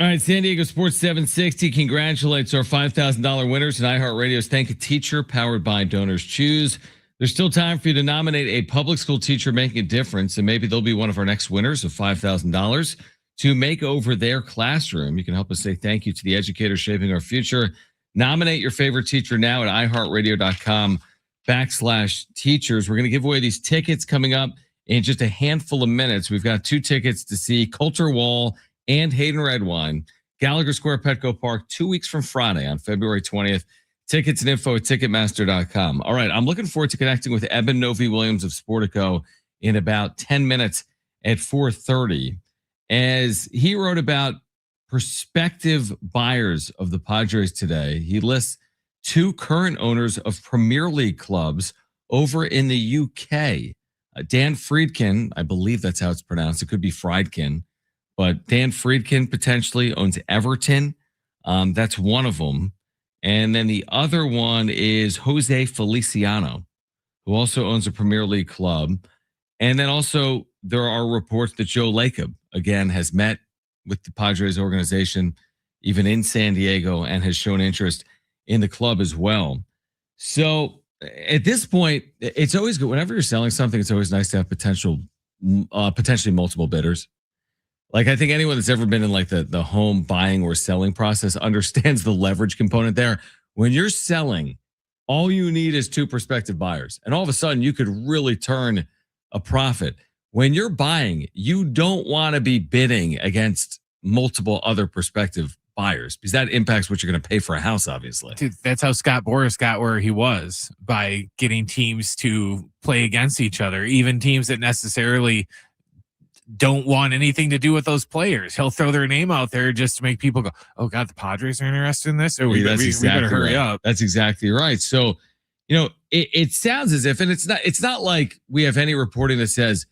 A: All right, San Diego Sports 760 congratulates our $5,000 winners in iHeartRadio's Thank a Teacher, powered by Donors Choose. There's still time for you to nominate a public school teacher making a difference, and maybe they'll be one of our next winners of $5,000 to make over their classroom. You can help us say thank you to the educators shaping our future. Nominate your favorite teacher now at iHeartRadio.com/teachers. We're going to give away these tickets coming up in just a handful of minutes. We've got 2 tickets to see Coulter Wall and Hayden Redwine, Gallagher Square Petco Park, 2 weeks from Friday on February 20th. Tickets and info at Ticketmaster.com. All right, I'm looking forward to connecting with Eben Novy-Williams of Sportico in about 10 minutes at 4:30, as he wrote about prospective buyers of the Padres today. He lists 2 current owners of Premier League clubs over in the UK. Dan Friedkin, I believe that's how it's pronounced. It could be Friedkin. But Dan Friedkin potentially owns Everton. That's one of them. And then the other one is Jose Feliciano, who also owns a Premier League club. And then also there are reports that Joe Lacob, again, has met with the Padres organization, even in San Diego, and has shown interest in the club as well. So at this point, it's always good. Whenever you're selling something, it's always nice to have potentially multiple bidders. Like, I think anyone that's ever been in like the home buying or selling process understands the leverage component there. When you're selling, all you need is 2 prospective buyers. And all of a sudden you could really turn a profit. When you're buying, you don't want to be bidding against multiple other prospective buyers, because that impacts what you're going to pay for a house, obviously.
C: Dude, that's how Scott Boras got where he was, by getting teams to play against each other, even teams that necessarily don't want anything to do with those players. He'll throw their name out there just to make people go, oh God, the Padres are interested in this. We better hurry up.
A: That's exactly right. So, it sounds as if, and it's not like we have any reporting that says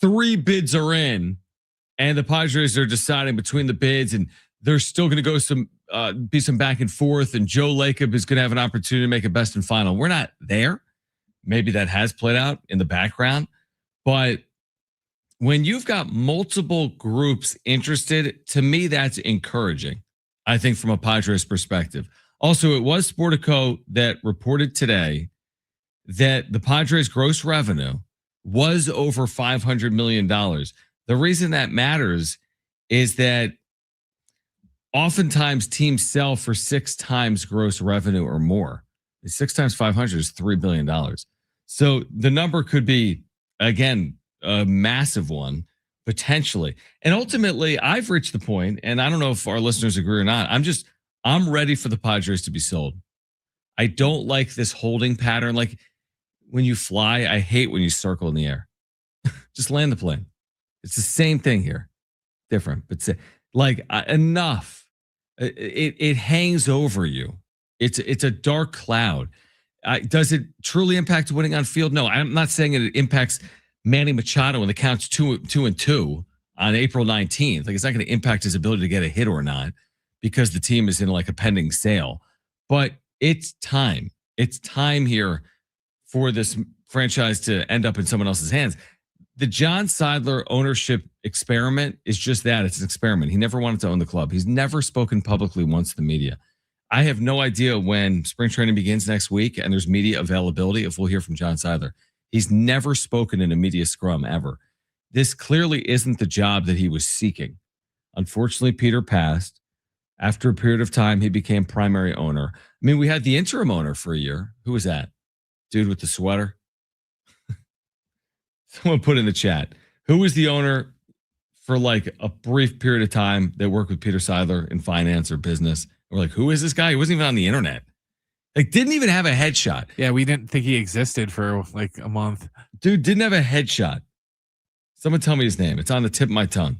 A: 3 bids are in and the Padres are deciding between the bids, and there's still going to go be some back and forth, and Joe Lacob is going to have an opportunity to make a best and final. We're not there. Maybe that has played out in the background, but when you've got multiple groups interested, to me, that's encouraging, I think, from a Padres perspective. Also, it was Sportico that reported today that the Padres' gross revenue was over $500 million. The reason that matters is that oftentimes teams sell for 6 times gross revenue or more. 6 times 500 is $3 billion. So the number could be, again, a massive one, potentially. And ultimately, I've reached the point, and I don't know if our listeners agree or not, I'm ready for the Padres to be sold. I don't like this holding pattern. Like, when you fly, I hate when you circle in the air. Just land the plane. It's the same thing here. Different, but enough. It hangs over you. It's a dark cloud. Does it truly impact winning on field? No, I'm not saying it impacts Manny Machado when the count's 2-2 on April 19th. Like, it's not going to impact his ability to get a hit or not, because the team is in like a pending sale. But it's time. It's time here for this franchise to end up in someone else's hands. The John Seidler ownership experiment is just that. It's an experiment. He never wanted to own the club. He's never spoken publicly once to the media. I have no idea when spring training begins next week and there's media availability if we'll hear from John Seidler. He's never spoken in a media scrum ever. This clearly isn't the job that he was seeking. Unfortunately, Peter passed. After a period of time, he became primary owner. I mean, we had the interim owner for a year. Who was that? Dude with the sweater? Someone put in the chat. Who was the owner for like a brief period of time that worked with Peter Seidler in finance or business? We're like, who is this guy? He wasn't even on the internet. Like, didn't even have a headshot.
C: Yeah, we didn't think he existed for like a month.
A: Dude didn't have a headshot. Someone tell me his name. It's on the tip of my tongue.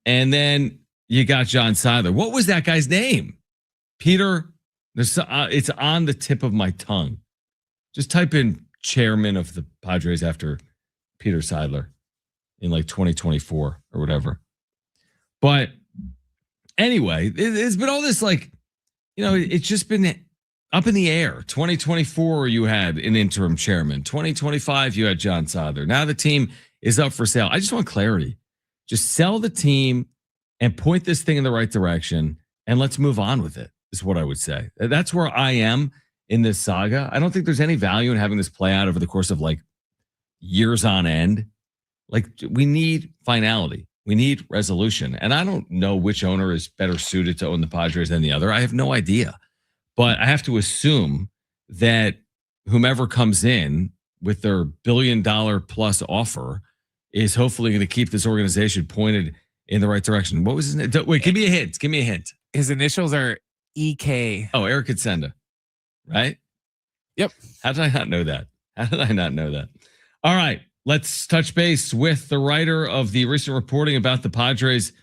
A: And then you got John Seidler. What was that guy's name? Peter. It's on the tip of my tongue. Just type in chairman of the Padres after Peter Seidler in like 2024 or whatever. But anyway, it's been all this like, it's just been up in the air. 2024, you had an interim chairman. 2025, you had John Seidler. Now the team is up for sale. I just want clarity. Just sell the team and point this thing in the right direction, and let's move on with it, is what I would say. That's where I am in this saga. I don't think there's any value in having this play out over the course of like years on end. Like, we need finality. We need resolution. And I don't know which owner is better suited to own the Padres than the other. I have no idea. But I have to assume that whomever comes in with their $1 billion plus offer is hopefully going to keep this organization pointed in the right direction. What was his name? Wait, give me a hint. Give me a hint.
C: His initials are EK.
A: Oh, Eric Katsenda, right?
C: Yep.
A: How did I not know that? How did I not know that? All right, let's touch base with the writer of the recent reporting about the Padres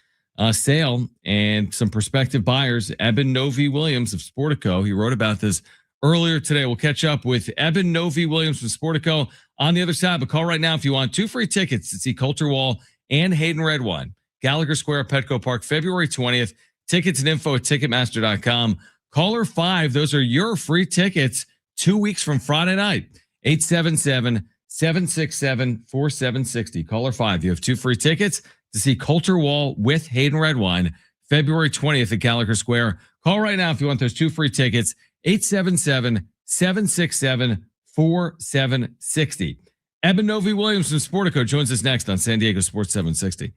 A: sale and some prospective buyers, Eben Novy-Williams of Sportico. He wrote about this earlier today. We'll catch up with Eben Novy-Williams from Sportico on the other side. But call right now if you want 2 free tickets to see Culture Wall and Hayden Redwine, Gallagher Square, Petco Park, February 20th. Tickets and info at Ticketmaster.com. Caller 5, those are your free tickets 2 weeks from Friday night. 877-767-4760. Caller 5, you have 2 free tickets to see Culture Wall with Hayden Redwine, February 20th at Gallagher Square. Call right now if you want those 2 free tickets. 877-767-4760. Eben Novy-Williams from Sportico joins us next on San Diego Sports 760.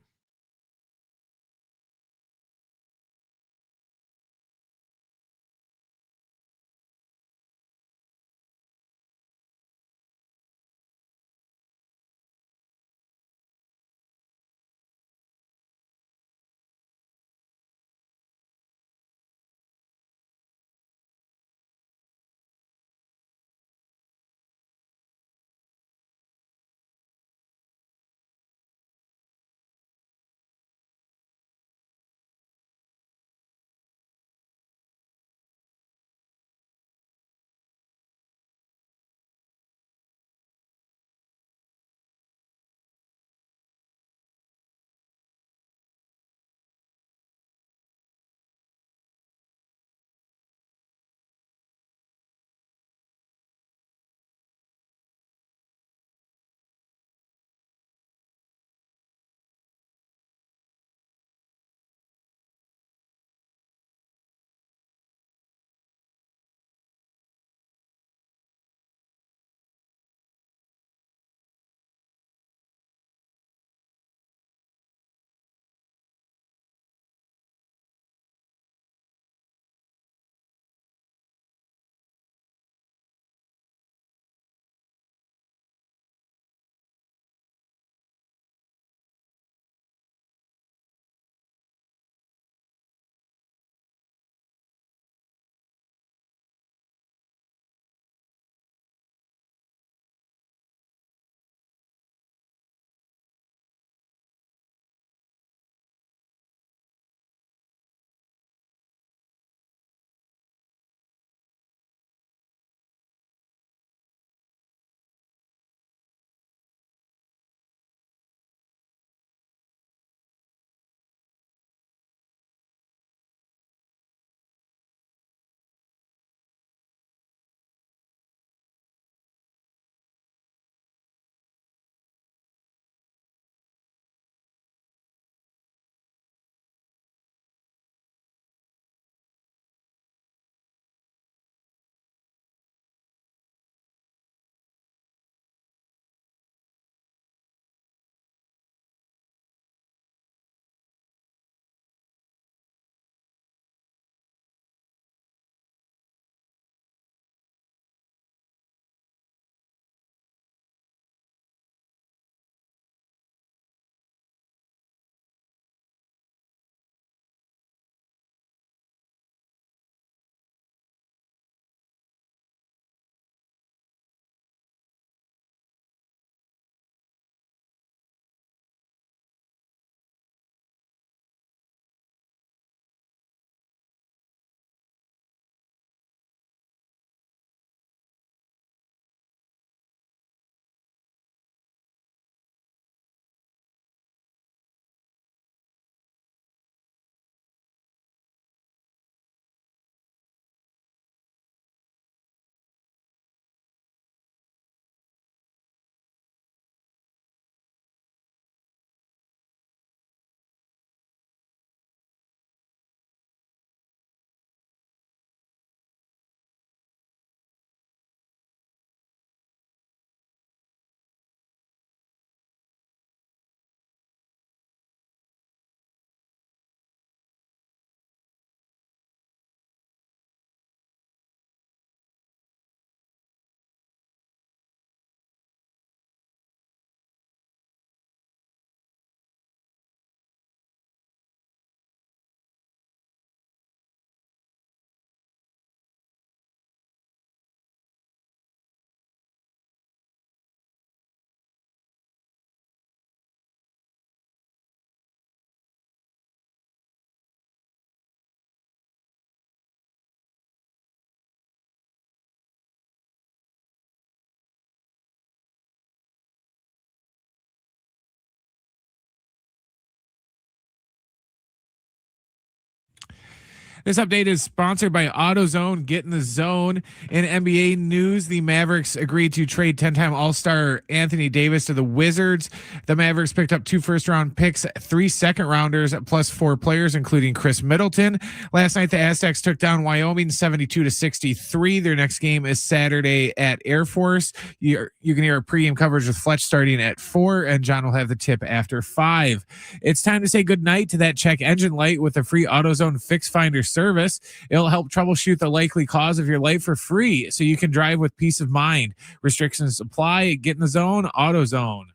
C: This update is sponsored by AutoZone. Get in the zone. In NBA news, the Mavericks agreed to trade 10-time All-Star Anthony Davis to the Wizards. The Mavericks picked up 2 first-round picks, 3 second-rounders, plus 4 players, including Chris Middleton. Last night, the Aztecs took down Wyoming 72-63. Their next game is Saturday at Air Force. You can hear our pregame coverage with Fletch starting at 4, and John will have the tip after 5. It's time to say goodnight to that check engine light with a free AutoZone Fix Finder service. It'll help troubleshoot the likely cause of your light for free, so you can drive with peace of mind. Restrictions apply. Get in the zone. AutoZone.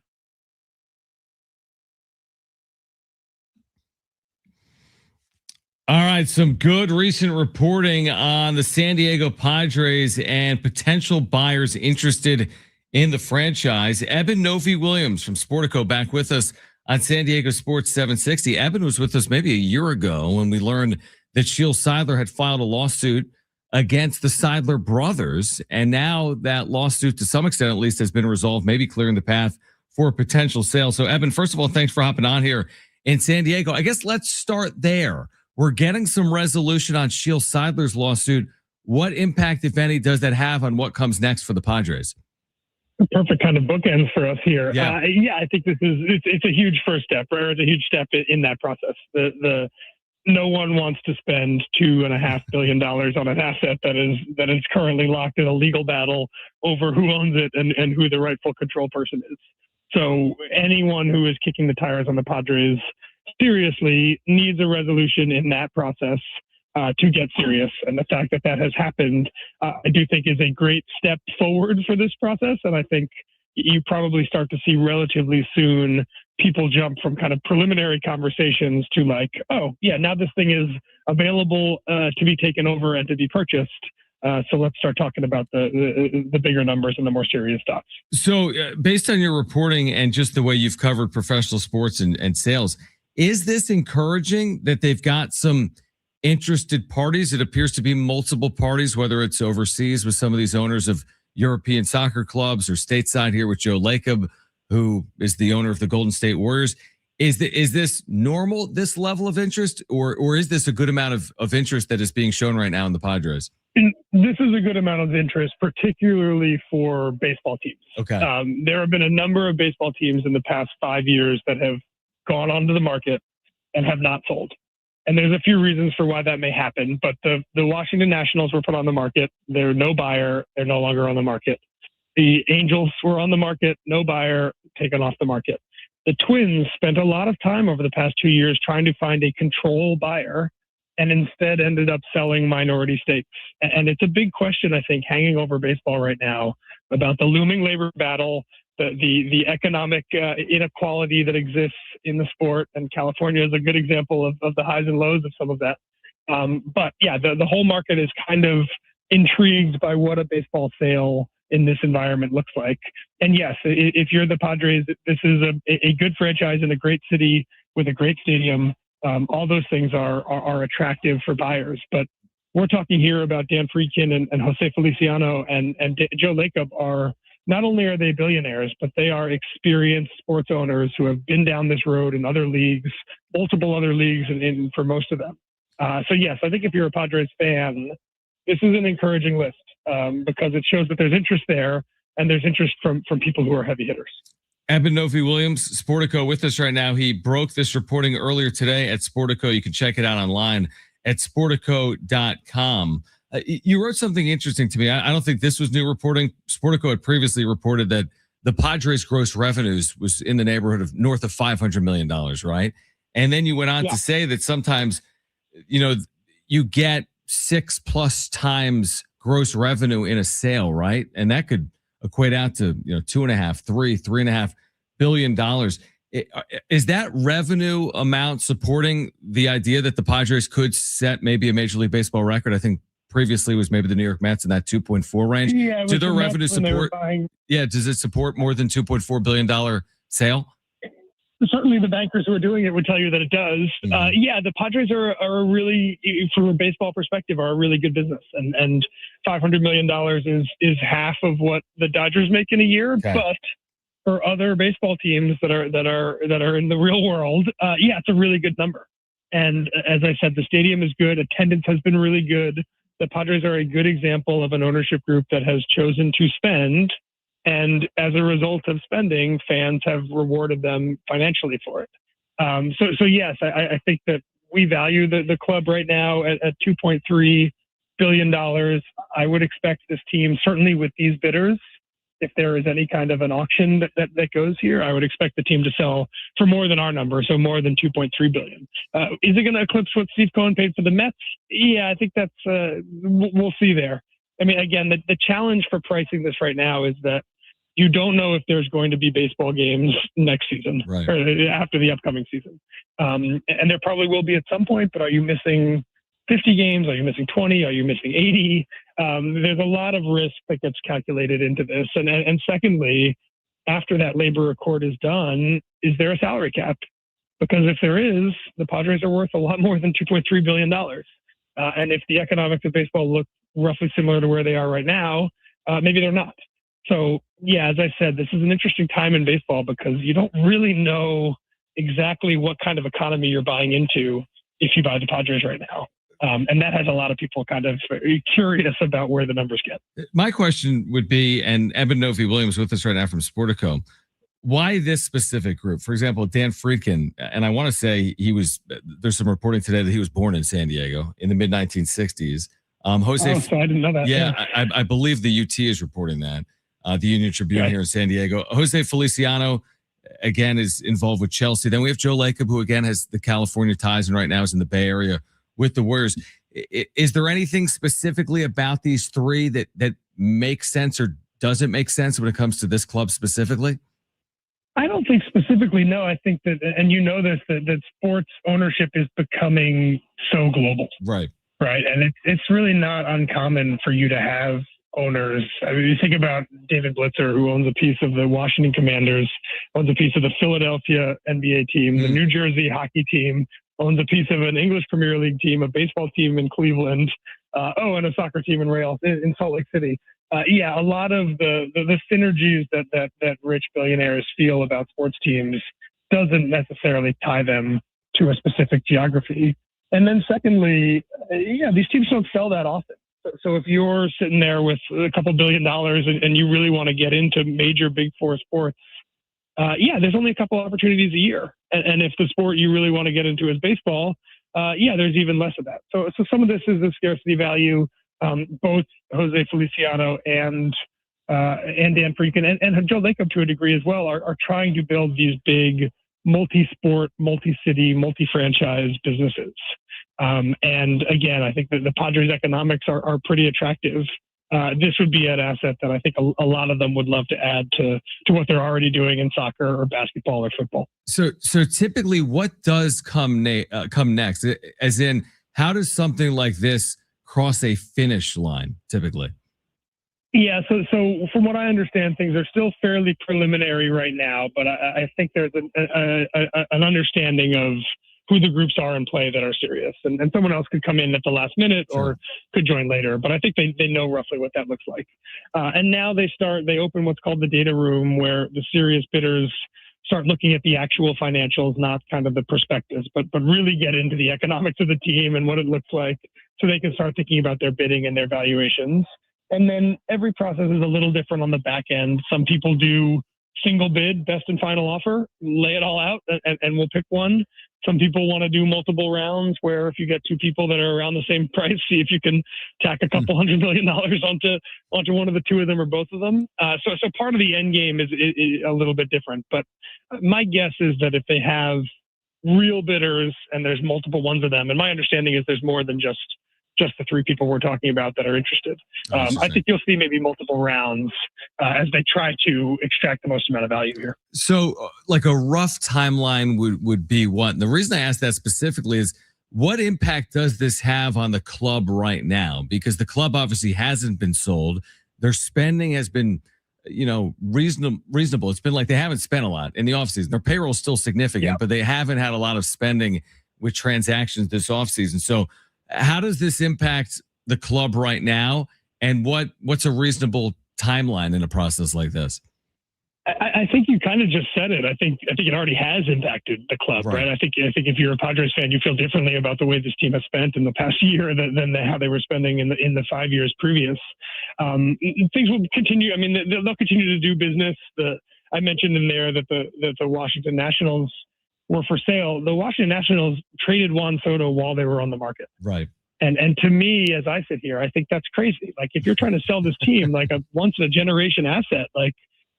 A: All right, some good recent reporting on the San Diego Padres and potential buyers interested in the franchise. Eben Novy-Williams from Sportico back with us on San Diego Sports 760. Eben was with us maybe a year ago when we learned that Seidler had filed a lawsuit against the Seidler brothers. And now that lawsuit, to some extent at least, has been resolved, maybe clearing the path for a potential sale. So, Eben, first of all, thanks for hopping on here in San Diego. I guess let's start there. We're getting some resolution on Seidler's lawsuit. What impact, if any, does that have on what comes next for the Padres?
I: Perfect kind of bookends for us here.
A: Yeah,
I: I think it's a huge first step, or it's a huge step in that process. No one wants to spend $2.5 billion on an asset that is currently locked in a legal battle over who owns it and who the rightful control person is. So anyone who is kicking the tires on the Padres seriously needs a resolution in that process to get serious. And the fact that has happened, I do think is a great step forward for this process. And I think you probably start to see relatively soon people jump from kind of preliminary conversations to like, oh yeah, now this thing is available to be taken over and to be purchased. So let's start talking about the bigger numbers and the more serious stuff.
A: So based on your reporting and just the way you've covered professional sports and sales, is this encouraging that they've got some interested parties? It appears to be multiple parties, whether it's overseas with some of these owners of European soccer clubs or stateside here with Joe Lacob, who is the owner of the Golden State Warriors. Is this normal, this level of interest, or is this a good amount of interest that is being shown right now in the Padres?
I: This is a good amount of interest, particularly for baseball teams.
A: Okay.
I: There have been a number of baseball teams in the past 5 years that have gone onto the market and have not sold. And there's a few reasons for why that may happen, but the Washington Nationals were put on the market. They're no buyer. They're no longer on the market. The Angels were on the market, no buyer, taken off the market. The Twins spent a lot of time over the past 2 years trying to find a control buyer and instead ended up selling minority stakes. And it's a big question, I think, hanging over baseball right now about the looming labor battle, the economic inequality that exists in the sport. And California is a good example of the highs and lows of some of that. But yeah, the whole market is kind of intrigued by what a baseball sale in this environment looks like. And yes, if you're the Padres, this is a good franchise in a great city with a great stadium. All those things are attractive for buyers. But we're talking here about Dan Friedkin and Jose Feliciano and Joe Lacob are, not only are they billionaires, but they are experienced sports owners who have been down this road in other leagues, multiple other leagues, and for most of them. So yes, I think if you're a Padres fan, this is an encouraging list because it shows that there's interest there and there's interest from people who are heavy hitters.
A: Eben Novy-Williams, Sportico, with us right now. He broke this reporting earlier today at Sportico. You can check it out online at sportico.com. You wrote something interesting to me. I don't think this was new reporting. Sportico had previously reported that the Padres' gross revenues was in the neighborhood of north of $500 million, right? And then you went on to say that sometimes, you get 6+ times gross revenue in a sale, right? And that could equate out to $3.5 billion. Is that revenue amount supporting the idea that the Padres could set maybe a Major League Baseball record? I think previously was maybe the New York Mets in that 2.4 range.
I: Yeah,
A: do their revenue support? Does it support more than $2.4 billion sale?
I: Certainly the bankers who are doing it would tell you that it does. The Padres are really, from a baseball perspective, are a really good business. And $500 million is half of what the Dodgers make in a year. Okay. But for other baseball teams that are in the real world, it's a really good number. And as I said, the stadium is good. Attendance has been really good. The Padres are a good example of an ownership group that has chosen to spend. And as a result of spending, fans have rewarded them financially for it. So yes, I think that we value the club right now at $2.3 billion. I would expect this team, certainly with these bidders, if there is any kind of an auction that goes here, I would expect the team to sell for more than our number, so more than $2.3 billion. Is it going to eclipse what Steve Cohen paid for the Mets? Yeah, I think that's we'll see there. I mean, again, the challenge for pricing this right now is that you don't know if there's going to be baseball games next season,
A: right,
I: or after the upcoming season. And there probably will be at some point, but are you missing 50 games? Are you missing 20? Are you missing 80? There's a lot of risk that gets calculated into this. And secondly, after that labor accord is done, is there a salary cap? Because if there is, the Padres are worth a lot more than $2.3 billion. And if the economics of baseball look roughly similar to where they are right now, maybe they're not. So, yeah, as I said, this is an interesting time in baseball because you don't really know exactly what kind of economy you're buying into if you buy the Padres right now. And that has a lot of people kind of curious about where the numbers get.
A: My question would be, and Eben Novy-Williams with us right now from Sportico, why this specific group? For example, Dan Friedkin, and I want to say there's some reporting today that he was born in San Diego in the mid 1960s.
I: So I didn't know that.
A: Yeah, I believe the UT is reporting that. The Union Tribune here in San Diego. Jose Feliciano, again, is involved with Chelsea. Then we have Joe Lacob, who again has the California ties and right now is in the Bay Area with the Warriors. Is there anything specifically about these three that makes sense or doesn't make sense when it comes to this club specifically?
I: I don't think specifically, no. I think that, and you know this, that sports ownership is becoming so global.
A: Right.
I: Right. And it's really not uncommon for you to have owners. I mean, you think about David Blitzer, who owns a piece of the Washington Commanders, owns a piece of the Philadelphia NBA team, the New Jersey hockey team, owns a piece of an English Premier League team, a baseball team in Cleveland, and a soccer team in Salt Lake City. A lot of the synergies that rich billionaires feel about sports teams doesn't necessarily tie them to a specific geography. And then secondly, these teams don't sell that often. So if you're sitting there with a couple $1 billion and you really want to get into major Big Four sports, there's only a couple opportunities a year. And if the sport you really want to get into is baseball, there's even less of that. So some of this is the scarcity value. Both Jose Feliciano and Dan Friedkin and Joe Lacob to a degree as well are trying to build these big multi-sport, multi-city, multi-franchise businesses. And again, I think that the Padres economics are pretty attractive. This would be an asset that I think a lot of them would love to add to what they're already doing in soccer or basketball or football.
A: So typically what does come next? As in, how does something like this cross a finish line typically?
I: Yeah, so from what I understand, things are still fairly preliminary right now, but I think there's an understanding of who the groups are in play that are serious. And someone else could come in at the last minute or could join later, but I think they know roughly what that looks like. And now they open what's called the data room, where the serious bidders start looking at the actual financials, not kind of the prospectus, but really get into the economics of the team and what it looks like, so they can start thinking about their bidding and their valuations. And then every process is a little different on the back end. Some people do single bid, best and final offer, lay it all out, and we'll pick one. Some people want to do multiple rounds, where if you get two people that are around the same price, see if you can tack a couple $100 million onto one of the two of them or both of them. So part of the end game is a little bit different. But my guess is that if they have real bidders and there's multiple ones of them, and my understanding is there's more than just the three people we're talking about that are interested. I think you'll see maybe multiple rounds as they try to extract the most amount of value here.
A: So like a rough timeline would be what? And the reason I asked that specifically is, what impact does this have on the club right now? Because the club obviously hasn't been sold. Their spending has been, reasonable. It's been like they haven't spent a lot in the offseason. Their payroll is still significant, but they haven't had a lot of spending with transactions this offseason. So how does this impact the club right now? And what's a reasonable timeline in a process like this?
I: I think you kind of just said it. I think it already has impacted the club, right? I think if you're a Padres fan, you feel differently about the way this team has spent in the past year than how they were spending in the 5 years previous. Things will continue. I mean, they'll continue to do business. I mentioned in there that the Washington Nationals were for sale. The Washington Nationals traded Juan Soto while they were on the market,
A: Right.
I: And to me, as I sit here, I think that's crazy. Like, if you're trying to sell this team like a once in a generation asset, like,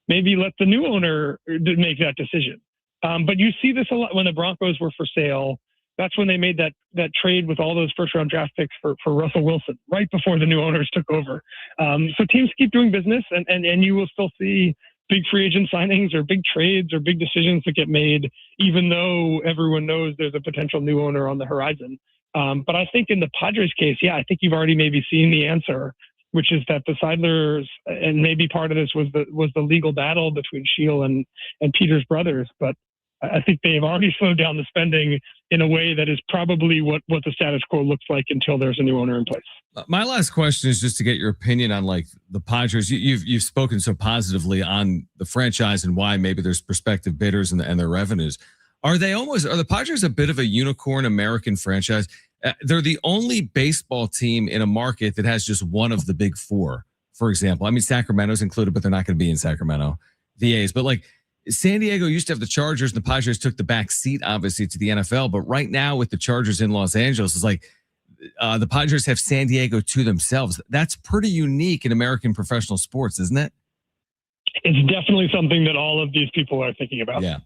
I: maybe let the new owner make that decision. But you see this a lot when the Broncos were for sale. That's when they made that trade with all those first round draft picks for Russell Wilson right before the new owners took over. So teams keep doing business, and you will still see big free agent signings or big trades or big decisions that get made, even though everyone knows there's a potential new owner on the horizon. But I think in the Padres case, I think you've already maybe seen the answer, which is that the Seidlers, and maybe part of this was the legal battle between Scheel and Peter's brothers, but I think they've already slowed down the spending in a way that is probably what the status quo looks like until there's a new owner in place.
A: My last question is just to get your opinion on like the Padres. You've spoken so positively on the franchise and why maybe there's prospective bidders and their revenues. Are the Padres a bit of a unicorn American franchise? They're the only baseball team in a market that has just one of the big four, for example. I mean, Sacramento's included, but they're not going to be in Sacramento, the A's. But like San Diego used to have the Chargers, and the Padres took the back seat, obviously, to the NFL. But right now with the Chargers in Los Angeles, it's like the Padres have San Diego to themselves. That's pretty unique in American professional sports, isn't it?
I: It's definitely something that all of these people are thinking about.
A: Yeah.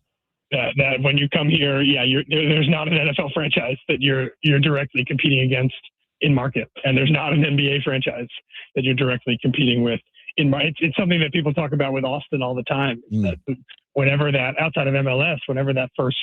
I: That when you come here, there's not an NFL franchise that you're directly competing against in market, and there's not an NBA franchise that you're directly competing with in market. It's something that people talk about with Austin all the time. That whenever that outside of MLS, whenever that first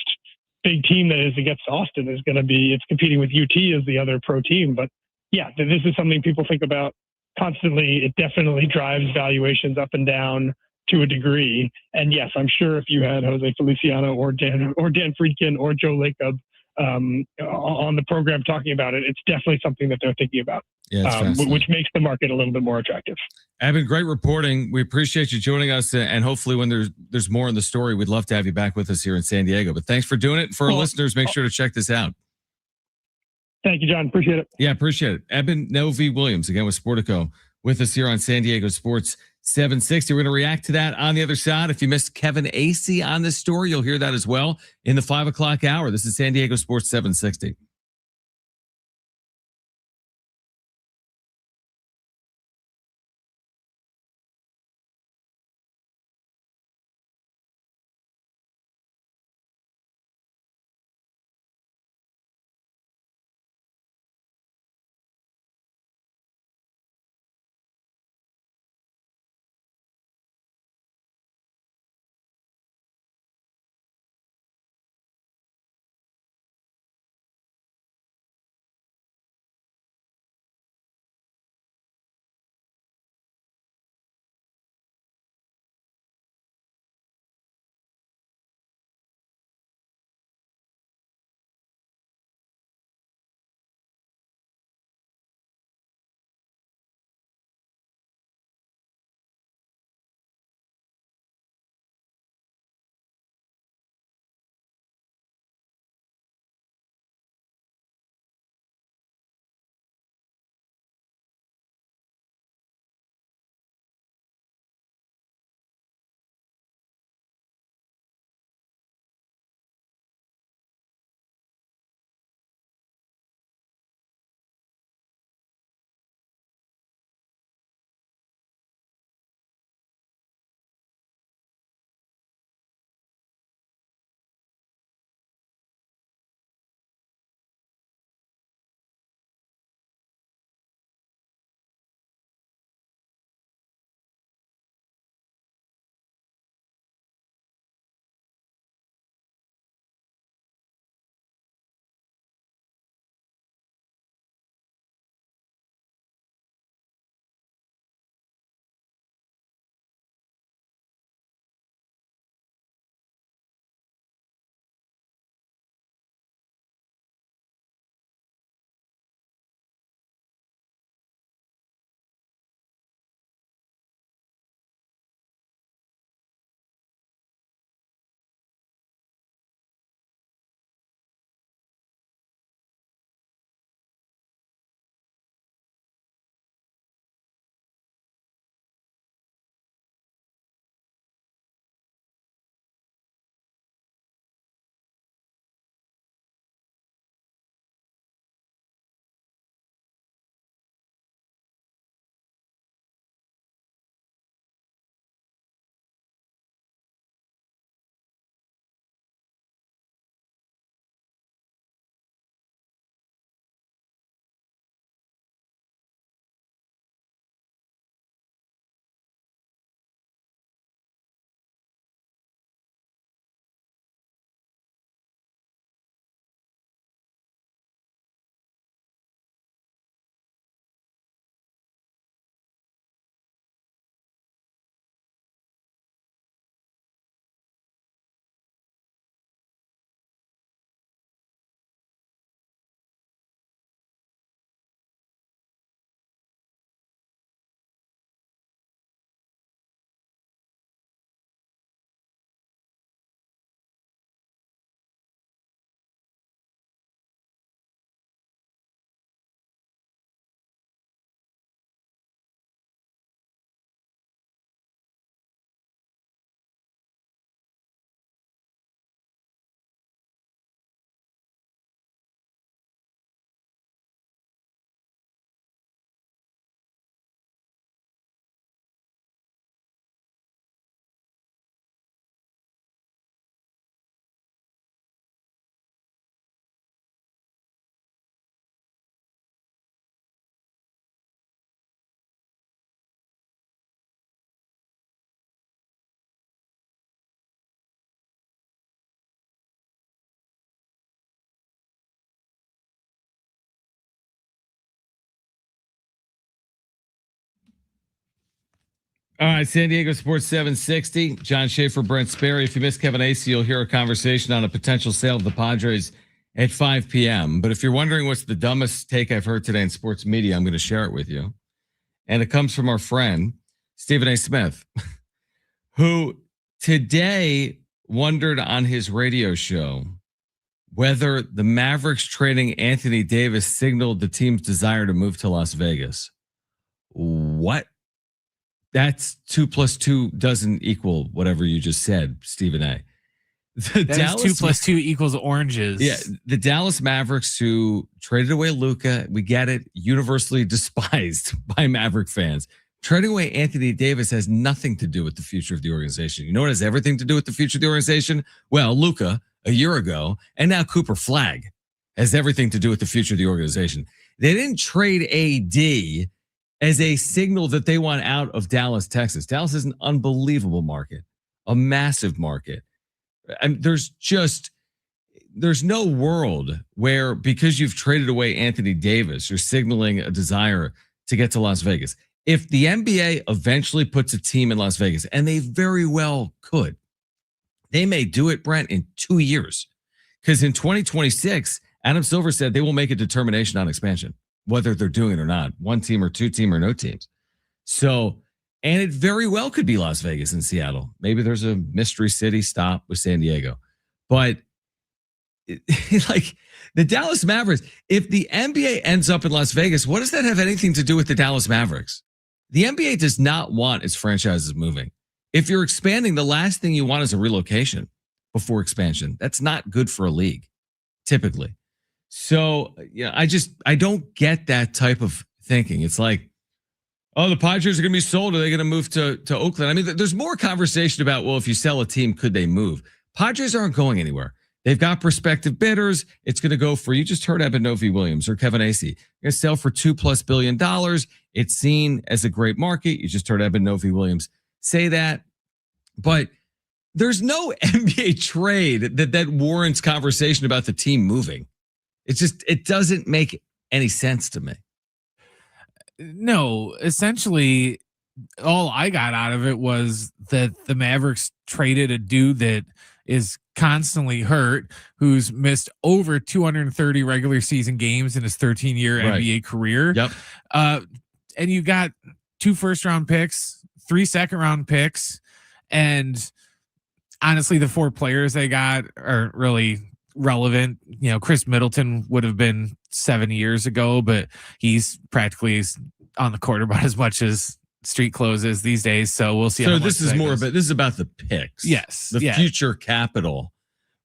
I: big team that is against Austin is going to be, it's competing with UT as the other pro team. But this is something people think about constantly. It definitely drives valuations up and down to a degree. And yes, I'm sure if you had Jose Feliciano or Dan Friedkin or Joe Lacob on the program talking about it, it's definitely something that they're thinking about, which makes the market a little bit more attractive.
A: Eben, great reporting. We appreciate you joining us, and hopefully when there's more in the story, we'd love to have you back with us here in San Diego. But thanks for doing it. For our listeners, make sure to check this out.
I: Thank you, John. Appreciate it.
A: Yeah, appreciate it. Eben Novy-Williams, again with Sportico, with us here on San Diego Sports 760. We're going to react to that on the other side. If you missed Kevin Acee on this story, you'll hear that as well in the 5 o'clock hour. This is San Diego Sports 760. All right, San Diego Sports 760. John Schaefer, Brent Sperry. If you missed Kevin Acee, you'll hear a conversation on a potential sale of the Padres at 5 p.m. But if you're wondering what's the dumbest take I've heard today in sports media, I'm going to share it with you. And it comes from our friend, Stephen A. Smith, who today wondered on his radio show whether the Mavericks trading Anthony Davis signaled the team's desire to move to Las Vegas. What? That's 2 + 2 doesn't equal whatever you just said, Stephen A.
C: That is 2 + 2 equals oranges.
A: Yeah, the Dallas Mavericks, who traded away Luka, we get it, universally despised by Maverick fans. Trading away Anthony Davis has nothing to do with the future of the organization. You know what has everything to do with the future of the organization? Well, Luka a year ago, and now Cooper Flagg has everything to do with the future of the organization. They didn't trade AD as a signal that they want out of Dallas, Texas. Dallas is an unbelievable market, a massive market. And there's no world where, because you've traded away Anthony Davis, you're signaling a desire to get to Las Vegas. If the NBA eventually puts a team in Las Vegas, and they very well could, they may do it, Brent, in 2 years. Because in 2026, Adam Silver said they will make a determination on expansion, whether they're doing it or not, 1 team or 2 team or no teams. So, and it very well could be Las Vegas and Seattle. Maybe there's a mystery city stop with San Diego. But like the Dallas Mavericks, if the NBA ends up in Las Vegas, what does that have anything to do with the Dallas Mavericks? The NBA does not want its franchises moving. If you're expanding, the last thing you want is a relocation before expansion. That's not good for a league, typically. So, yeah, I don't get that type of thinking. It's like, oh, the Padres are going to be sold. Are they going to move to Oakland? I mean, there's more conversation about, well, if you sell a team, could they move? Padres aren't going anywhere. They've got prospective bidders. It's going to go for, you just heard Eben Novy-Williams or Kevin Acee. They're going to sell for $2+ billion. It's seen as a great market. You just heard Eben Novy-Williams say that. But there's no NBA trade that warrants conversation about the team moving. It doesn't make any sense to me.
C: No, essentially, all I got out of it was that the Mavericks traded a dude that is constantly hurt, who's missed over 230 regular season games in his 13-year NBA career.
A: Yep.
C: And you got 2 first-round picks, 3 second-round picks, and honestly, the 4 players they got aren't really relevant. You know, Chris Middleton would have been 7 years ago, but he's practically on the court about as much as street clothes is these days. So we'll see.
A: So this is more about, this is about the picks.
C: Yes.
A: The future capital.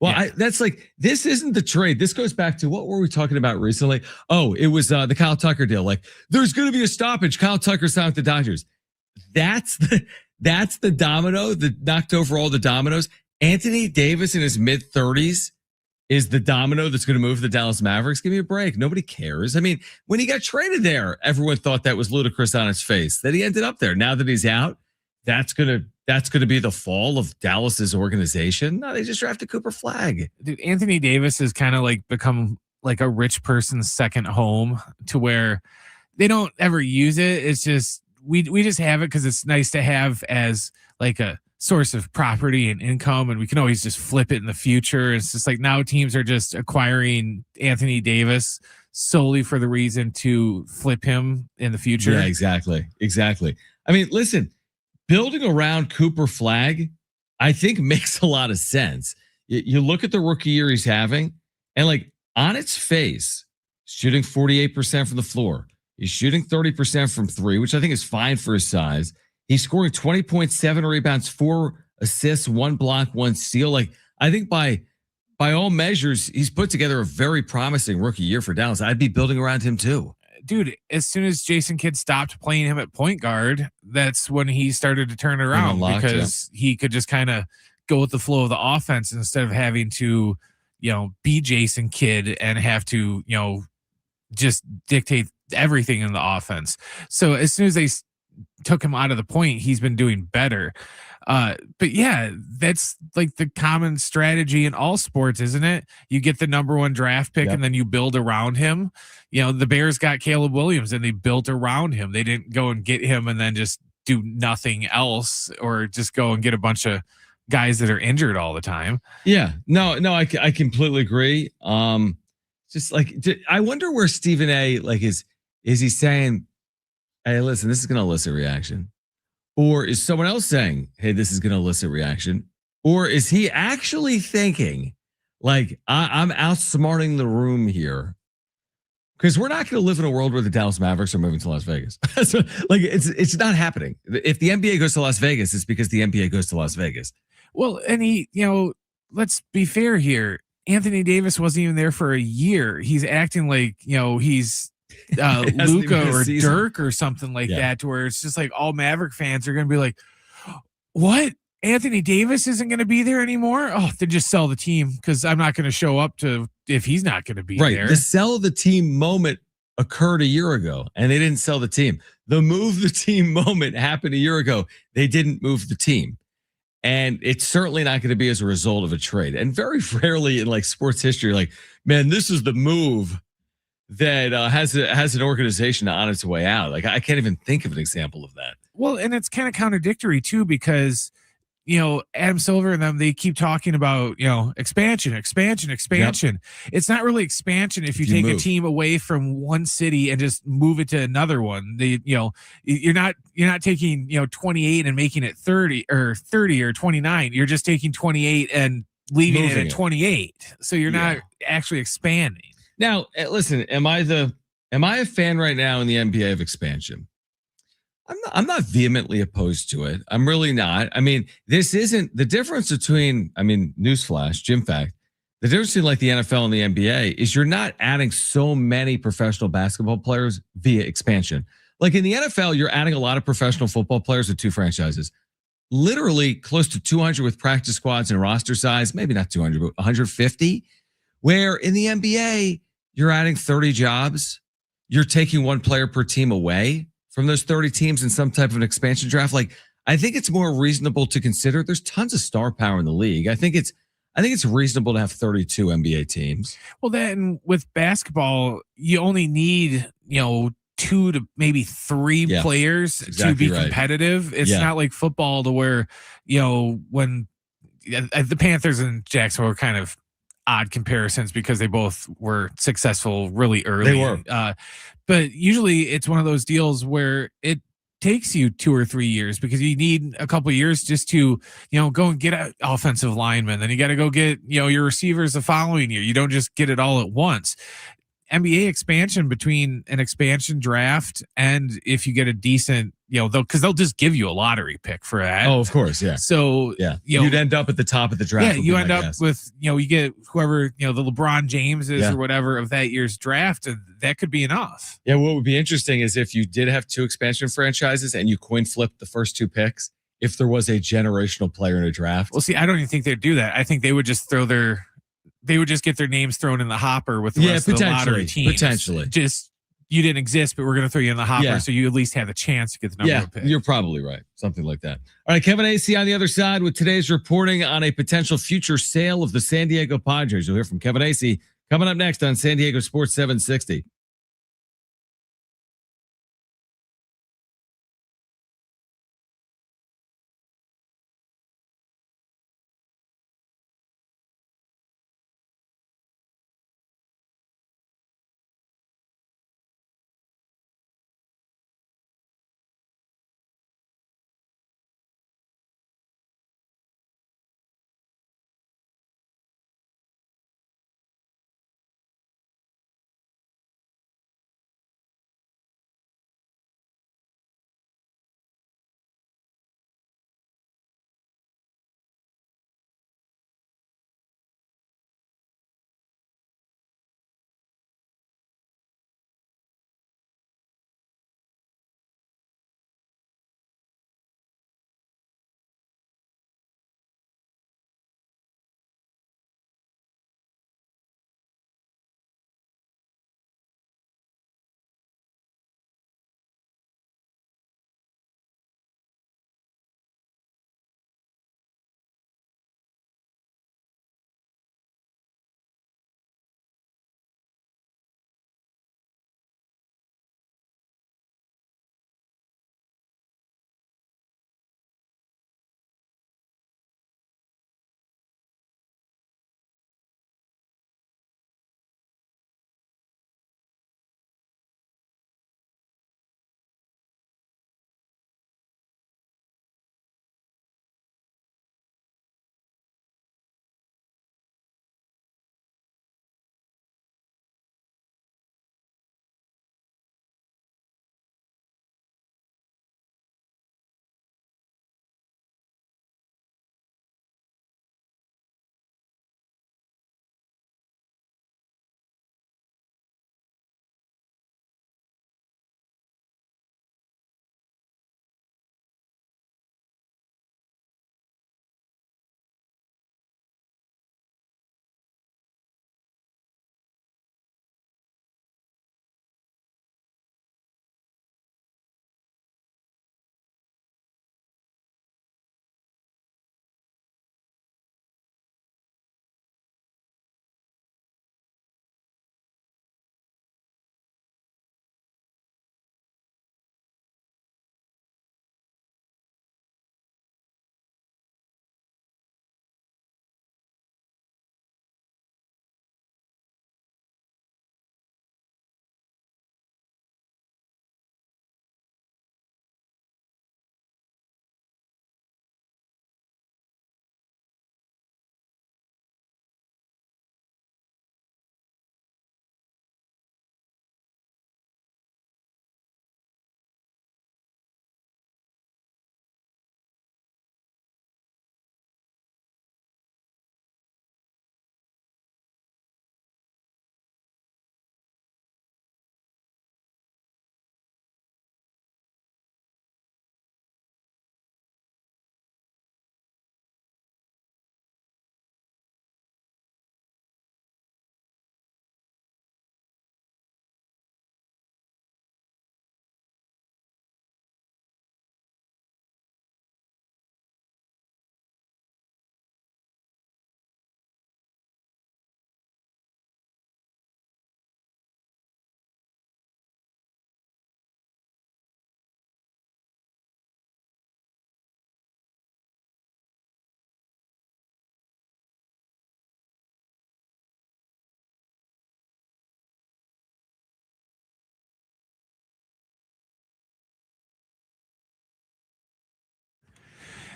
A: Well, that's like, this isn't the trade. This goes back to, what were we talking about recently? Oh, it was the Kyle Tucker deal. Like, there's going to be a stoppage. Kyle Tucker signed with the Dodgers. That's the domino that knocked over all the dominoes. Anthony Davis in his mid-30s is the domino that's going to move the Dallas Mavericks. Give me a break. Nobody cares. I mean, when he got traded there, everyone thought that was ludicrous on his face that he ended up there. Now that he's out, that's going to be the fall of Dallas's organization. No, they just drafted Cooper Flagg.
C: Dude, Anthony Davis has kind of like become like a rich person's second home, to where they don't ever use it. It's just, we just have it because it's nice to have as like a source of property and income, and we can always just flip it in the future. It's just like, now teams are just acquiring Anthony Davis solely for the reason to flip him in the future.
A: Yeah, exactly. I mean, listen, building around Cooper Flagg, I think makes a lot of sense. You look at the rookie year he's having, and like, on its face, shooting 48% from the floor. He's shooting 30% from 3, which I think is fine for his size. He's scoring 20.7 rebounds, 4 assists, 1 block, 1 steal. Like, I think by all measures, he's put together a very promising rookie year for Dallas. I'd be building around him too.
C: Dude, as soon as Jason Kidd stopped playing him at point guard, that's when he started to turn it around, because he could just kind of go with the flow of the offense instead of having to, be Jason Kidd and have to, just dictate everything in the offense. So as soon as they took him out of the point, he's been doing better. But yeah, that's like the common strategy in all sports, isn't it? You get the number 1 draft pick and then you build around him. The Bears got Caleb Williams and they built around him. They didn't go and get him and then just do nothing else or just go and get a bunch of guys that are injured all the time.
A: Yeah, no, I completely agree. Just like I wonder where Stephen A. like is he saying, "Hey, listen, this is going to elicit reaction," or is someone else saying, "Hey, this is going to elicit reaction," or is he actually thinking, like, I'm outsmarting the room here? Because we're not going to live in a world where the Dallas Mavericks are moving to Las Vegas. So, like, it's not happening. If the NBA goes to Las Vegas, it's because the NBA goes to Las Vegas.
C: Well, and he, let's be fair here. Anthony Davis wasn't even there for a year. He's acting like, he's Luka or Dirk or something like that, to where it's just like all Maverick fans are going to be like, what? Anthony Davis isn't going to be there anymore? Oh, then just sell the team because I'm not going to show up to if he's not going to be there.
A: The sell the team moment occurred a year ago and they didn't sell the team. The move the team moment happened a year ago. They didn't move the team. And it's certainly not going to be as a result of a trade. And very rarely in like sports history, like, man, this is the move that has an organization on its way out. Like, I can't even think of an example of that.
C: Well, and it's kind of contradictory too, because Adam Silver and them, they keep talking about, expansion. Yep. It's not really expansion if you take a team away from one city and just move it to another one. You're not taking, 28 and making it 30 or 29. You're just taking 28 and leaving it at 28. So you're not actually expanding.
A: Now, listen, am I a fan right now in the NBA of expansion? I'm not vehemently opposed to it. I'm really not. I mean, this isn't the difference between, newsflash, Jim fact, the difference between like the NFL and the NBA is you're not adding so many professional basketball players via expansion. Like in the NFL, you're adding a lot of professional football players with two franchises, literally close to 200 with practice squads and roster size, maybe not 200, but 150. Where in the NBA, you're adding 30 jobs. You're taking one player per team away from those 30 teams in some type of an expansion draft. Like, I think it's more reasonable to consider. There's tons of star power in the league. I think it's reasonable to have 32 NBA teams.
C: Well, then with basketball, you only need, 2 to maybe 3 players to be competitive. It's not like football to where, when the Panthers and Jacksonville were kind of odd comparisons because they both were successful really early.
A: They were.
C: But usually it's one of those deals where it takes you 2 or 3 years because you need a couple of years just to, go and get an offensive lineman. Then you got to go get, your receivers the following year. You don't just get it all at once. NBA expansion between an expansion draft and if you get a decent, because they'll just give you a lottery pick for that.
A: Oh, of course, yeah.
C: So
A: you'd end up at the top of the draft.
C: Yeah, you end up with you get whoever the LeBron James is or whatever of that year's draft, and that could be enough.
A: Yeah, what would be interesting is if you did have 2 expansion franchises and you coin flipped the first 2 picks, if there was a generational player in a draft.
C: Well, see, I don't even think they'd do that. I think they would just get their names thrown in the hopper with the rest of the lottery teams.
A: Potentially.
C: Just, you didn't exist, but we're going to throw you in the hopper so you at least have a chance to get the number of picks.
A: You're probably right. Something like that. All right, Kevin Acee on the other side with today's reporting on a potential future sale of the San Diego Padres. You'll hear from Kevin Acee coming up next on San Diego Sports 760.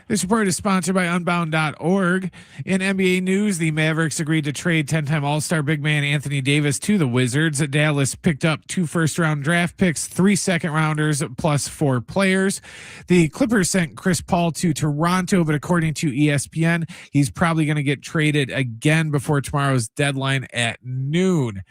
C: This report is sponsored by Unbound.org. In NBA news, the Mavericks agreed to trade 10-time All-Star big man Anthony Davis to the Wizards. Dallas picked up 2 first-round draft picks, 3 second-rounders, plus 4 players. The Clippers sent Chris Paul to Toronto, but according to ESPN, he's probably going to get traded again before tomorrow's deadline at noon.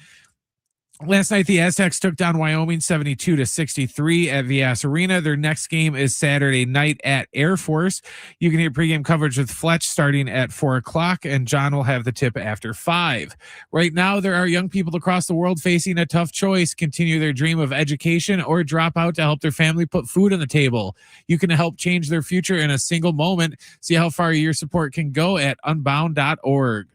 C: Last night, the Aztecs took down Wyoming 72-63 at Vias Arena. Their next game is Saturday night at Air Force. You can hear pregame coverage with Fletch starting at 4 o'clock, and John will have the tip after 5. Right now, there are young people across the world facing a tough choice: continue their dream of education or drop out to help their family put food on the table. You can help change their future in a single moment. See how far your support can go at unbound.org.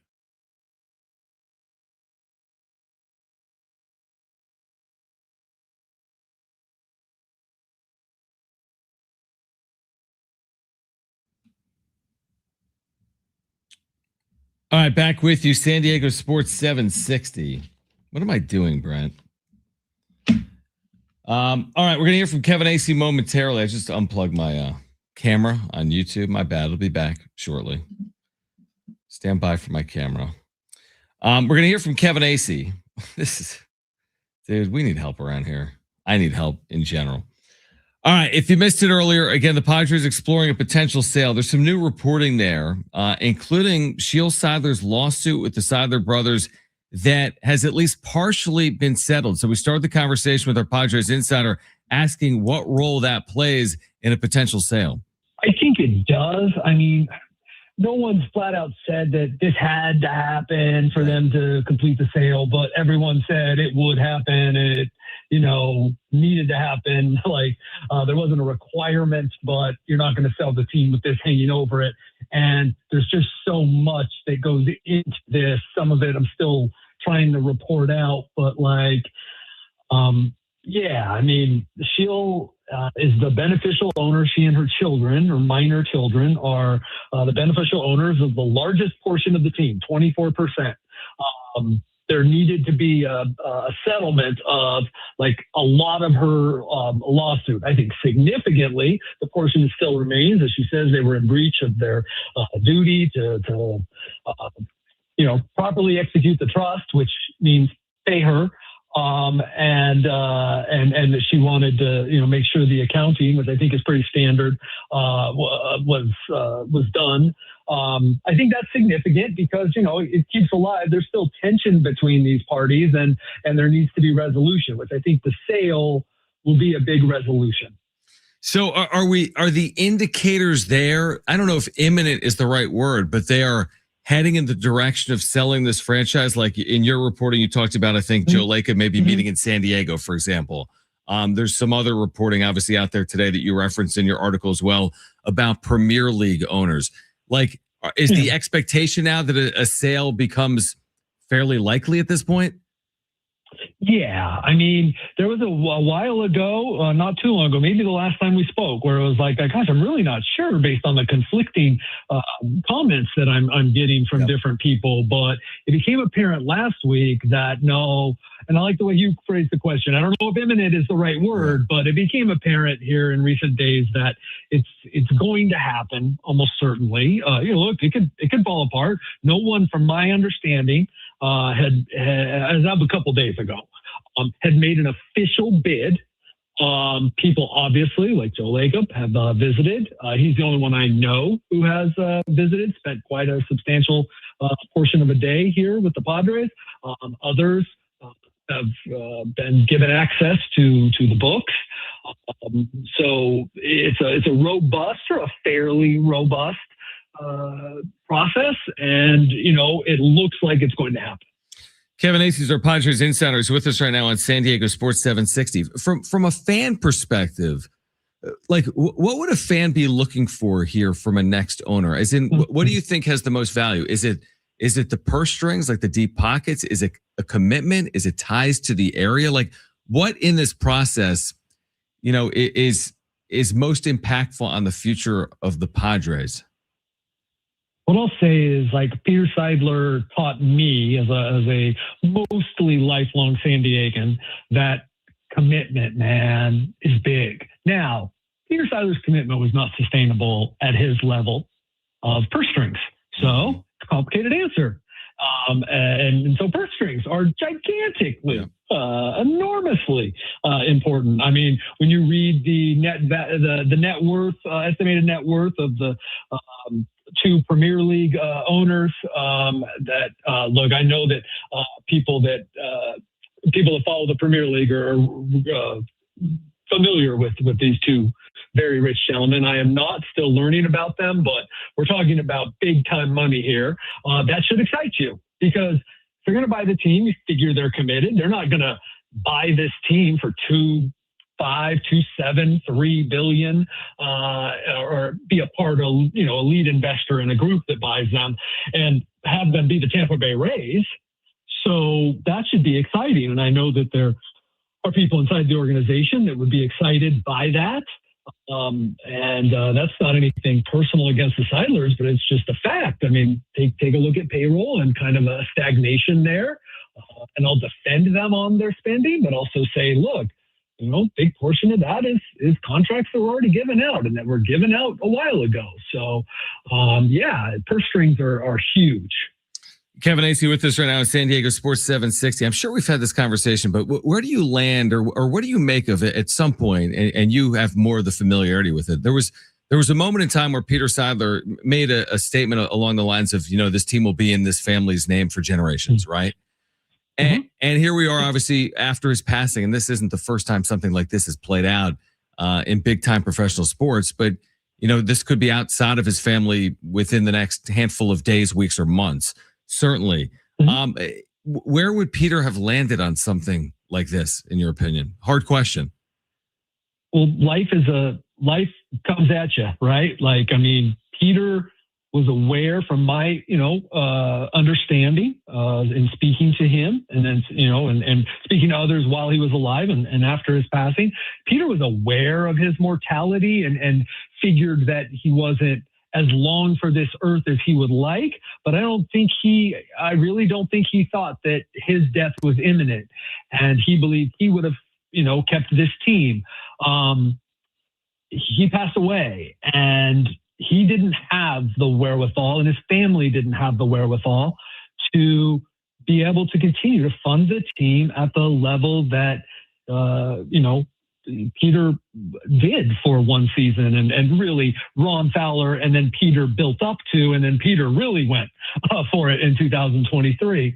A: All right, back with you, San Diego Sports 760. What am I doing, Brent? All right, we're going to hear from Kevin Acee momentarily. I just unplugged my camera on YouTube. My bad. It'll be back shortly. Stand by for my camera. We're going to hear from Kevin Acee. Dude, we need help around here. I need help in general. All right, if you missed it earlier, again, the Padres exploring a potential sale. There's some new reporting there, including Sheil Seidler's lawsuit with the Seidler brothers that has at least partially been settled. So we started the conversation with our Padres insider asking what role that plays in a potential sale.
D: I think it does. I mean, no one's flat out said that this had to happen for them to complete the sale, but everyone said it would happen. It, needed to happen. Like there wasn't a requirement, but you're not going to sell the team with this hanging over it. And there's just so much that goes into this. Some of it I'm still trying to report out, but Sheil is the beneficial owner. She and her children, or minor children, are the beneficial owners of the largest portion of the team, 24%. There needed to be a settlement of a lot of her lawsuit. I think significantly, the portion still remains, as she says, they were in breach of their duty to properly execute the trust, which means pay her. And she wanted to, make sure the accounting, which I think is pretty standard, was done. I think that's significant because, it keeps alive. There's still tension between these parties and there needs to be resolution, which I think the sale will be a big resolution.
A: So are the indicators there? I don't know if imminent is the right word, but they are heading in the direction of selling this franchise. Like in your reporting, you talked about, I think Joe Lacob may be meeting in San Diego, for example. There's some other reporting obviously out there today that you referenced in your article as well about Premier League owners. Is the expectation now that a sale becomes fairly likely at this point?
D: Yeah, I mean, there was a while ago, not too long ago, maybe the last time we spoke, where it was like, gosh, I'm really not sure based on the conflicting comments that I'm getting from different people. But it became apparent last week that no, and I like the way you phrased the question. I don't know if imminent is the right word, but it became apparent here in recent days that it's going to happen almost certainly. Look, it could fall apart. No one, from my understanding, had as of a couple days ago, had made an official bid. People obviously, like Joe Lacob, have visited. He's the only one I know who has visited, spent quite a substantial portion of a day here with the Padres. Others have been given access to the books. So it's a robust, or a fairly robust process, and it looks like it's going to happen.
A: Kevin Acee is our Padres insider. He's with us right now on San Diego Sports 760. From a fan perspective, what would a fan be looking for here from a next owner? As in, what do you think has the most value? Is it the purse strings, like the deep pockets? Is it a commitment? Is it ties to the area? What in this process, is most impactful on the future of the Padres?
D: What I'll say is, Peter Seidler taught me as a mostly lifelong San Diegan, that commitment, man, is big. Now, Peter Seidler's commitment was not sustainable at his level of purse strings. So, complicated answer. And so purse strings are gigantically, enormously important. I mean, when you read the net worth, estimated net worth of the two Premier League owners, look, I know that people that follow the Premier League are familiar with these two very rich gentlemen. I am not still learning about them, but we're talking about big time money here. That should excite you, because if you're going to buy the team, you figure they're committed. They're not going to buy this team for $2.5, $2.7, $3 billion, or be a part of, a lead investor in a group that buys them and have them be the Tampa Bay Rays. So that should be exciting. And I know that there are people inside the organization that would be excited by that. That's not anything personal against the Seidlers, but it's just a fact. I mean, take a look at payroll and kind of a stagnation there. And I'll defend them on their spending, but also say, look, big portion of that is contracts that were already given out and that were given out a while ago. So, purse strings are huge.
A: Kevin Acee with us right now in San Diego Sports 760. I'm sure we've had this conversation, but where do you land, or what do you make of it at some point? And you have more of the familiarity with it. There was a moment in time where Peter Seidler made a statement along the lines of, this team will be in this family's name for generations, right? And here we are, obviously, after his passing, and this isn't the first time something like this has played out in big time professional sports, but this could be outside of his family within the next handful of days, weeks, or months. Certainly. Where would Peter have landed on something like this, in your opinion? Hard question.
D: Well, life comes at you, right? Peter was aware, from my, understanding in speaking to him, and then, and speaking to others while he was alive and after his passing. Peter was aware of his mortality and figured that he wasn't as long for this earth as he would like, but I really don't think he thought that his death was imminent, and he believed he would have, kept this team. He passed away, and he didn't have the wherewithal, and his family didn't have the wherewithal to be able to continue to fund the team at the level that, Peter did for one season, and really Ron Fowler and then Peter built up to, and then Peter really went for it in 2023.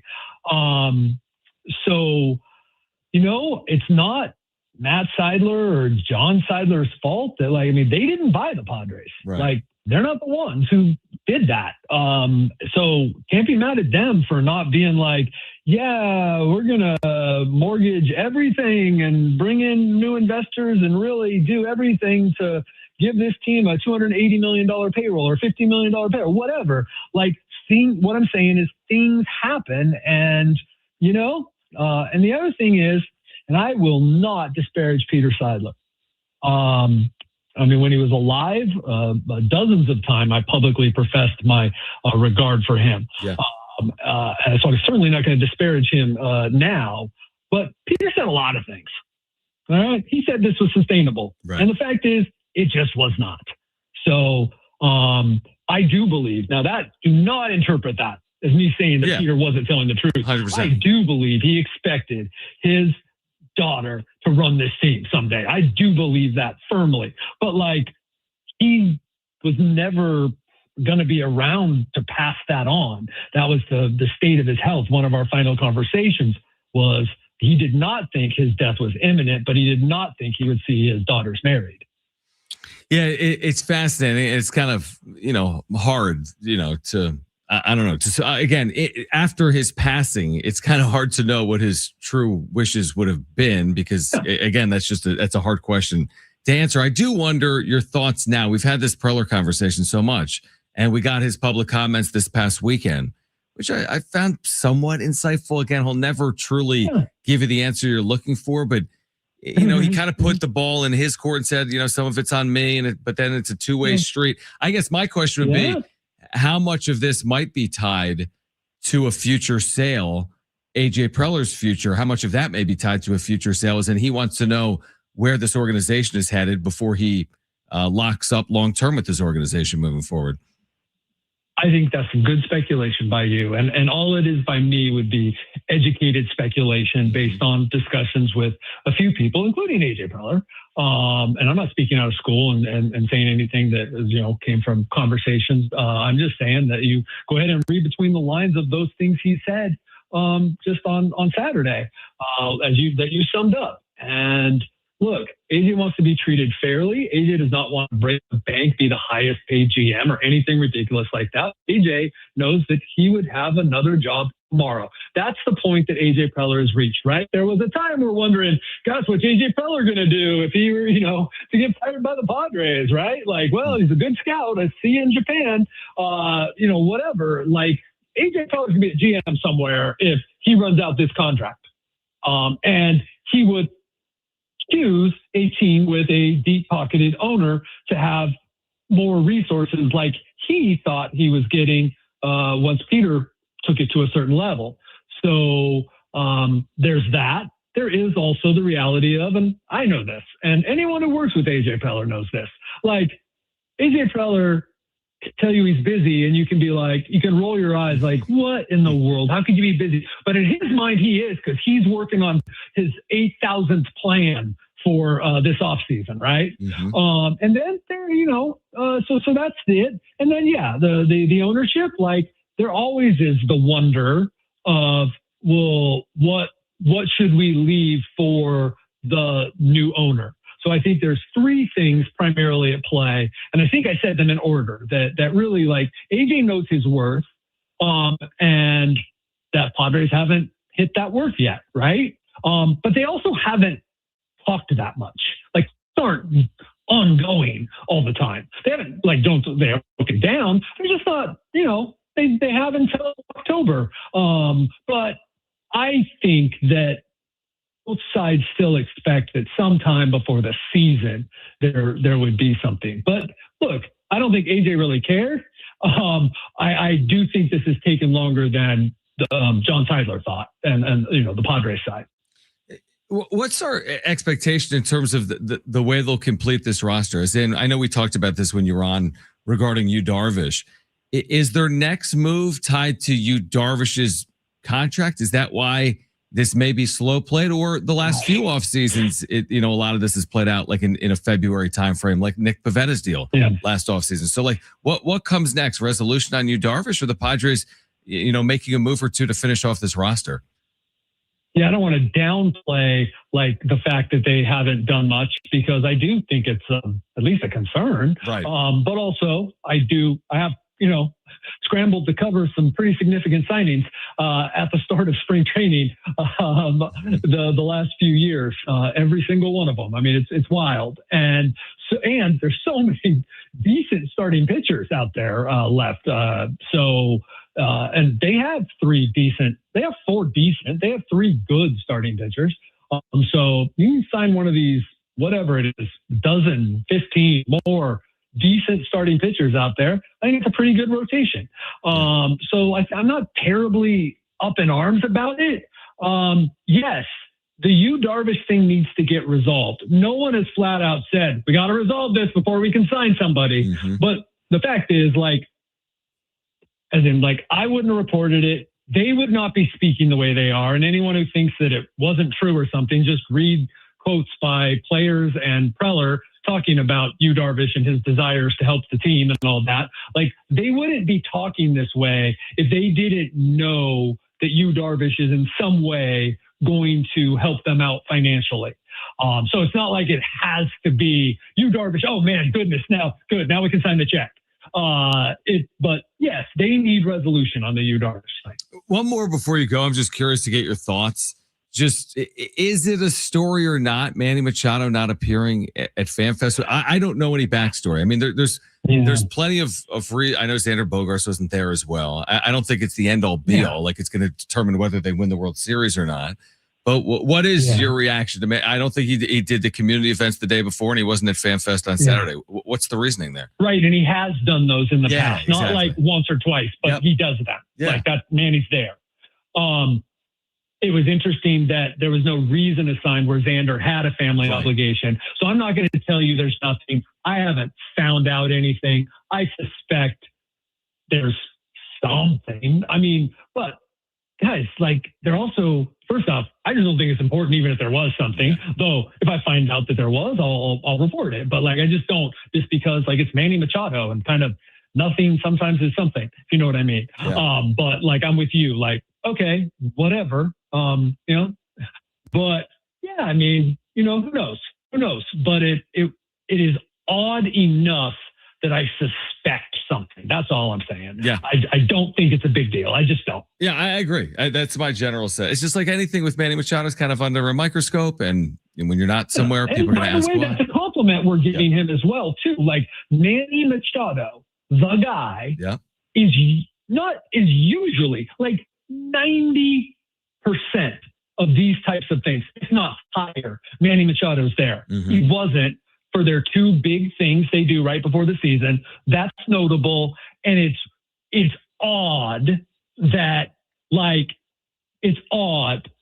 D: It's not Matt Seidler or John Seidler's fault that, they didn't buy the Padres.
A: Right.
D: They're not the ones who did that. So can't be mad at them for not being like, yeah, we're going to mortgage everything and bring in new investors and really do everything to give this team a $280 million payroll or $50 million payroll, whatever. What I'm saying is things happen, and, and the other thing is, and I will not disparage Peter Seidler. When he was alive, dozens of times I publicly professed my regard for him.
A: Yeah.
D: So I'm certainly not going to disparage him now. But Peter said a lot of things. All right, he said this was sustainable,
A: right.
D: And the fact is, it just was not. So I do believe now that. Do not interpret that as me saying that Peter wasn't telling the truth.
A: 100%.
D: I do believe he expected his daughter to run this team someday. I do believe that firmly. But he was never going to be around to pass that on. That was the state of his health. One of our final conversations was he did not think his death was imminent, but he did not think he would see his daughters married.
A: Yeah, it's fascinating. It's kind of, hard, to, I don't know. Again, after his passing, it's kind of hard to know what his true wishes would have been, because again, that's a hard question to answer. I do wonder your thoughts now. We've had this Preller conversation so much, and we got his public comments this past weekend, which I found somewhat insightful. Again, he'll never truly give you the answer you're looking for, but he kind of put the ball in his court and said, some of it's on me, but then it's a two-way street. I guess my question would be, how much of this might be tied to a future sale, AJ Preller's future? How much of that may be tied to a future sale? And he wants to know where this organization is headed before he locks up long term with this organization moving forward?
D: I think that's some good speculation by you. And all it is by me would be educated speculation based on discussions with a few people, including AJ Preller. And I'm not speaking out of school and saying anything that came from conversations. I'm just saying that you go ahead and read between the lines of those things he said just on Saturday, that you summed up. And look, AJ wants to be treated fairly. AJ does not want to break the bank, be the highest paid GM or anything ridiculous like that. AJ knows that he would have another job tomorrow. That's the point that AJ Preller has reached, right? There was a time we're wondering, gosh, what's AJ Preller going to do if he were, to get fired by the Padres, right? Like, well, he's a good scout. I see in Japan, whatever. Like, AJ Preller's going to be a GM somewhere if he runs out this contract. And he would choose a team with a deep-pocketed owner to have more resources like he thought he was getting once Peter took it to a certain level. So there's that. There is also the reality of, and I know this, and anyone who works with AJ Preller knows this, like AJ Preller tell you he's busy and you can be like, you can roll your eyes like, what in the world? How could you be busy? But in his mind, he is, because he's working on his 8,000th plan for this offseason, right? Mm-hmm. And then there, so that's it. And then, yeah, the ownership, like there always is the wonder of, well, what should we leave for the new owner? So I think there's three things primarily at play. And I think I said them in order that really, like, AJ knows his worth, and that Padres haven't hit that worth yet, right? But they also haven't talked that much. Like, aren't ongoing all the time. They haven't, like, they're looking down. They're just not, they have until October. But I think that both sides still expect that sometime before the season there would be something. But look, I don't think AJ really cared. I do think this has taken longer than John Seidler thought, and the Padres side.
A: What's our expectation in terms of the way they'll complete this roster? As in, I know we talked about this when you were on regarding Yu Darvish. Is their next move tied to Yu Darvish's contract? Is that why this may be slow played, or the last few off seasons, a lot of this is played out like in a February timeframe, like Nick Pavetta's deal last off season. So, like, what comes next? Resolution on Yu Darvish, or the Padres, making a move or two to finish off this roster?
D: Yeah, I don't want to downplay like the fact that they haven't done much, because I do think it's at least a concern.
A: Right.
D: But also I have scrambled to cover some pretty significant signings at the start of spring training the last few years, every single one of them. I mean, it's wild. And there's so many decent starting pitchers out there left. And they have three good starting pitchers. So you can sign one of these, whatever it is, dozen, 15 more decent starting pitchers out there. I think it's a pretty good rotation. So I'm not terribly up in arms about it. Yes, the Yu Darvish thing needs to get resolved. No one has flat out said, we got to resolve this before we can sign somebody. Mm-hmm. But the fact is, I wouldn't have reported it. They would not be speaking the way they are. And anyone who thinks that it wasn't true or something, just read quotes by players and Preller talking about Yu Darvish and his desires to help the team and all that. Like, they wouldn't be talking this way if they didn't know that Yu Darvish is in some way going to help them out financially. So it's not like it has to be Yu Darvish. Oh man, goodness. Now we can sign the check. But yes, they need resolution on the Yu Darvish side.
A: One more before you go. I'm just curious to get your thoughts. Just, is it a story or not? Manny Machado not appearing at FanFest. I don't know any backstory. I mean, there's plenty of I know Xander Bogaerts wasn't there as well. I don't think it's the end all be all. Like, it's going to determine whether they win the World Series or not. But what is your reaction to me? I don't think he did the community events the day before, and he wasn't at FanFest on Saturday. What's the reasoning there?
D: Right, and he has done those in the past, not like once or twice, but he does that. Like, that Manny's there. it was interesting that there was no reason assigned where Xander had a family obligation. So I'm not going to tell you there's nothing. I haven't found out anything. I suspect there's something. I mean, but guys, like, they're also, first off, I just don't think it's important, even if there was something. Though, if I find out that there was, I'll report it. But like, I just don't, just because like it's Manny Machado and kind of nothing sometimes is something, if you know what I mean.
G: Yeah.
D: But like, I'm with you. Like, okay, whatever. You know, but yeah, I mean, you know, who knows? But it is odd enough that I suspect something. That's all I'm saying.
A: Yeah.
D: I don't think it's a big deal. I just don't.
A: Yeah, I agree. That's my general set. It's just like anything with Manny Machado is kind of under a microscope, and when you're not somewhere,
D: And
A: people are going to ask
D: by the way,
A: why.
D: that's a compliment we're giving him as well, too. Like, Manny Machado, the guy,
A: Yeah.
D: is usually like 90% of these types of things, if not higher. Manny Machado's there.
A: Mhm.
D: He wasn't for their two big things they do right before the season. That's notable. And it's odd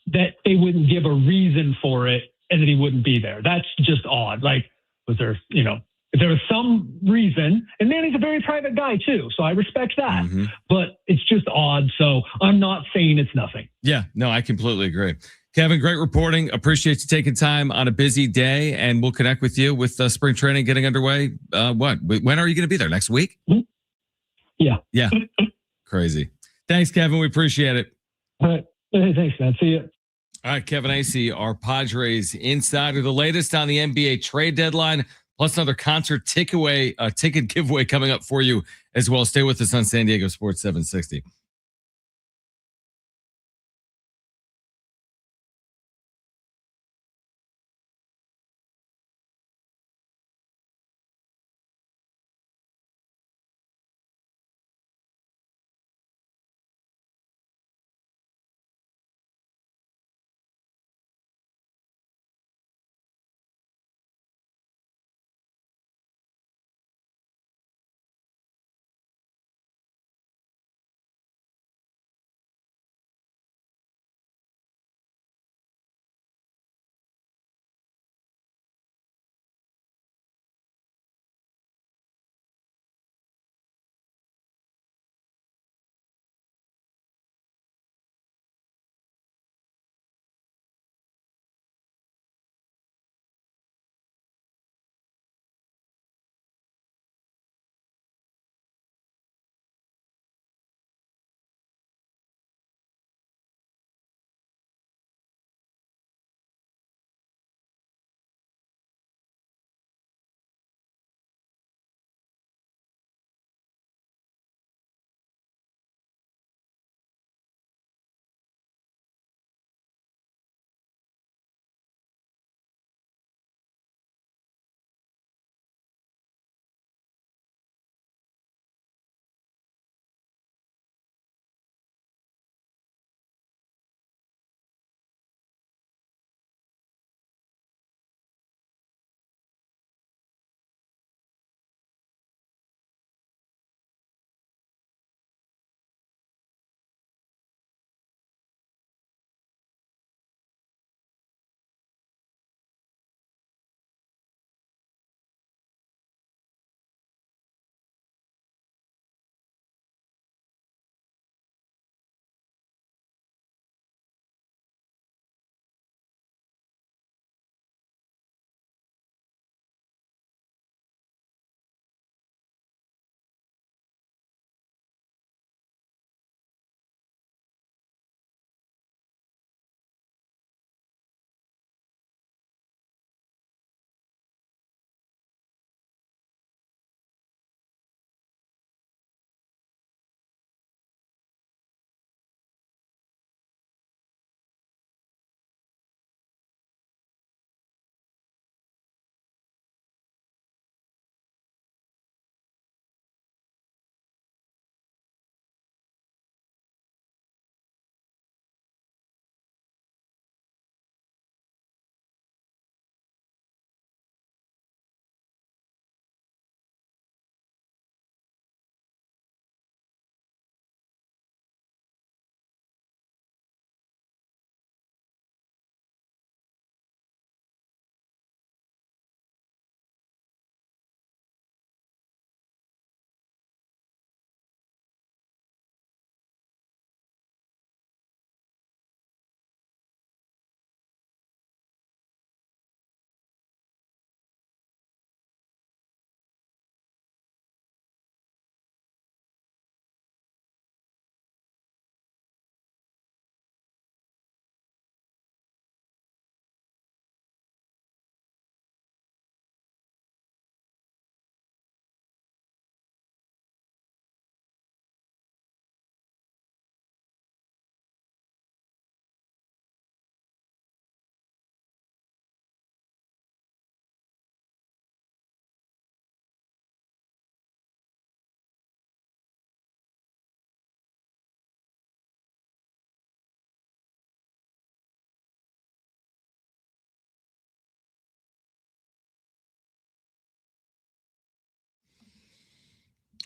D: that they wouldn't give a reason for it and that he wouldn't be there. That's just odd. Like, was there, you know, if there was some reason, and Manny's a very private guy too, so I respect that,
A: Mhm.
D: but it's just odd. So I'm not saying it's nothing.
A: Yeah, no, I completely agree. Kevin, great reporting. Appreciate you taking time on a busy day, and we'll connect with you with spring training getting underway. When are you going to be there? Next week?
D: Yeah.
A: Yeah. Crazy. Thanks, Kevin. We appreciate it.
D: All right. Hey, thanks, man. See you.
A: All right, Kevin Acee, our Padres insider. The latest on the NBA trade deadline, plus another concert ticket giveaway coming up for you as well. Stay with us on San Diego Sports 760.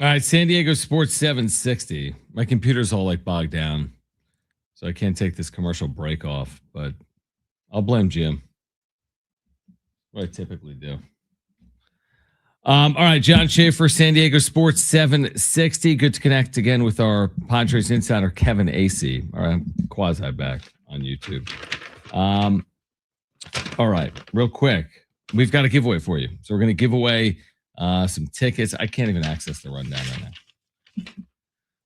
A: All right, San Diego Sports 760. My computer's all like bogged down, so I can't take this commercial break off, but I'll blame Jim. What I typically do. All right, John Schaefer, San Diego Sports 760. Good to connect again with our Padres insider, Kevin Acee. All right, quasi back on YouTube. All right, real quick. We've got a giveaway for you. So we're going to give away some tickets. I can't even access the rundown right now.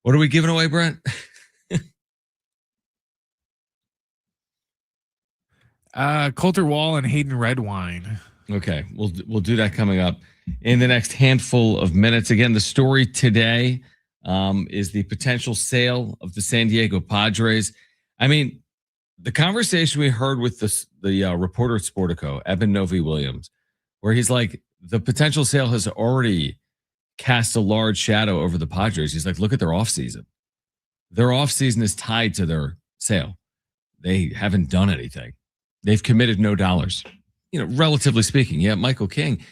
A: What are we giving away, Brent?
C: Coulter Wall and Hayden Redwine.
A: Okay, we'll do that coming up in the next handful of minutes. Again, the story today is the potential sale of the San Diego Padres. I mean, the conversation we heard with the reporter at Sportico, Eben Novy-Williams, where he's like, the potential sale has already cast a large shadow over the Padres. He's like, look at their offseason. Their offseason is tied to their sale. They haven't done anything. They've committed no dollars. You know, relatively speaking. Yeah, Michael King.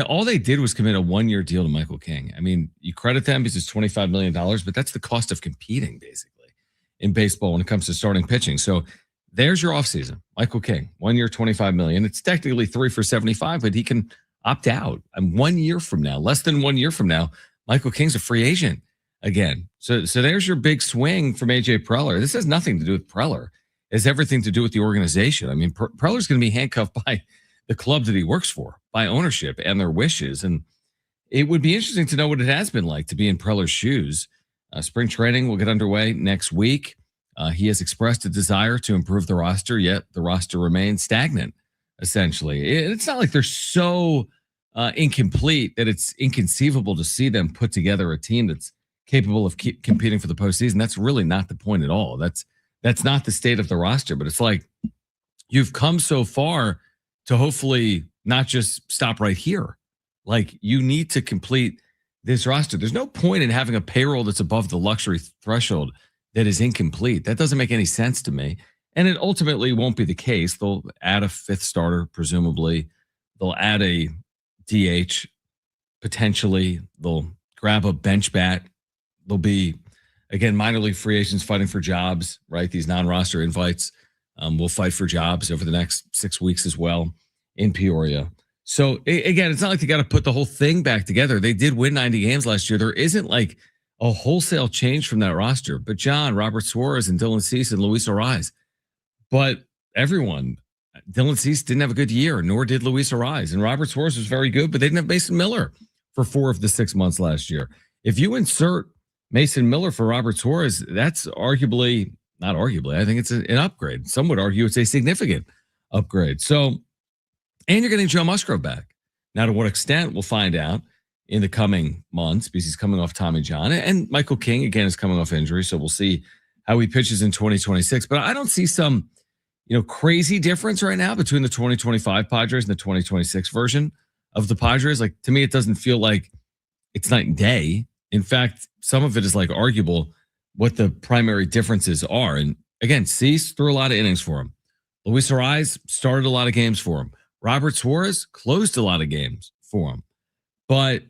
A: All they did was commit a 1-year deal to Michael King. I mean, you credit them because it's $25 million, but that's the cost of competing, basically, in baseball when it comes to starting pitching. So there's your offseason. Michael King, 1 year, $25 million. It's technically 3 for $75, but he can opt out. And 1 year from now, less than 1 year from now, Michael King's a free agent again. So there's your big swing from AJ Preller. This has nothing to do with Preller. It has everything to do with the organization. I mean, Preller's going to be handcuffed by the club that he works for, by ownership and their wishes. And it would be interesting to know what it has been like to be in Preller's shoes. Spring training will get underway next week. He has expressed a desire to improve the roster, yet the roster remains stagnant, essentially. It's not like they're so incomplete that it's inconceivable to see them put together a team that's capable of competing for the postseason. That's really not the point at all. That's not the state of the roster, but it's like you've come so far to hopefully not just stop right here. Like, you need to complete this roster. There's no point in having a payroll that's above the luxury threshold that is incomplete. That doesn't make any sense to me. And it ultimately won't be the case. They'll add a 5th starter, presumably. They'll add a DH, potentially. They'll grab a bench bat. There'll be, again, minor league free agents fighting for jobs, right? These non-roster invites will fight for jobs over the next 6 weeks as well in Peoria. So, again, it's not like they got to put the whole thing back together. They did win 90 games last year. There isn't like a wholesale change from that roster. But John, Robert Suarez, and Dylan Cease and Luis Ariz. But everyone, Dylan Cease didn't have a good year, nor did Luis Ariz. And Robert Suarez was very good, but they didn't have Mason Miller for 4 of the 6 months last year. If you insert Mason Miller for Robert Suarez, that's arguably, not arguably, I think it's an upgrade. Some would argue it's a significant upgrade. So, and you're getting Joe Musgrove back. Now, to what extent, we'll find out in the coming months because he's coming off Tommy John. And Michael King, again, is coming off injury. So we'll see how he pitches in 2026. But I don't see some, crazy difference right now between the 2025 Padres and the 2026 version of the Padres. Like, to me, it doesn't feel like it's night and day. In fact, some of it is like arguable what the primary differences are. And again, Cease threw a lot of innings for him. Luis Ariz started a lot of games for him. Robert Suarez closed a lot of games for him. But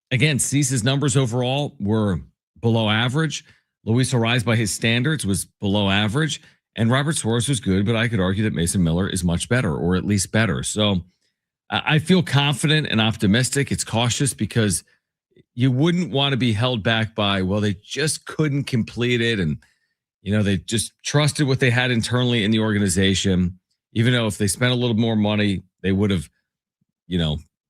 A: again, Cease's numbers overall were below average. Luis Ariz, by his standards, was below average. And Robert Suarez was good, but I could argue that Mason Miller is much better, or at least better. So I feel confident and optimistic. It's cautious because you wouldn't want to be held back by, well, they just couldn't complete it. And, they just trusted what they had internally in the organization. Even though if they spent a little more money, they would have,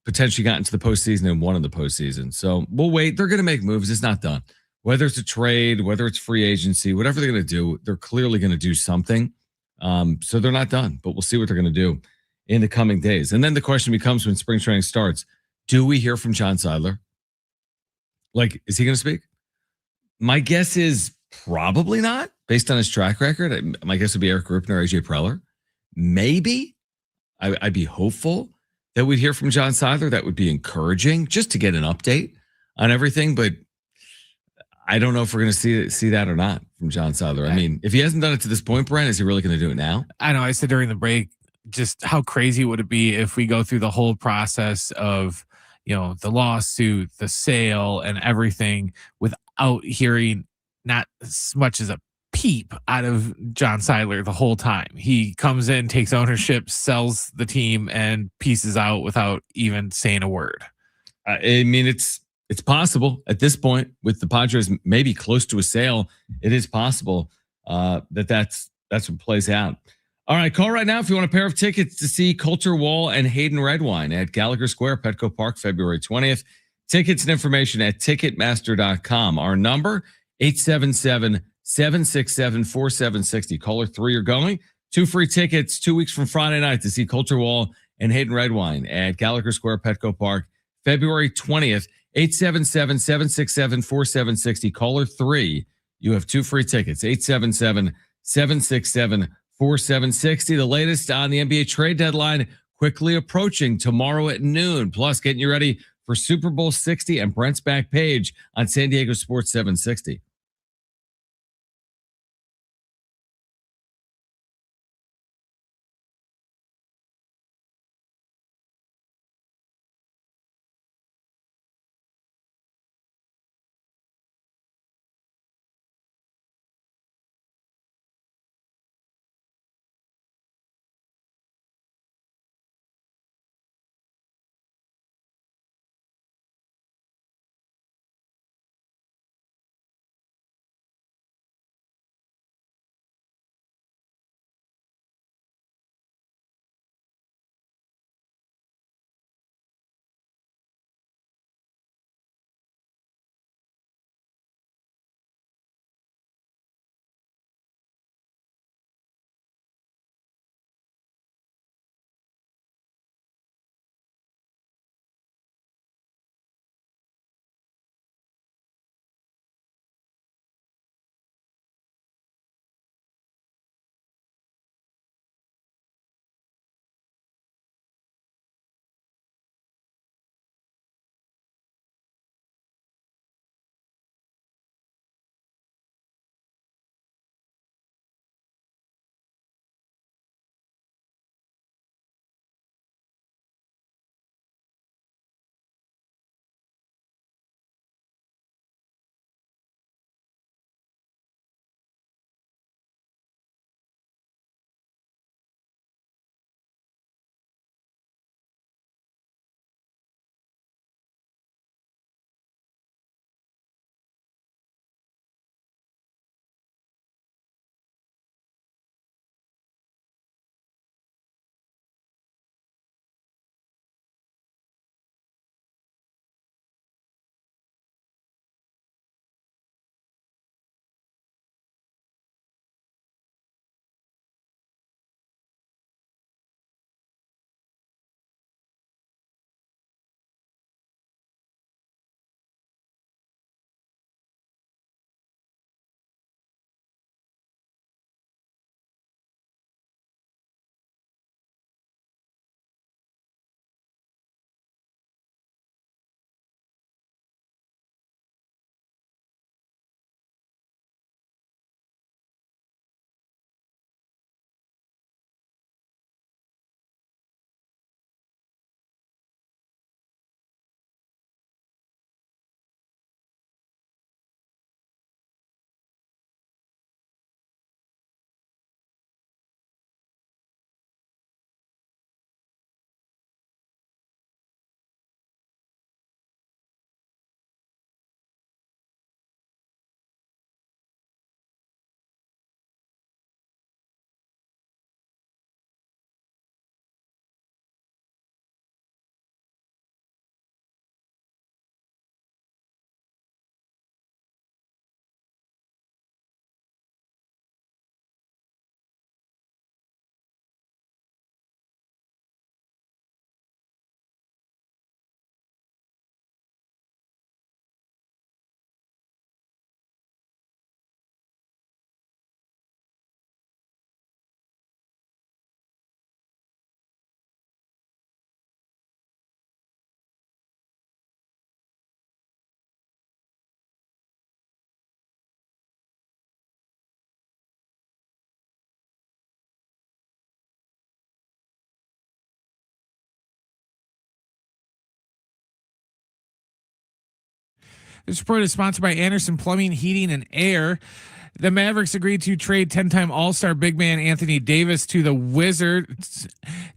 A: potentially gotten to the postseason and won in the postseason. So we'll wait. They're going to make moves. It's not done. Whether it's a trade, whether it's free agency, whatever they're going to do, they're clearly going to do something. So they're not done, but we'll see what they're going to do in the coming days. And then the question becomes when spring training starts, do we hear from John Seidler? Like, is he going to speak? My guess is probably not, based on his track record. My guess would be Eric Gruppner or AJ Preller. Maybe. I'd be hopeful that we'd hear from John Seidler. That would be encouraging just to get an update on everything. But I don't know if we're going to see that or not from John Seidler. I mean, if he hasn't done it to this point, Brian, is he really going to do it now?
C: I know. I said during the break, just how crazy would it be if we go through the whole process of, the lawsuit, the sale, and everything without hearing not as much as a peep out of John Seidler the whole time. He comes in, takes ownership, sells the team, and pieces out without even saying a word.
A: I mean, it's possible at this point with the Padres maybe close to a sale. It is possible that's what plays out. All right, call right now if you want a pair of tickets to see Coulter Wall and Hayden Redwine at Gallagher Square, Petco Park, February 20th. Tickets and information at Ticketmaster.com. Our number, 877-767-4760. Caller 3 are going. 2 free tickets 2 weeks from Friday night to see Coulter Wall and Hayden Redwine at Gallagher Square, Petco Park, February 20th. 877-767-4760. Caller 3, you have 2 free tickets. 877-767-4760. The latest on the NBA trade deadline quickly approaching tomorrow at noon. Plus, getting you ready for Super Bowl 60 and Brent's back page on San Diego Sports 760.
C: This report is sponsored by Anderson Plumbing, Heating, and Air. The Mavericks agreed to trade 10-time All-Star big man Anthony Davis to the Wizards.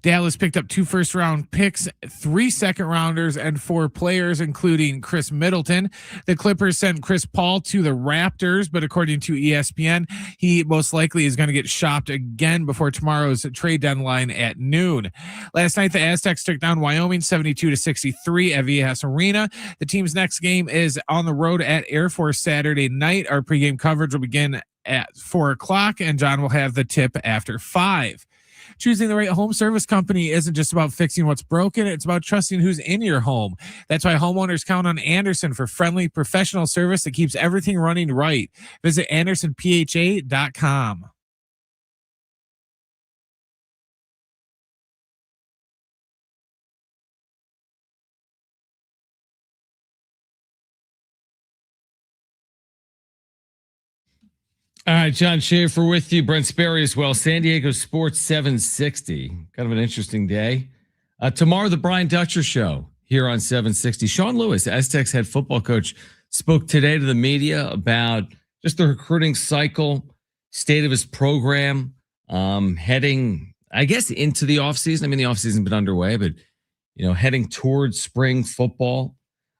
C: Dallas picked up 2 first-round picks, 3 second-rounders, and 4 players, including Chris Middleton. The Clippers sent Chris Paul to the Raptors, but according to ESPN, he most likely is going to get shopped again before tomorrow's trade deadline at noon. Last night, the Aztecs took down Wyoming 72-63 at Viejas Arena. The team's next game is on the road at Air Force Saturday night. Our pregame coverage will begin at 4:00, and John will have the tip after 5. Choosing the right home service company isn't just about fixing what's broken. It's about trusting who's in your home. That's why homeowners count on Anderson for friendly, professional service that keeps everything running right. Visit AndersonPHA.com.
A: All right, John Schaefer with you. Brent Sperry as well. San Diego Sports 760. Kind of an interesting day. Tomorrow, the Brian Dutcher Show here on 760. Sean Lewis, Aztecs head football coach, spoke today to the media about just the recruiting cycle, state of his program, heading, I guess, into the offseason. I mean, the offseason's been underway, but, heading towards spring football.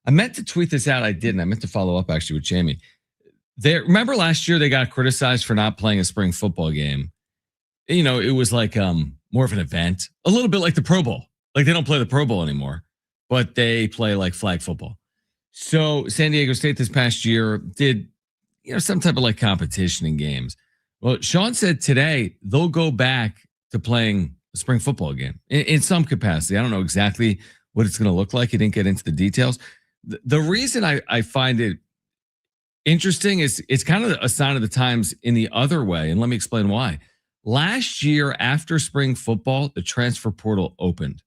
A: I meant to tweet this out. I didn't. I meant to follow up, actually, with Jamie. Remember last year they got criticized for not playing a spring football game. It was like more of an event, a little bit like the Pro Bowl. Like they don't play the Pro Bowl anymore, but they play like flag football. So San Diego State this past year did, some type of like competition in games. Well, Sean said today they'll go back to playing a spring football game in some capacity. I don't know exactly what it's going to look like. He didn't get into the details. The reason I find it interesting is it's kind of a sign of the times in the other way. And let me explain why. Last year, after spring football, the transfer portal opened.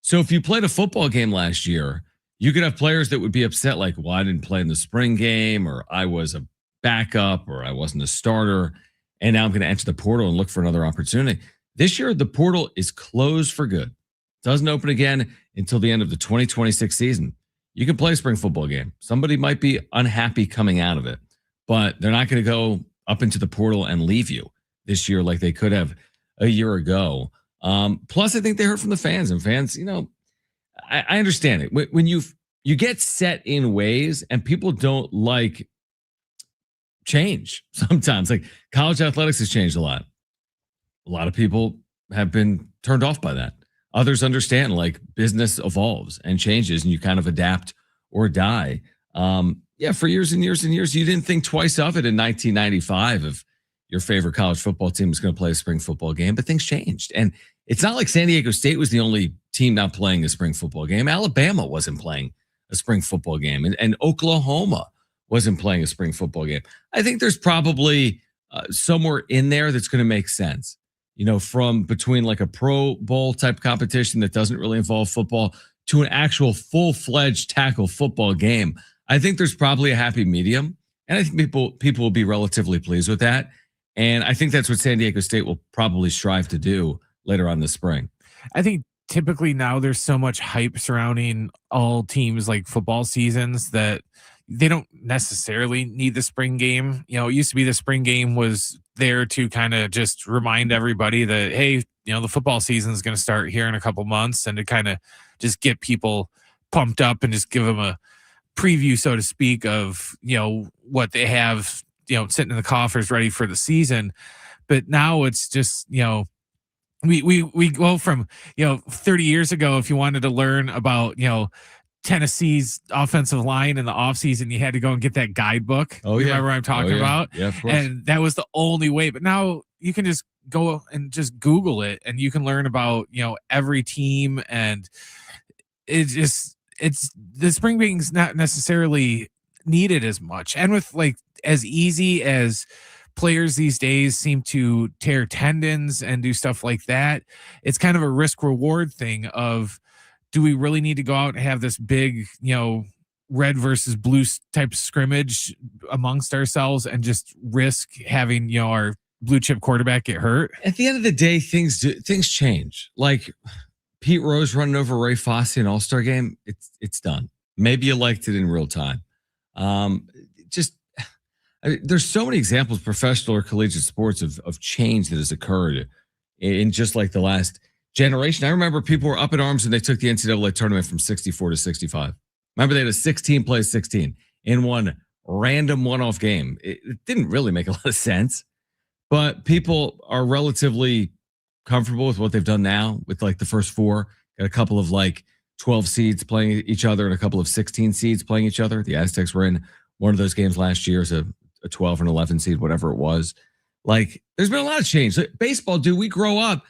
A: So if you played a football game last year, you could have players that would be upset like, well, I didn't play in the spring game, or I was a backup, or I wasn't a starter. And now I'm going to enter the portal and look for another opportunity. This year, the portal is closed for good. Doesn't open again until the end of the 2026 season. You can play a spring football game. Somebody might be unhappy coming out of it, but they're not going to go up into the portal and leave you this year like they could have a year ago. Plus, I think they heard from the fans, and fans, I understand it. When you get set in ways and people don't like change sometimes, like college athletics has changed a lot. A lot of people have been turned off by that. Others understand like business evolves and changes and you kind of adapt or die. For years and years and years, you didn't think twice of it in 1995 if your favorite college football team was going to play a spring football game, but things changed. And it's not like San Diego State was the only team not playing a spring football game. Alabama wasn't playing a spring football game, and Oklahoma wasn't playing a spring football game. I think there's probably somewhere in there that's going to make sense. From between like a Pro Bowl type competition that doesn't really involve football to an actual full-fledged tackle football game. I think there's probably a happy medium, and I think people will be relatively pleased with that. And I think that's what San Diego State will probably strive to do later on this spring.
C: I think typically now there's so much hype surrounding all teams like football seasons that they don't necessarily need the spring game. It used to be the spring game was there to kind of just remind everybody that, hey, the football season is going to start here in a couple months, and to kind of just get people pumped up and just give them a preview, so to speak, of, what they have, sitting in the coffers ready for the season. But now it's just, we go from, 30 years ago, if you wanted to learn about, Tennessee's offensive line in the offseason, you had to go and get that guidebook.
A: Oh, yeah.
C: Remember what I'm talking about?
A: Yeah, of course.
C: And that was the only way. But now you can just go and just Google it, and you can learn about, every team. And it's the spring meeting's not necessarily needed as much. And with like as easy as players these days seem to tear tendons and do stuff like that, it's kind of a risk reward thing of, do we really need to go out and have this big, red versus blue type scrimmage amongst ourselves and just risk having, our blue chip quarterback get hurt?
A: At the end of the day, things change. Like Pete Rose running over Ray Fosse in All-Star game, it's done. Maybe you liked it in real time. Just there's so many examples, professional or collegiate sports, of change that has occurred in just like the last generation. I remember people were up in arms when they took the NCAA tournament from 64 to 65. Remember they had a 16 play 16 in one random one-off game. It didn't really make a lot of sense, but people are relatively comfortable with what they've done now with like the first four. Got a couple of like 12 seeds playing each other and a couple of 16 seeds playing each other. The Aztecs were in one of those games last year as a 12 and 11 seed, whatever it was. Like, there's been a lot of change. Like, baseball, dude, we grow up,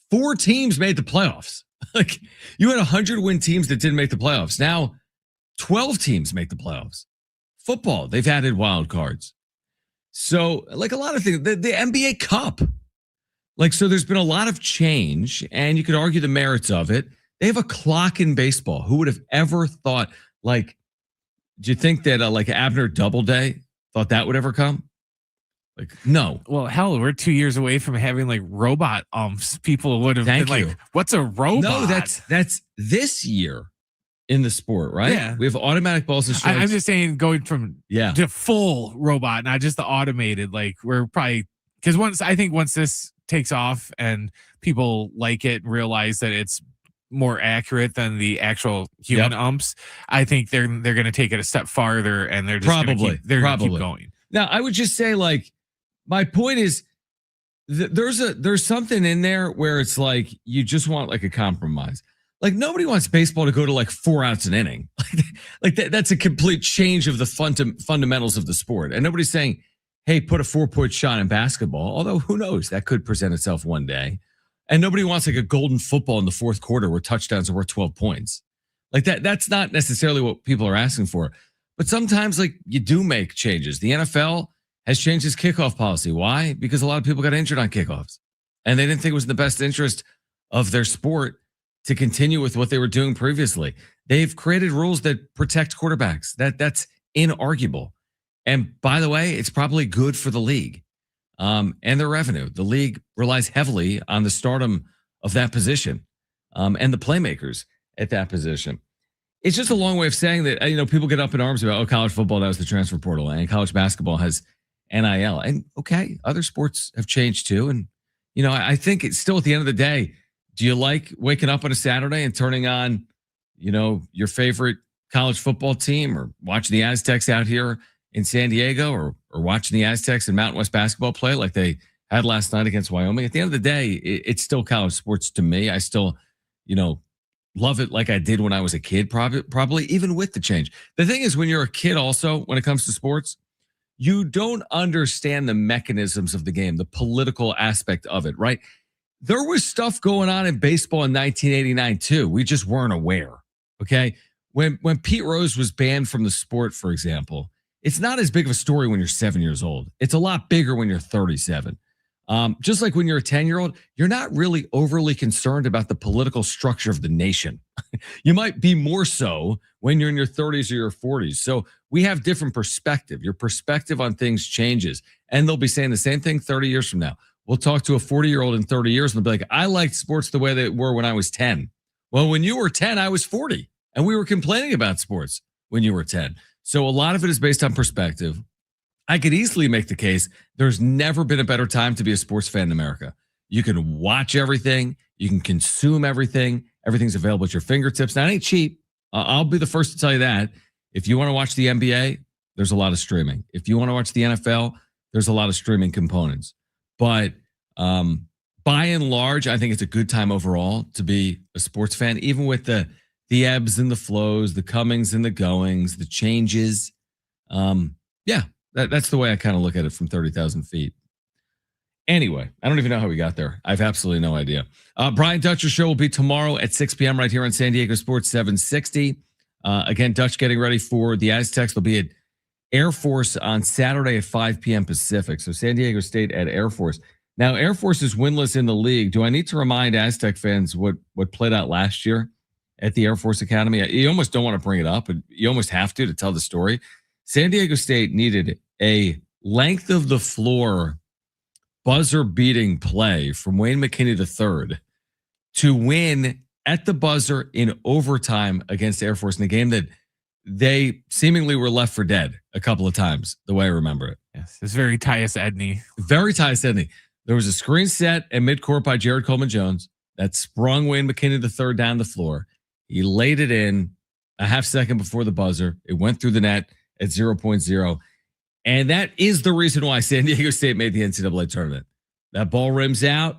A: 4 teams made the playoffs. Like, you had 100-win teams that didn't make the playoffs. Now, 12 teams make the playoffs. Football, they've added wild cards. So, like a lot of things, the NBA Cup. Like, so there's been a lot of change, and you could argue the merits of it. They have a clock in baseball. Who would have ever thought, like, do you think that like Abner Doubleday thought that would ever come? Like, no.
C: Well, hell, we're 2 years away from having like robot umps. People would have been like, what's a robot?
A: No, that's this year in the sport, right?
C: Yeah.
A: We have automatic balls and strikes.
C: I'm just saying going from to full robot, not just the automated. Like, we're probably, because once this takes off and people like it and realize that it's more accurate than the actual human umps, I think they're going to take it a step farther, and they're just
A: probably
C: gonna keep going.
A: Now, I would just say, like, my point is there's something in there where it's like you just want like a compromise. Like, nobody wants baseball to go to like 4 outs an inning. Like that's a complete change of the fundamentals of the sport. And nobody's saying, hey, put a 4-point shot in basketball. Although who knows, that could present itself one day. And nobody wants like a golden football in the fourth quarter where touchdowns are worth 12 points. Like that's not necessarily what people are asking for. But sometimes like you do make changes. The NFL has changed its kickoff policy. Why? Because a lot of people got injured on kickoffs. And they didn't think it was in the best interest of their sport to continue with what they were doing previously. They've created rules that protect quarterbacks. That's inarguable. And by the way, it's probably good for the league. And their revenue. The league relies heavily on the stardom of that position and the playmakers at that position. It's just a long way of saying that, people get up in arms about, college football, that was the transfer portal, and college basketball has NIL. And okay, other sports have changed too. And, I think it's still at the end of the day, do you like waking up on a Saturday and turning on, your favorite college football team, or watching the Aztecs out here in San Diego, or watching the Aztecs in Mountain West basketball play like they had last night against Wyoming? At the end of the day, it's still college sports to me. I still, love it like I did when I was a kid, probably even with the change. The thing is, when you're a kid also, when it comes to sports, you don't understand the mechanisms of the game, the political aspect of it, right? There was stuff going on in baseball in 1989 too. We just weren't aware, okay? When Pete Rose was banned from the sport, for example, it's not as big of a story when you're 7 years old. It's a lot bigger when you're 37. Just like when you're a 10-year-old, you're not really overly concerned about the political structure of the nation. You might be more so when you're in your 30s or your 40s. So we have different perspective. Your perspective on things changes. And they'll be saying the same thing 30 years from now. We'll talk to a 40-year-old in 30 years and they'll be like, I liked sports the way they were when I was 10. Well, when you were 10, I was 40. And we were complaining about sports when you were 10. So a lot of it is based on perspective. I could easily make the case there's never been a better time to be a sports fan in America. You can watch everything. You can consume everything. Everything's available at your fingertips. Now, it ain't cheap. I'll be the first to tell you that. If you want to watch the NBA, there's a lot of streaming. If you want to watch the NFL, there's a lot of streaming components. But by and large, I think it's a good time overall to be a sports fan, even with the ebbs and the flows, the comings and the goings, the changes. That's the way I kind of look at it from 30,000 feet. Anyway, I don't even know how we got there. I have absolutely no idea. Brian Dutcher's show will be tomorrow at 6 p.m. right here on San Diego Sports 760. Again, Dutch getting ready for the Aztecs. They'll be at Air Force on Saturday at 5 p.m. Pacific. So San Diego State at Air Force. Now, Air Force is winless in the league. Do I need to remind Aztec fans what played out last year at the Air Force Academy? You almost don't want to bring it up, but you almost have to tell the story. San Diego State needed a length of the floor buzzer-beating play from Wayne McKinney III to win at the buzzer in overtime against Air Force in a game that they seemingly were left for dead a couple of times, the way I remember it.
C: Yes, it's very Tyus Edney.
A: Very Tyus Edney. There was a screen set at midcourt by Jared Coleman-Jones that sprung Wayne McKinney III down the floor. He laid it in a half second before the buzzer. It went through the net at 0.0. And that is the reason why San Diego State made the NCAA tournament. That ball rims out.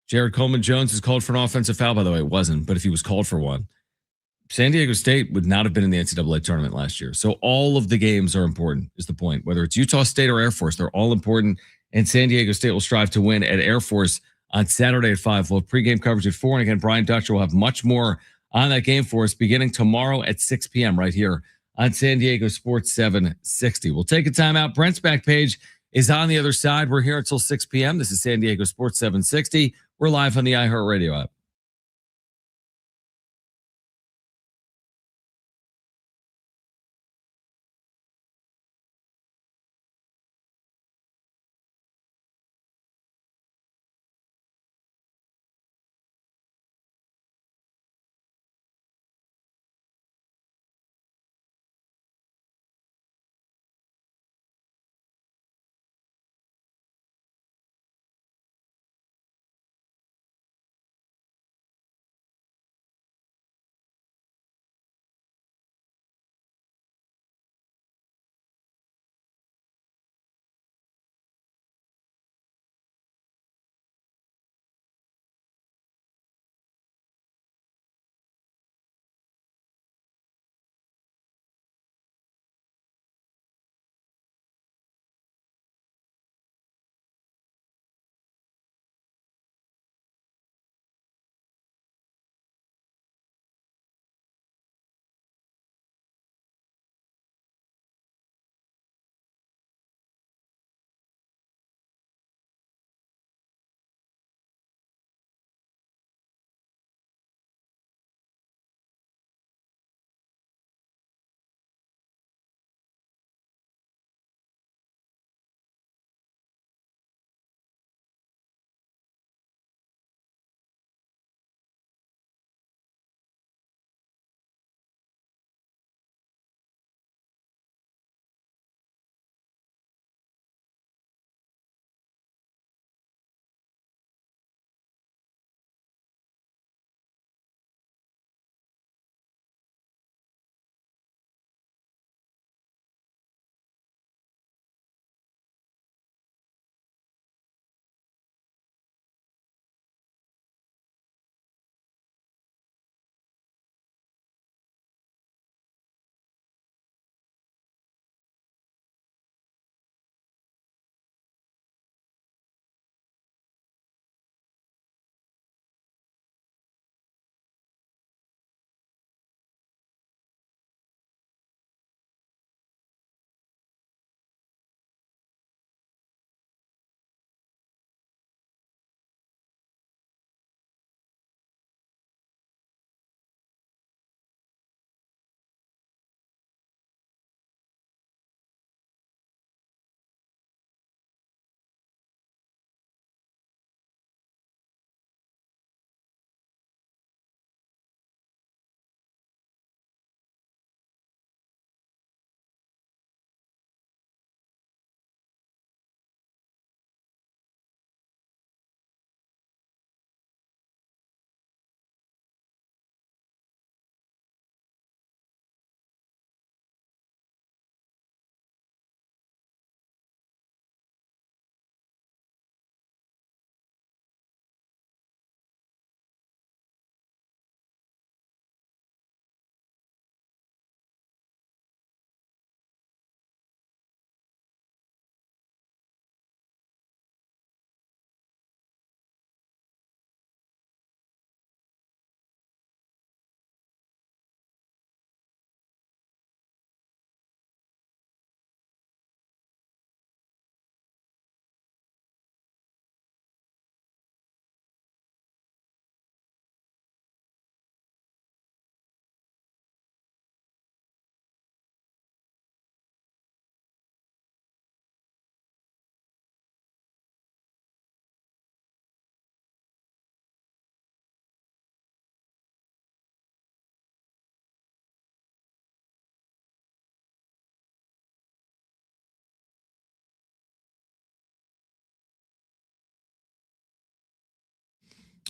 A: Jared Coleman-Jones is called for an offensive foul. By the way, it wasn't, but if he was called for one, San Diego State would not have been in the NCAA tournament last year. So all of the games are important, is the point. Whether it's Utah State or Air Force, they're all important. And San Diego State will strive to win at Air Force on Saturday at 5. We'll have pregame coverage at 4. And again, Brian Dutcher will have much more on that game for us beginning tomorrow at 6 p.m. right here on San Diego Sports 760. We'll take a timeout. Brent's back page is on the other side. We're here until 6 p.m. This is San Diego Sports 760. We're live on the iHeartRadio app.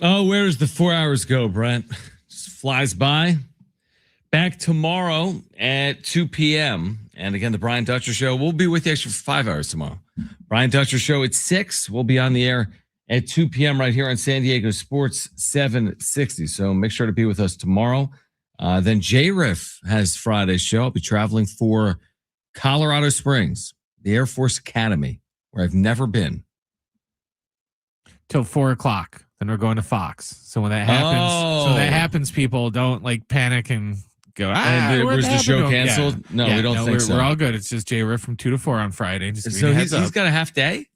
A: Oh, where does the 4 hours go, Brent? Just flies by. Back tomorrow at 2 p.m. And again, the Brian Dutcher Show. We'll be with you actually for 5 hours tomorrow. Brian Dutcher Show at 6. We'll be on the air at 2 p.m. right here on San Diego Sports 760. So make sure to be with us tomorrow. Then J-Riff has Friday's show. I'll be traveling for Colorado Springs, the Air Force Academy, where I've never been.
C: Till 4 o'clock. Then we're going to Fox. So when that happens, people don't like panic and go,
A: was the show canceled? Yeah. No, we don't think so.
C: We're all good. It's just J-Riff from 2 to 4 on Friday.
A: So he's got a half day?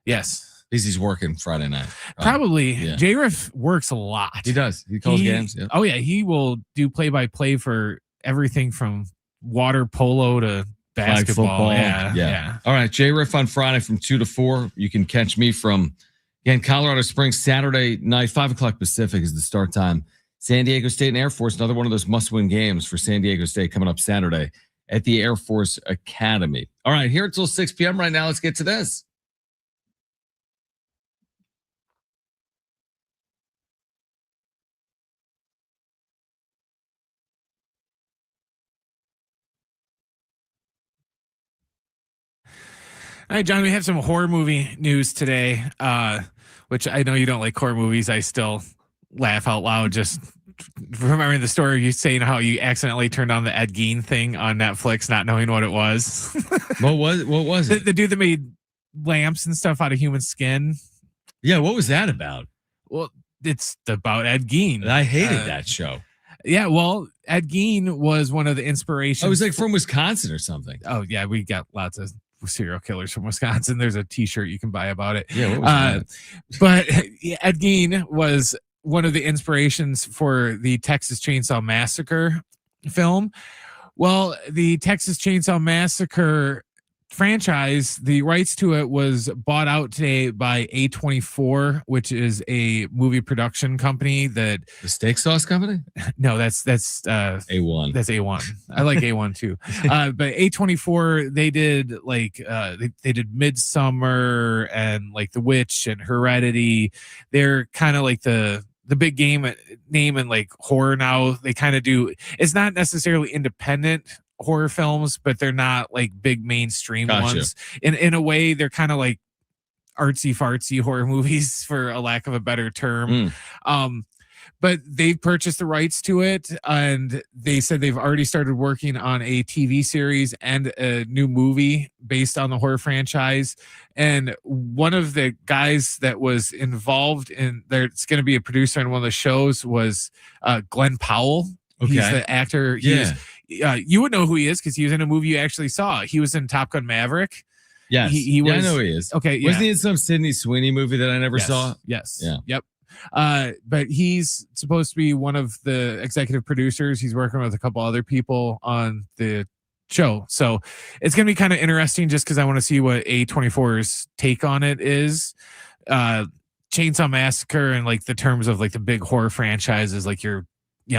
C: Yes.
A: He's working Friday night.
C: Probably. Yeah. J-Riff works a lot.
A: He does. He calls games. Yeah.
C: Oh, yeah. He will do play-by-play for everything from water polo to basketball. Yeah.
A: All right. J-Riff on Friday from 2 to 4. You can catch me from, again, Colorado Springs Saturday night, 5 o'clock Pacific is the start time. San Diego State and Air Force, another one of those must-win games for San Diego State coming up Saturday at the Air Force Academy. All right, here until 6 p.m. right now. Let's get to this.
C: All right, John, we have some horror movie news today, which I know you don't like horror movies. I still laugh out loud just remembering the story of you saying how you accidentally turned on the Ed Gein thing on Netflix, not knowing what it was.
A: What was it?
C: The dude that made lamps and stuff out of human skin.
A: Yeah, what was that about?
C: Well, it's about Ed Gein.
A: I hated that show.
C: Yeah, well, Ed Gein was one of the inspirations.
A: I was like from Wisconsin or something.
C: Oh, yeah, we got lots of serial killers from Wisconsin. There's a t-shirt you can buy about it.
A: Yeah, what was that?
C: But Ed Gein was one of the inspirations for the Texas Chainsaw Massacre film. Well, the Texas Chainsaw Massacre franchise, the rights to it was bought out today by A24, which is a movie production company that
A: the steak sauce company.
C: No, that's
A: A1.
C: That's A1. I like A1 too. But A24, they did like they did Midsummer and like The Witch and Heredity. They're kind of like the big name in like horror now. They kind of do. It's not necessarily independent horror films, but they're not like big mainstream ones. In a way, they're kind of like artsy fartsy horror movies, for a lack of a better term. But they've purchased the rights to it, and they said they've already started working on a TV series and a new movie based on the horror franchise. And one of the guys that was involved in there's going to be a producer on one of the shows was Glenn Powell. Okay. He's the actor. You would know who he is because he was in a movie you actually saw. He was in Top Gun Maverick.
A: Yes.
C: He was,
A: I know he is.
C: Okay. Yeah.
A: Wasn't he in some Sydney Sweeney movie that I never saw?
C: Yes.
A: Yeah.
C: Yep. But he's supposed to be one of the executive producers. He's working with a couple other people on the show. So it's going to be kind of interesting just because I want to see what A24's take on it is. Chainsaw Massacre and like the terms of like the big horror franchises, like your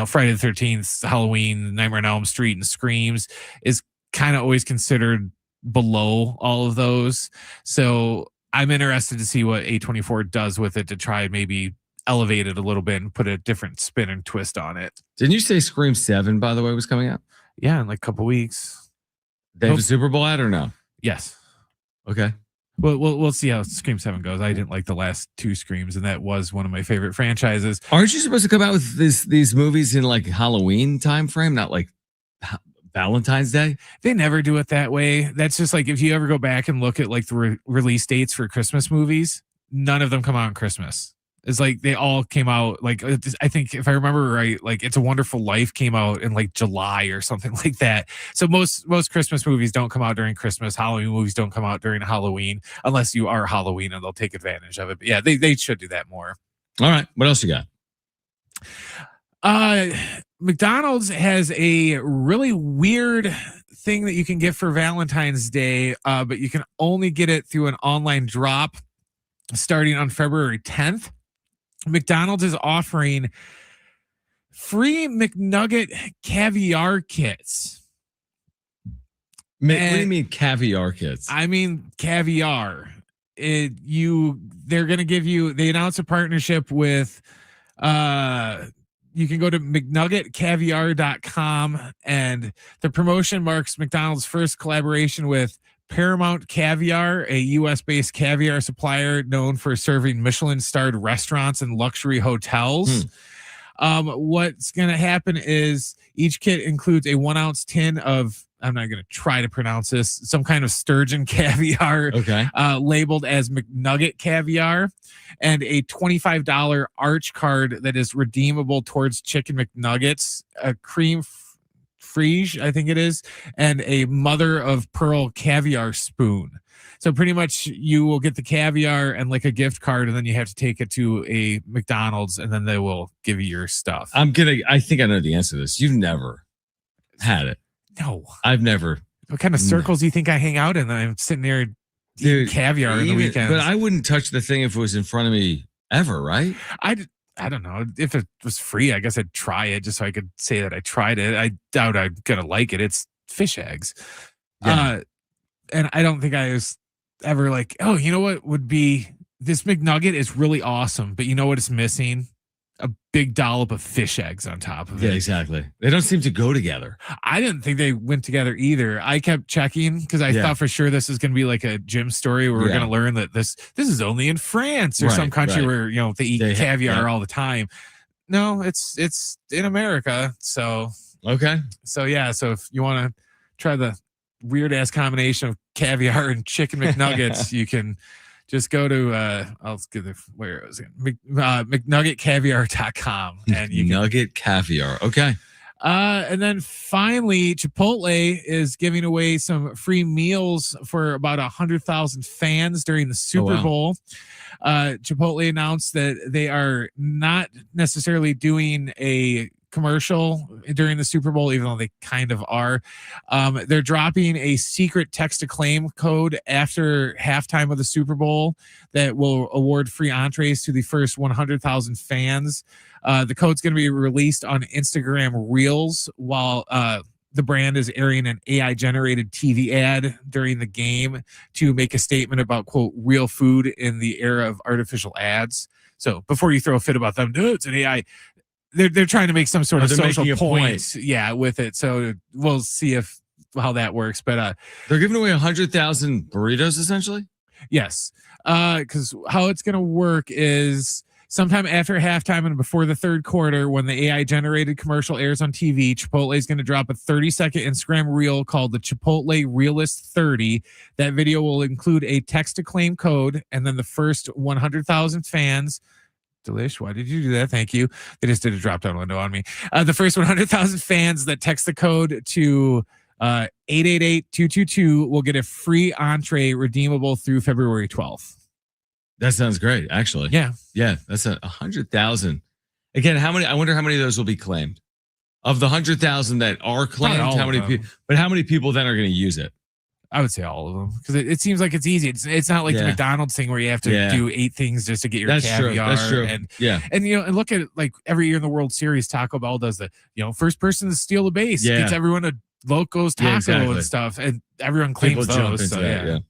C: Friday the 13th, Halloween, Nightmare on Elm Street, and Screams is kind of always considered below all of those. So I'm interested to see what A24 does with it to try and maybe elevate it a little bit and put a different spin and twist on it.
A: Didn't you say Scream 7, by the way, was coming out?
C: Yeah, in like a couple weeks.
A: They have a Super Bowl ad or no?
C: Yes.
A: Okay.
C: Well, we'll see how Scream 7 goes. I didn't like the last two Screams, and that was one of my favorite franchises.
A: Aren't you supposed to come out with these movies in like Halloween time frame, not like Valentine's Day?
C: They never do it that way. That's just like if you ever go back and look at like the release dates for Christmas movies, none of them come out on Christmas. It's like they all came out like, I think if I remember right, like It's a Wonderful Life came out in like July or something like that. So most Christmas movies don't come out during Christmas. Halloween movies don't come out during Halloween unless you are Halloween, and they'll take advantage of it. But yeah, they should do that more.
A: All right. What else you got?
C: McDonald's has a really weird thing that you can get for Valentine's Day, but you can only get it through an online drop starting on February 10th. McDonald's is offering free McNugget caviar kits.
A: What do you mean caviar kits?
C: I mean caviar. They're going to give you. They announced a partnership with You can go to McNuggetCaviar.com, and the promotion marks McDonald's first collaboration with Paramount Caviar, a U.S.-based caviar supplier known for serving Michelin-starred restaurants and luxury hotels. What's going to happen is each kit includes a 1 ounce tin of, I'm not going to try to pronounce this, some kind of sturgeon caviar, labeled as McNugget caviar, and a $25 arch card that is redeemable towards chicken McNuggets, a cream frige, I think it is, and a mother of pearl caviar spoon. So pretty much you will get the caviar and like a gift card, and then you have to take it to a McDonald's, and then they will give you your stuff.
A: I think I know the answer to this. You've never had it.
C: No,
A: I've never.
C: What kind of circles do you think I hang out in? I'm sitting there eating caviar in the weekends.
A: But I wouldn't touch the thing if it was in front of me ever, right?
C: I don't know. If it was free, I guess I'd try it just so I could say that I tried it. I doubt I'm gonna like it. It's fish eggs.
A: Yeah.
C: And I don't think I was ever like, oh, you know what would be, this McNugget is really awesome, but you know what it's missing? A big dollop of fish eggs on top of it.
A: Yeah, exactly. They don't seem to go together.
C: I didn't think they went together either. I kept checking because I thought for sure this is going to be like a Jim story where we're going to learn that this is only in France or some country where, you know, they eat caviar all the time. No, it's in America. So,
A: okay.
C: So yeah. So if you want to try the weird ass combination of caviar and chicken McNuggets, you can just go to I'll give it, where was it? McNuggetCaviar.com, and you can
A: Nugget caviar. Okay.
C: And then finally, Chipotle is giving away some free meals for about 100,000 fans during the Super Bowl. Chipotle announced that they are not necessarily doing a commercial during the Super Bowl, even though they kind of are. They're dropping a secret text to claim code after halftime of the Super Bowl that will award free entrees to the first 100,000 fans. The code's going to be released on Instagram Reels while the brand is airing an AI generated TV ad during the game to make a statement about, quote, real food in the era of artificial ads. So before you throw a fit about them, no, it's an AI. They're trying to make some sort of social point, with it. So we'll see how that works. But
A: they're giving away 100,000 burritos essentially.
C: Yes, because how it's going to work is sometime after halftime and before the third quarter, when the AI generated commercial airs on TV, Chipotle is going to drop a 30-second Instagram reel called the Chipotle Realist 30. That video will include a text to claim code, and then the first 100,000 fans. Delish, why did you do that? Thank you. They just did a drop down window on me. The first 100,000 fans that text the code to 888-222 will get a free entree redeemable through February 12th.
A: That sounds great, actually.
C: Yeah.
A: That's 100,000. Again, how many? I wonder how many of those will be claimed. Of the 100,000 that are claimed, how many people? But how many people then are going to use it?
C: I would say all of them, because it seems like it's easy. It's not like the McDonald's thing where you have to do 8 things just to get your caviar.
A: That's true.
C: And you know, and look at it, like every year in the World Series, Taco Bell does the, you know, first person to steal the base gets everyone a Loco's taco and stuff, and everyone claims those. So,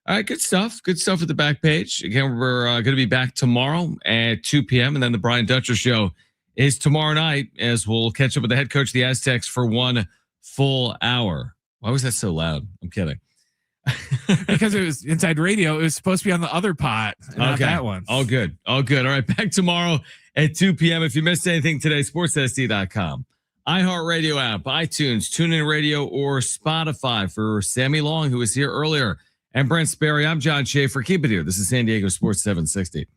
A: All right, good stuff. Good stuff at the back page. Again, we're going to be back tomorrow at 2 p.m. and then the Brian Dutcher Show is tomorrow night, as we'll catch up with the head coach of the Aztecs for 1 full hour. Why was that so loud? I'm kidding.
C: Because it was Inside Radio. It was supposed to be on the other pot, not that one.
A: All good. All right, back tomorrow at 2 p.m. If you missed anything today, sportssd.com, iHeartRadio app, iTunes, TuneIn Radio, or Spotify. For Sammy Long, who was here earlier, and Brent Sperry, I'm John Schaefer. Keep it here. This is San Diego Sports 760.